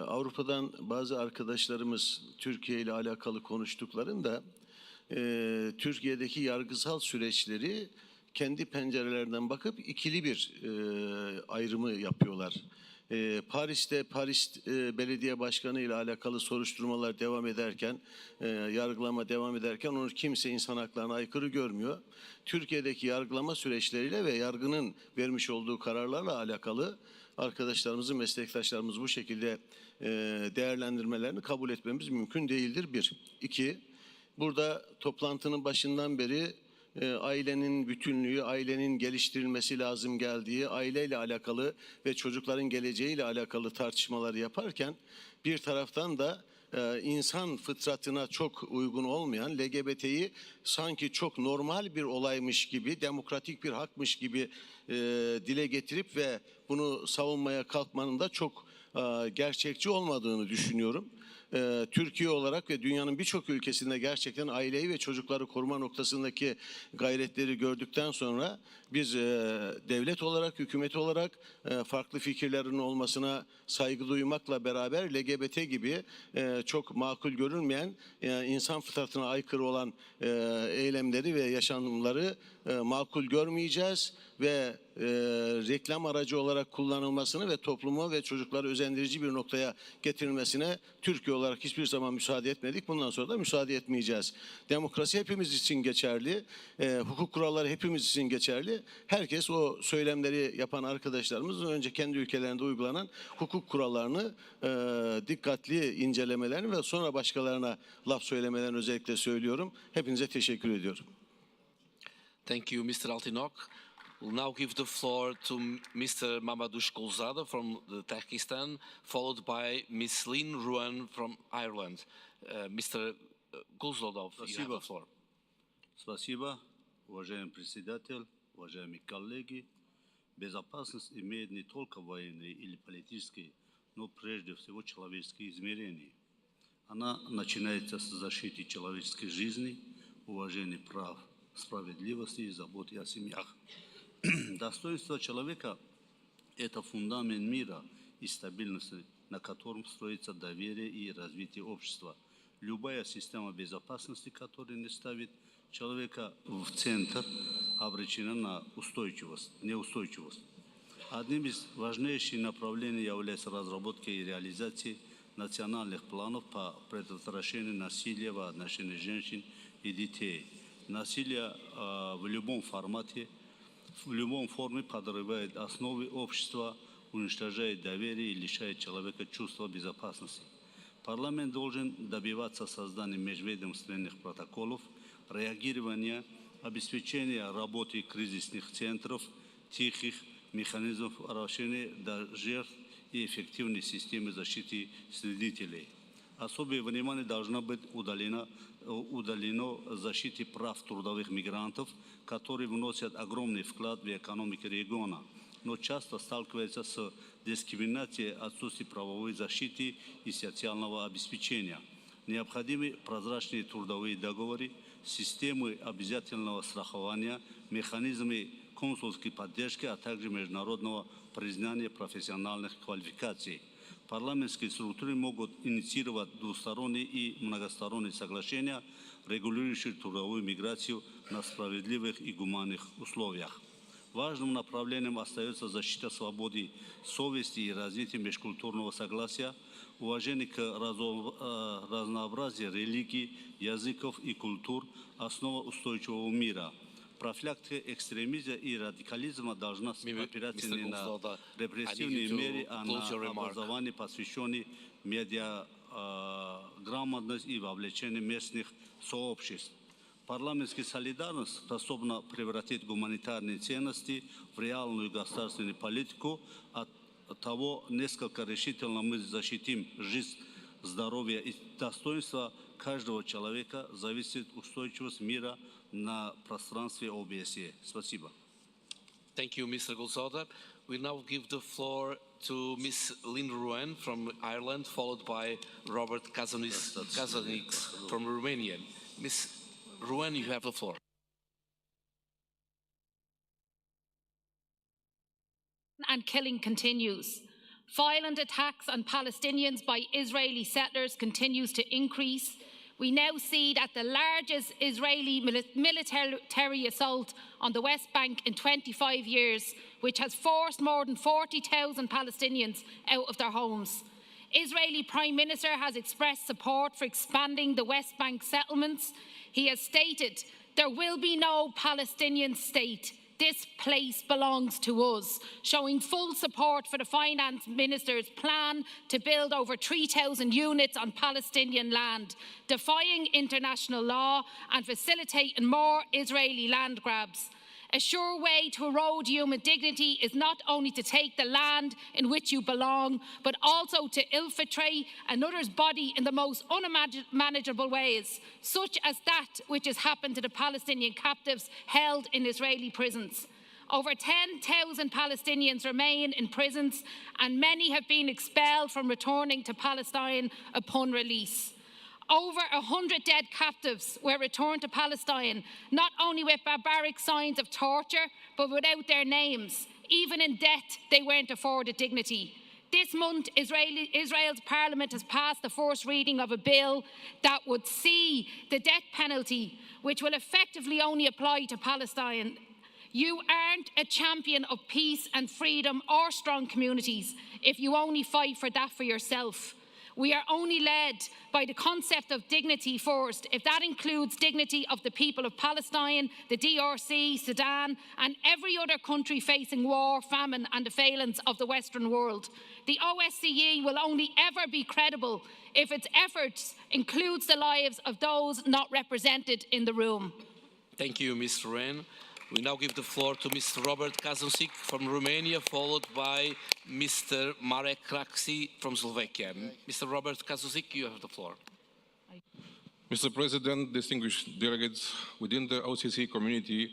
Avrupa'dan bazı arkadaşlarımız Türkiye ile alakalı konuştuklarında Türkiye'deki yargısal süreçleri kendi pencerelerinden bakıp ikili bir ayrımı yapıyorlar. Paris'te Paris Belediye Başkanı ile alakalı soruşturmalar devam ederken, yargılama devam ederken onu kimse insan haklarına aykırı görmüyor. Türkiye'deki yargılama süreçleriyle ve yargının vermiş olduğu kararlarla alakalı arkadaşlarımızın, meslektaşlarımız bu şekilde değerlendirmelerini kabul etmemiz mümkün değildir. Bir. İki, burada toplantının başından beri ailenin bütünlüğü, ailenin geliştirilmesi lazım geldiği, aileyle alakalı ve çocukların geleceğiyle alakalı tartışmalar yaparken bir taraftan da insan fıtratına çok uygun olmayan LGBT'yi sanki çok normal bir olaymış gibi, demokratik bir hakmış gibi dile getirip ve bunu savunmaya kalkmanın da çok gerçekçi olmadığını düşünüyorum. Türkiye olarak ve dünyanın birçok ülkesinde gerçekten aileyi ve çocukları koruma noktasındaki gayretleri gördükten sonra biz devlet olarak, hükümet olarak farklı fikirlerin olmasına saygı duymakla beraber LGBT gibi çok makul görülmeyen, insan fıtratına aykırı olan eylemleri ve yaşanımları makul görmeyeceğiz ve reklam aracı olarak kullanılmasını ve topluma ve çocukları özendirici bir noktaya getirilmesine Türkiye olarak hiçbir zaman müsaade etmedik. Bundan sonra da müsaade etmeyeceğiz. Demokrasi hepimiz için geçerli, hukuk kuralları hepimiz için geçerli. Herkes o söylemleri yapan arkadaşlarımızın önce kendi ülkelerinde uygulanan hukuk kurallarını dikkatli incelemelerini ve sonra başkalarına laf söylemelerini özellikle söylüyorum. Hepinize teşekkür ediyorum. Thank you, Mr. Altinok. We'll now give the floor to Mr. Mamadush Golzada from Tajikistan, followed by Ms. Lynn Ruan from Ireland. Mr. Golzadov, you have the floor. Спасибо, уважаемый председатель, уважаемые коллеги. Безопасность имеет не только военные или политические, но прежде всего человеческие измерения. Она начинается с защиты человеческой жизни, уважения прав, справедливости и заботы о семьях. Достоинство человека – это фундамент мира и стабильности, на котором строится доверие и развитие общества. Любая система безопасности, которая не ставит человека в центр, обречена на неустойчивость. Одним из важнейших направлений является разработка и реализация национальных планов по предотвращению насилия в отношении женщин и детей. Насилие в любом формате, в любом форме подрывает основы общества, уничтожает доверие и лишает человека чувства безопасности. Парламент должен добиваться создания межведомственных протоколов, реагирования, обеспечения работы кризисных центров, тихих механизмов обращения до жертв и эффективной системы защиты свидетелей. Особое внимание должно быть удалено защите прав трудовых мигрантов, которые вносят огромный вклад в экономику региона, но часто сталкиваются с дискриминацией, отсутствием правовой защиты и социального обеспечения. Необходимы прозрачные трудовые договоры, системы обязательного страхования, механизмы консульской поддержки, а также международного признания профессиональных квалификаций. Парламентские структуры могут инициировать двусторонние и многосторонние соглашения, регулирующие трудовую миграцию на справедливых и гуманных условиях. Важным направлением остается защита свободы совести и развитие межкультурного согласия, уважение к разнообразию религий, языков и культур, основа устойчивого мира. Профилактика экстремизма и радикализма должна опираться не на репрессивные меры, а на образование, посвященное медиаграмотности и вовлечение местных сообществ. Парламентская солидарность способна превратить гуманитарные ценности в реальную государственную политику. От того, насколько решительно мы защитим жизнь, здоровье и достоинство каждого человека, зависит устойчивость мира на пространстве ОБСЕ. Спасибо. Thank you, Mr. Golzada. We now give the floor to Ms. Lynn Ruan from Ireland, followed by Robert Kazanix from Romania. Ms. Ruan, you have the floor. And killing continues. Violent attacks on Palestinians by Israeli settlers continues to increase, We now see that the largest Israeli military assault on the West Bank in 25 years, which has forced more than 40,000 Palestinians out of their homes. Israeli Prime Minister has expressed support for expanding the West Bank settlements. He has stated, "There will be no Palestinian state. This place belongs to us," showing full support for the Finance Minister's plan to build over 3,000 units on Palestinian land, defying international law and facilitating more Israeli land grabs. A sure way to erode human dignity is not only to take the land in which you belong, but also to infiltrate another's body in the most unmanageable ways, such as that which has happened to the Palestinian captives held in Israeli prisons. Over 10,000 Palestinians remain in prisons, and many have been expelled from returning to Palestine upon release. Over 100 dead captives were returned to Palestine, not only with barbaric signs of torture, but without their names. Even in death, they weren't afforded dignity. This month, Israel's parliament has passed the first reading of a bill that would see the death penalty, which will effectively only apply to Palestine. You aren't a champion of peace and freedom or strong communities if you only fight for that for yourself. We are only led by the concept of dignity first, if that includes dignity of the people of Palestine, the DRC, Sudan, and every other country facing war, famine, and the failings of the Western world. The OSCE will only ever be credible if its efforts includes the lives of those not represented in the room. Thank you, Ms. Wren. We now give the floor to Mr. Robert Kazusik from Romania, followed by Mr. Marek Kraksi from Slovakia. Mr. Robert Kazusik, you have the floor. Mr. President, distinguished delegates, within the OSCE community,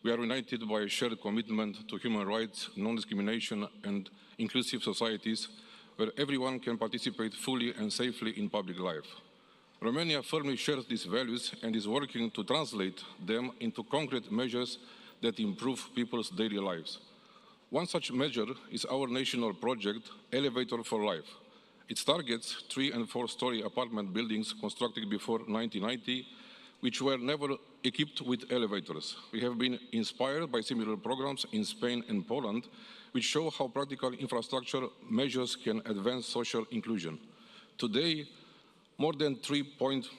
we are united by a shared commitment to human rights, non-discrimination, and inclusive societies where everyone can participate fully and safely in public life. Romania firmly shares these values and is working to translate them into concrete measures that improve people's daily lives. One such measure is our national project, Elevator for Life. It targets 3- and 4-story apartment buildings constructed before 1990, which were never equipped with elevators. We have been inspired by similar programs in Spain and Poland, which show how practical infrastructure measures can advance social inclusion. Today, more than 3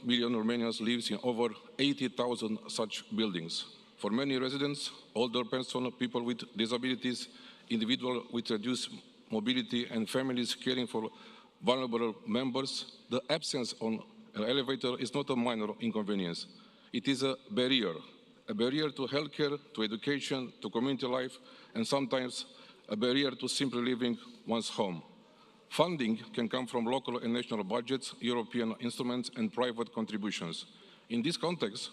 million Romanians live in over 80,000 such buildings. For many residents, older persons, people with disabilities, individuals with reduced mobility, and families caring for vulnerable members, the absence of an elevator is not a minor inconvenience. It is a barrier to healthcare, to education, to community life, and sometimes a barrier to simply living one's home. Funding can come from local and national budgets, European instruments, and private contributions. In this context,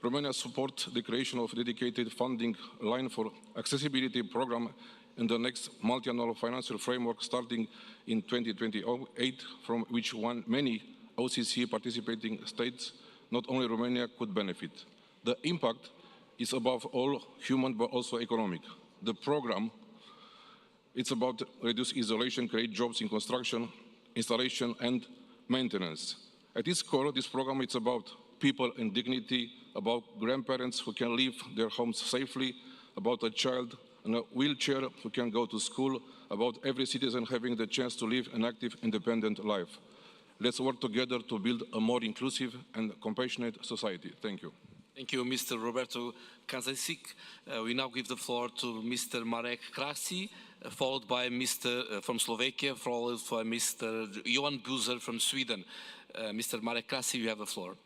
Romania supports the creation of a dedicated funding line for accessibility program in the next multi-annual financial framework starting in 2028, from which many OSCE participating states, not only Romania, could benefit. The impact is above all human but also economic. The program, it's about reduce isolation, create jobs in construction, installation, and maintenance. At its core, this program is about people and dignity, about grandparents who can leave their homes safely, about a child in a wheelchair who can go to school, about every citizen having the chance to live an active, independent life. Let's work together to build a more inclusive and compassionate society. Thank you. Thank you, Mr. Roberto Kazusik. We now give the floor to Mr. Marek Kraksi, followed by Mr. from Slovakia, followed by Mr. Johan Buzer from Sweden. Mr. Marek Kraksi, you have the floor.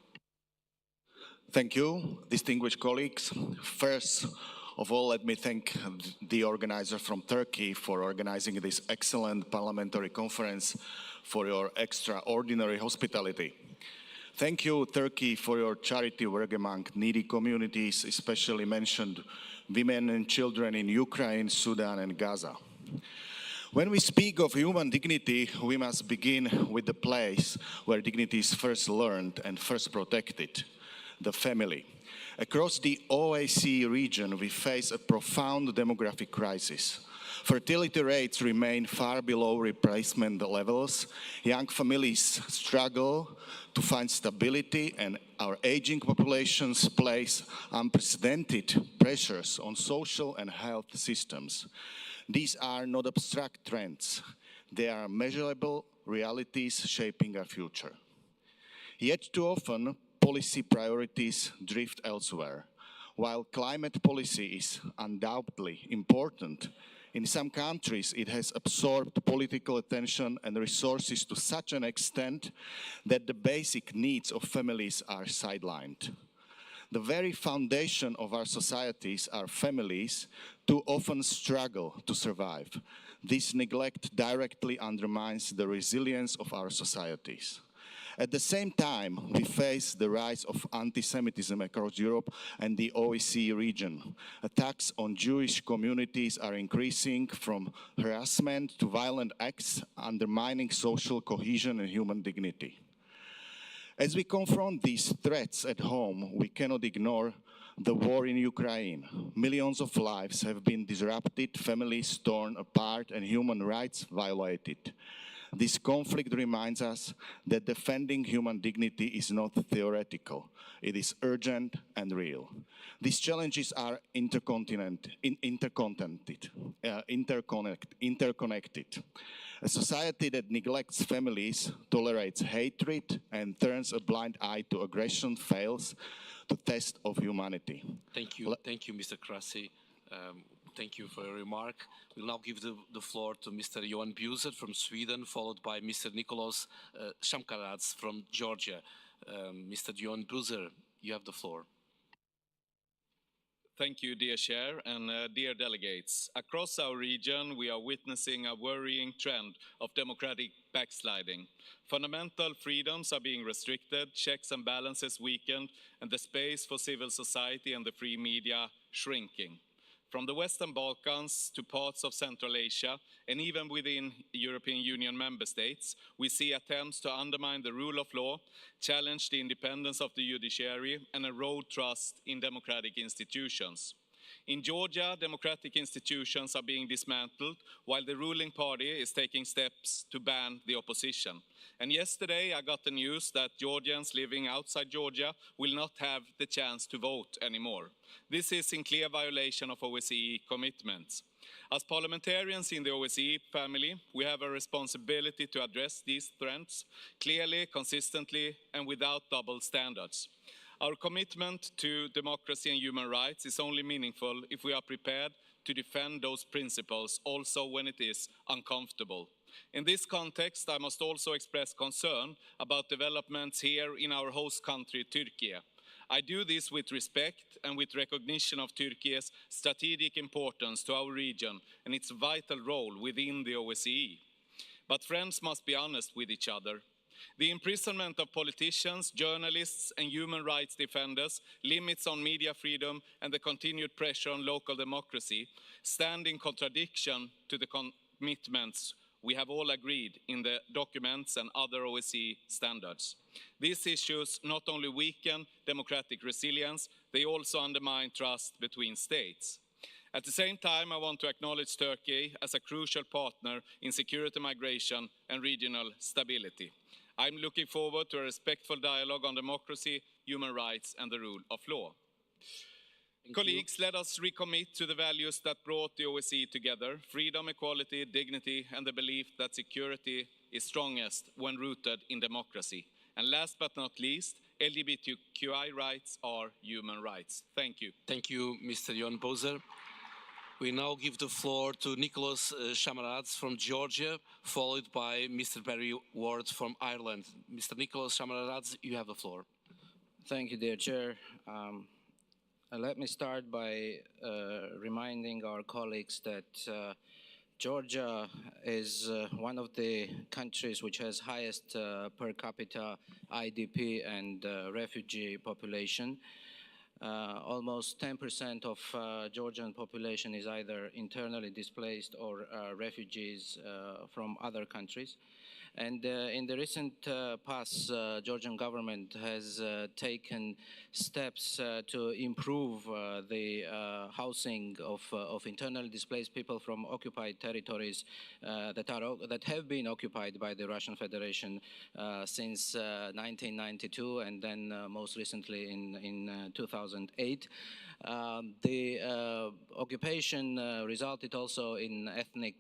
Thank you, distinguished colleagues. First of all, let me thank the organizer from Turkey for organizing this excellent parliamentary conference, for your extraordinary hospitality. Thank you, Turkey, for your charity work among needy communities, especially mentioned women and children in Ukraine, Sudan, and Gaza. When we speak of human dignity, we must begin with the place where dignity is first learned and first protected, the family. Across the OSCE region, we face a profound demographic crisis. Fertility rates remain far below replacement levels. Young families struggle to find stability, and our aging populations place unprecedented pressures on social and health systems. These are not abstract trends. They are measurable realities shaping our future. Yet too often, policy priorities drift elsewhere. While climate policy is undoubtedly important, in some countries it has absorbed political attention and resources to such an extent that the basic needs of families are sidelined. The very foundation of our societies, our families, too often struggle to survive. This neglect directly undermines the resilience of our societies. At the same time, we face the rise of anti-Semitism across Europe and the OSCE region. Attacks on Jewish communities are increasing, from harassment to violent acts, undermining social cohesion and human dignity. As we confront these threats at home, we cannot ignore the war in Ukraine. Millions of lives have been disrupted, families torn apart, and human rights violated. This conflict reminds us that defending human dignity is not theoretical. It is urgent and real. These challenges are interconnected. A society that neglects families, tolerates hatred, and turns a blind eye to aggression fails the test of humanity. Thank you, Mr. Krasi. Thank you for your remark. We'll now give the floor to Mr. Johan Buser from Sweden, followed by Mr. Nicholas Shamkarads from Georgia. Mr. Johan Buser, you have the floor. Thank you, dear Chair, and dear delegates. Across our region, we are witnessing a worrying trend of democratic backsliding. Fundamental freedoms are being restricted, checks and balances weakened, and the space for civil society and the free media shrinking. From the Western Balkans to parts of Central Asia, and even within European Union member states, we see attempts to undermine the rule of law, challenge the independence of the judiciary, and erode trust in democratic institutions. In Georgia, democratic institutions are being dismantled, while the ruling party is taking steps to ban the opposition. And yesterday, I got the news that Georgians living outside Georgia will not have the chance to vote anymore. This is in clear violation of OSCE commitments. As parliamentarians in the OSCE family, we have a responsibility to address these trends clearly, consistently, and without double standards. Our commitment to democracy and human rights is only meaningful if we are prepared to defend those principles also when it is uncomfortable. In this context, I must also express concern about developments here in our host country, Turkey. I do this with respect and with recognition of Turkey's strategic importance to our region and its vital role within the OSCE. But friends must be honest with each other. The imprisonment of politicians, journalists, and human rights defenders, limits on media freedom, and the continued pressure on local democracy stand in contradiction to the commitments we have all agreed in the documents and other OSCE standards. These issues not only weaken democratic resilience, they also undermine trust between states. At the same time, I want to acknowledge Turkey as a crucial partner in security, migration, and regional stability. I'm looking forward to a respectful dialogue on democracy, human rights, and the rule of law. Colleagues, let us recommit to the values that brought the OSCE together: freedom, equality, dignity, and the belief that security is strongest when rooted in democracy. And last but not least, LGBTQI rights are human rights. Thank you. Thank you, Mr. Jon Bozer. We now give the floor to Nicholas Shamarads from Georgia, followed by Mr. Barry Ward from Ireland. Mr. Nicholas Shamarads, you have the floor. Thank you, dear Chair. Let me start by reminding our colleagues that Georgia is one of the countries which has highest per capita IDP and refugee population. Almost 10% of Georgian population is either internally displaced or refugees from other countries. And in the recent past, Georgian government has taken steps to improve the housing of internally displaced people from occupied territories that have been occupied by the Russian Federation since 1992, and then most recently in 2008. The occupation resulted also in ethnic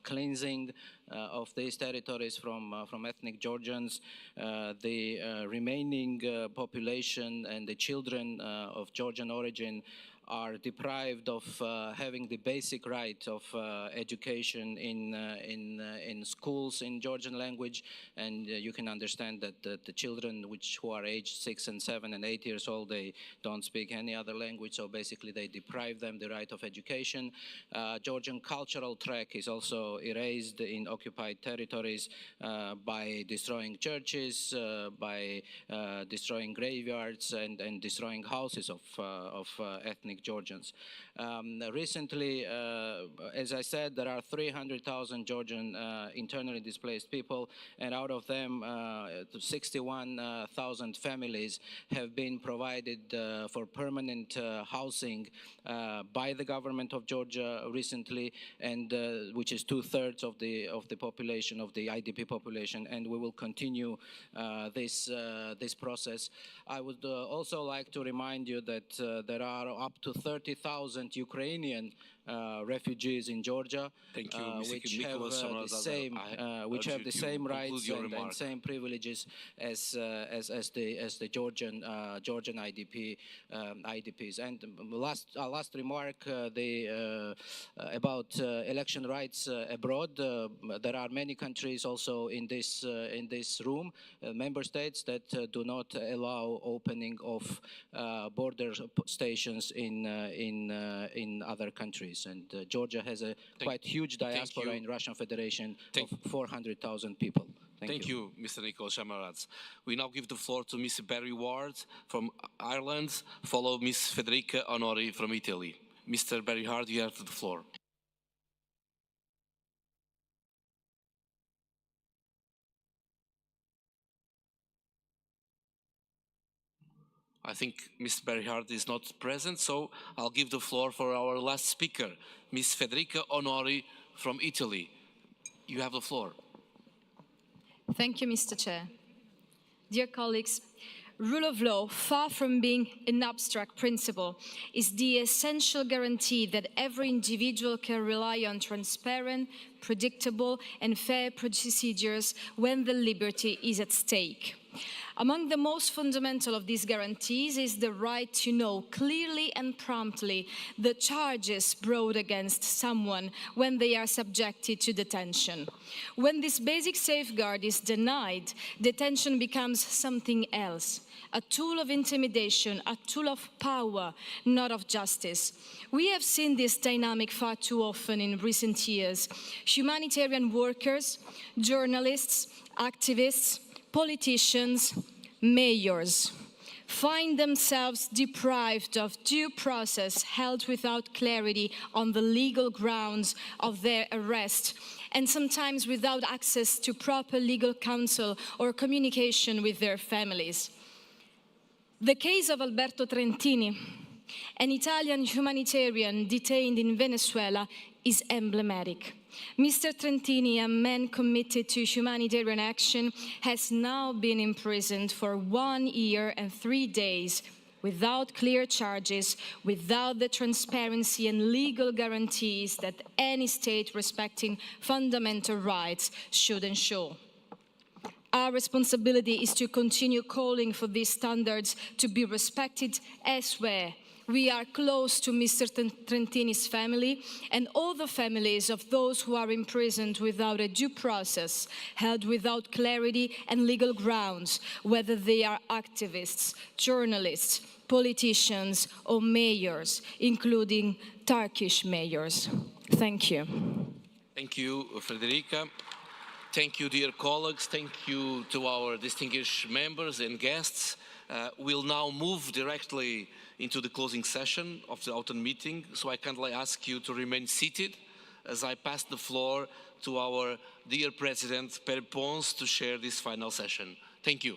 cleansing of these territories from ethnic Georgians. The remaining population and the children of Georgian origin are deprived of having the basic right of education in schools in Georgian language, and you can understand that the children who are aged 6 and 7 and 8 years old, they don't speak any other language, so basically they deprive them the right of education. Georgian cultural track is also erased in occupied territories by destroying churches, by destroying graveyards and destroying houses of ethnic Georgians. Recently, as I said, there are 300,000 Georgian internally displaced people, and out of them 61,000 families have been provided for permanent housing by the government of Georgia recently, and which is 2/3 of the population, of the IDP population, and we will continue this process. I would also like to remind you that there are up to 30,000 Ukrainian refugees in Georgia, Thank you, Mr. which have the same rights and same privileges as the Georgian IDPs. And last remark, about election rights abroad. There are many countries also in this room, member states that do not allow opening of border stations in other countries. And Georgia has a quite huge diaspora in Russian Federation of 400,000 people. Thank you, Mr. Nikol Shamaradz. We now give the floor to Ms. Barry Ward from Ireland, followed Ms. Federica Honori from Italy. Mr. Barry Ward, you have the floor. I think Ms. Berhard is not present, so I'll give the floor for our last speaker, Ms. Federica Honori from Italy. You have the floor. Thank you, Mr. Chair. Dear colleagues, rule of law, far from being an abstract principle, is the essential guarantee that every individual can rely on transparent, predictable, and fair procedures when the liberty is at stake. Among the most fundamental of these guarantees is the right to know clearly and promptly the charges brought against someone when they are subjected to detention. When this basic safeguard is denied, detention becomes something else, a tool of intimidation, a tool of power, not of justice. We have seen this dynamic far too often in recent years. Humanitarian workers, journalists, activists, politicians, mayors find themselves deprived of due process, held without clarity on the legal grounds of their arrest, and sometimes without access to proper legal counsel or communication with their families. The case of Alberto Trentini, an Italian humanitarian detained in Venezuela, is emblematic. Mr. Trentini, a man committed to humanitarian action, has now been imprisoned for 1 year and 3 days without clear charges, without the transparency and legal guarantees that any state respecting fundamental rights should ensure. Our responsibility is to continue calling for these standards to be respected elsewhere. We are close to Mr. Trentini's family and all the families of those who are imprisoned without a due process, held without clarity and legal grounds, whether they are activists, journalists, politicians, or mayors, including Turkish mayors. Thank you. Thank you, Federica. Thank you, dear colleagues. Thank you to our distinguished members and guests. We'll now move directly into the closing session of the autumn meeting, so I kindly ask you to remain seated as I pass the floor to our dear President, Per Pons, to share this final session. Thank you.